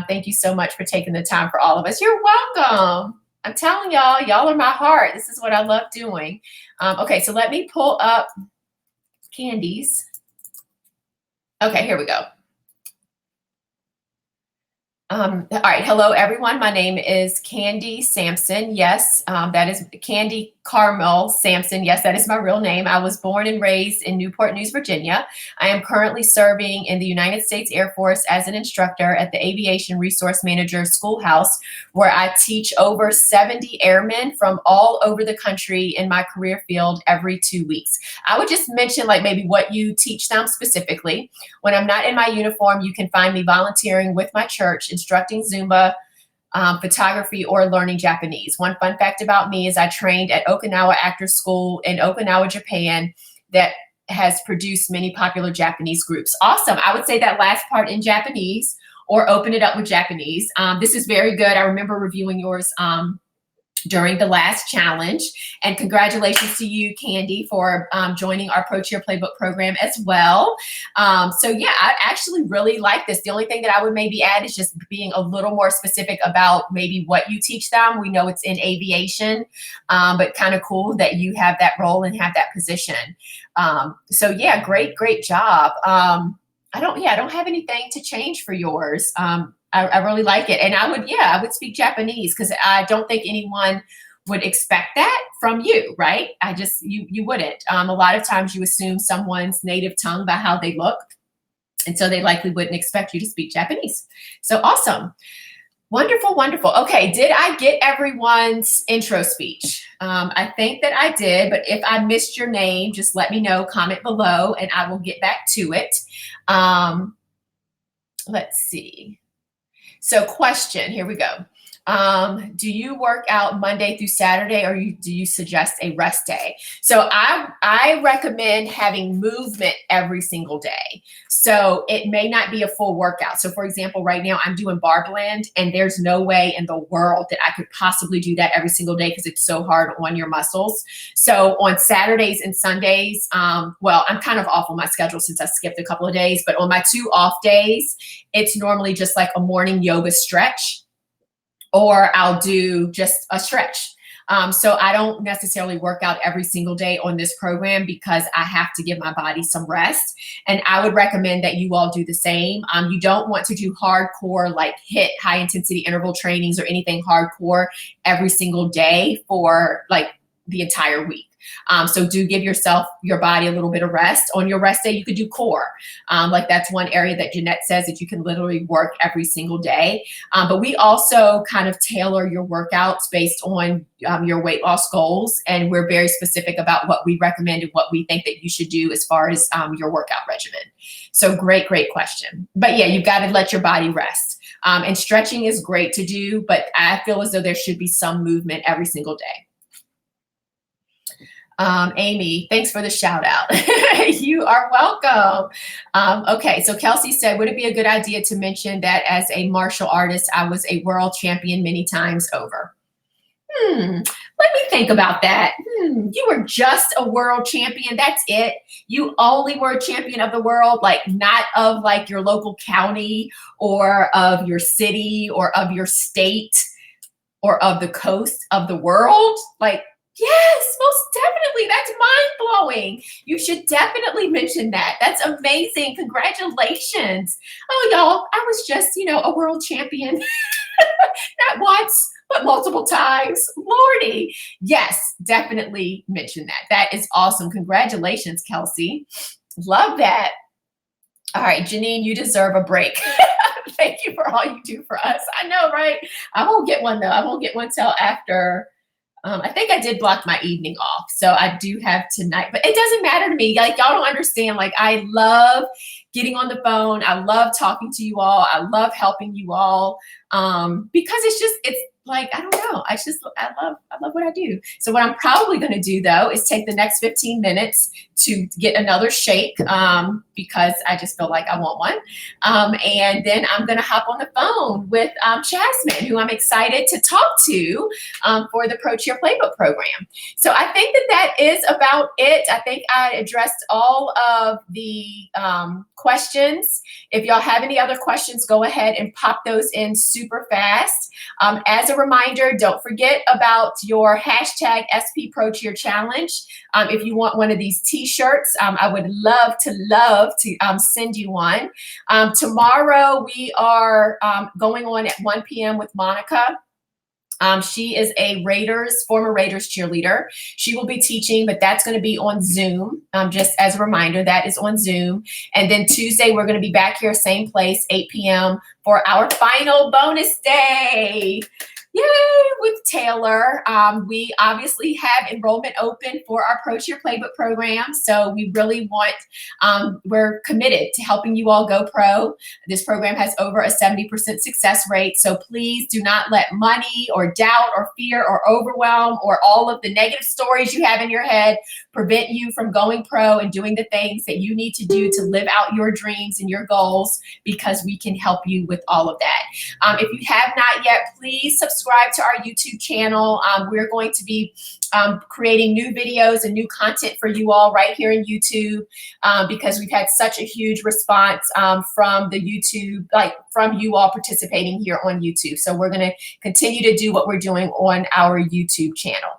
Thank you so much for taking the time for all of us. You're welcome. I'm telling y'all, y'all are my heart. This is what I love doing. Okay, so let me pull up candies. Okay, here we go. All right. Hello, everyone. My name is Candy Sampson. Yes, that is Candy Carmel Sampson. Yes, that is my real name. I was born and raised in Newport News, Virginia. I am currently serving in the United States Air Force as an instructor at the Aviation Resource Manager Schoolhouse, where I teach over 70 airmen from all over the country in my career field every 2 weeks. I would just mention like maybe what you teach them specifically. When I'm not in my uniform, you can find me volunteering with my church, instructing Zumba, photography, or learning Japanese. One fun fact about me is I trained at Okinawa Actors School in Okinawa, Japan, that has produced many popular Japanese groups. Awesome. I would say that last part in Japanese or open it up with Japanese. This is very good. I remember reviewing yours during the last challenge. And congratulations to you, Candy, for joining our Pro Cheer Playbook program as well. So yeah, I actually really like this. The only thing that I would maybe add is just being a little more specific about maybe what you teach them. We know it's in aviation, but kind of cool that you have that role and have that position. So yeah, great job. I don't have anything to change for yours. I really like it. And I would speak Japanese because I don't think anyone would expect that from you, right? You wouldn't. A lot of times you assume someone's native tongue by how they look. And so they likely wouldn't expect you to speak Japanese. So awesome. Wonderful, wonderful. Okay, did I get everyone's intro speech? I think that I did, but if I missed your name, just let me know, comment below, and I will get back to it. Let's see. So question, here we go. Do you work out Monday through Saturday, or do you suggest a rest day? So I recommend having movement every single day. So it may not be a full workout. So for example, right now I'm doing bar blend, and there's no way in the world that I could possibly do that every single day because it's so hard on your muscles. So on Saturdays and Sundays, well, I'm kind of off on my schedule since I skipped a couple of days, but on my 2 off days, it's normally just like a morning yoga stretch, or I'll do just a stretch. So I don't necessarily work out every single day on this program because I have to give my body some rest. And I would recommend that you all do the same. You don't want to do hardcore, like HIIT, high intensity interval trainings, or anything hardcore every single day for like the entire week. So do give your body a little bit of rest. On your rest day, you could do core. Like that's one area that Jeanette says that you can literally work every single day. But we also kind of tailor your workouts based on your weight loss goals. And we're very specific about what we recommend and what we think that you should do as far as your workout regimen. So great question. But yeah, you've got to let your body rest. And stretching is great to do, but I feel as though there should be some movement every single day. Amy, thanks for the shout out. You are welcome. Okay, so Kelsey said, would it be a good idea to mention that as a martial artist, I was a world champion many times over? Let me think about that. You were just a world champion. That's it. You only were a champion of the world, like not of like your local county or of your city or of your state or of the coast of the world. Like, yes, most definitely. That's mind blowing. You should definitely mention that. That's amazing. Congratulations. Oh, y'all, I was just, a world champion. Not once, but multiple times. Lordy. Yes, definitely mention that. That is awesome. Congratulations, Kelsey. Love that. All right, Janine, you deserve a break. Thank you for all you do for us. I know, right? I won't get one, though. I won't get one till after. I think I did block my evening off. So I do have tonight, but it doesn't matter to me. Like, y'all don't understand. Like, I love getting on the phone. I love talking to you all. I love helping you all because it's like, I don't know. I love what I do. So what I'm probably going to do, though, is take the next 15 minutes to get another shake because I just feel like I want one. And then I'm going to hop on the phone with Jasmine, who I'm excited to talk to for the Pro Cheer Playbook program. So I think that is about it. I think I addressed all of the questions. If y'all have any other questions, go ahead and pop those in super fast. As a reminder, don't forget about your hashtag SP Pro Cheer Challenge. If you want one of these t-shirts, I would love to send you one. Tomorrow we are going on at 1 p.m. with Monica. She is a former Raiders cheerleader. She will be teaching, but that's going to be on Zoom. Just as a reminder, that is on Zoom. And then Tuesday, we're going to be back here, same place, 8 p.m. for our final bonus day. Yay, with Taylor. We obviously have enrollment open for our Pro Cheer Playbook program. So we really we're committed to helping you all go pro. This program has over a 70% success rate. So please do not let money or doubt or fear or overwhelm or all of the negative stories you have in your head prevent you from going pro and doing the things that you need to do to live out your dreams and your goals, because we can help you with all of that. If you have not yet, please subscribe to our YouTube channel. We're going to be creating new videos and new content for you all right here in YouTube because we've had such a huge response from the YouTube, like from you all participating here on YouTube. So we're going to continue to do what we're doing on our YouTube channel.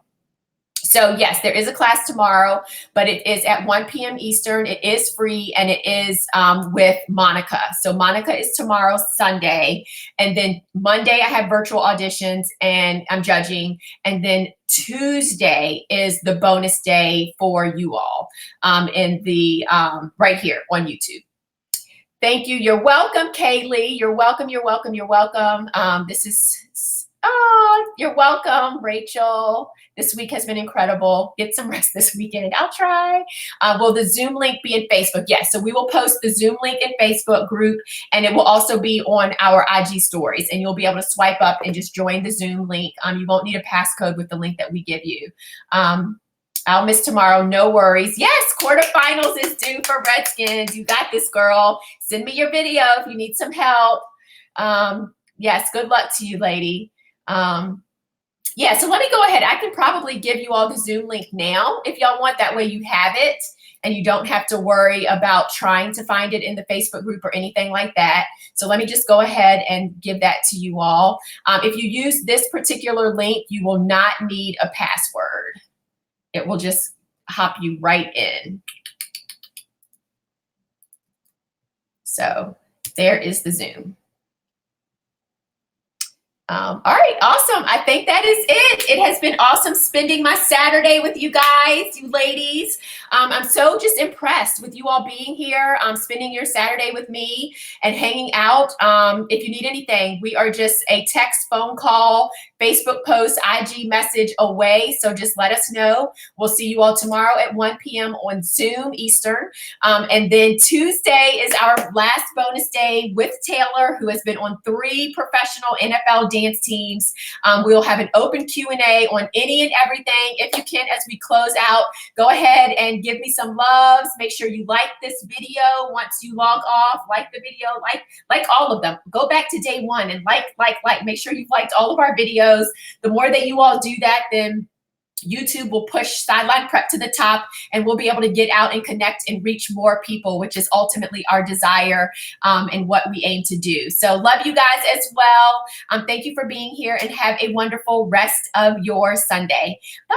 So yes, there is a class tomorrow, but it is at 1 p.m. Eastern. It is free, and it is with Monica. So Monica is tomorrow, Sunday. And then Monday, I have virtual auditions, and I'm judging. And then Tuesday is the bonus day for you all in the right here on YouTube. Thank you. You're welcome, Kaylee. You're welcome. You're welcome. You're welcome. You're welcome, Rachel. This week has been incredible. Get some rest this weekend. I'll try. Will the Zoom link be in Facebook? Yes. So we will post the Zoom link in Facebook group, and it will also be on our IG stories. And you'll be able to swipe up and just join the Zoom link. You won't need a passcode with the link that we give you. I'll miss tomorrow. No worries. Yes, quarterfinals is due for Redskins. You got this, girl. Send me your video if you need some help. Yes, good luck to you, lady. Yeah, so let me go ahead. I can probably give you all the Zoom link now if y'all want. That way you have it and you don't have to worry about trying to find it in the Facebook group or anything like that. So let me just go ahead and give that to you all. If you use this particular link, you will not need a password. It will just hop you right in. So there is the Zoom. All right, awesome. I think that is it. It has been awesome spending my Saturday with you guys, you ladies. I'm so just impressed with you all being here, spending your Saturday with me and hanging out. If you need anything, we are just a text, phone call, Facebook post, IG message away. So just let us know. We'll see you all tomorrow at 1 p.m. on Zoom Eastern. And then Tuesday is our last bonus day with Taylor, who has been on 3 professional NFL dance teams. We'll have an open Q&A on any and everything. If you can, as we close out, go ahead and give me some loves. Make sure you like this video once you log off. Like the video, like all of them. Go back to day 1 and like. Make sure you've liked all of our videos. The more that you all do that, then YouTube will push Sideline Prep to the top, and we'll be able to get out and connect and reach more people, which is ultimately our desire and what we aim to do. So love you guys as well. Thank you for being here, and have a wonderful rest of your Sunday. Bye.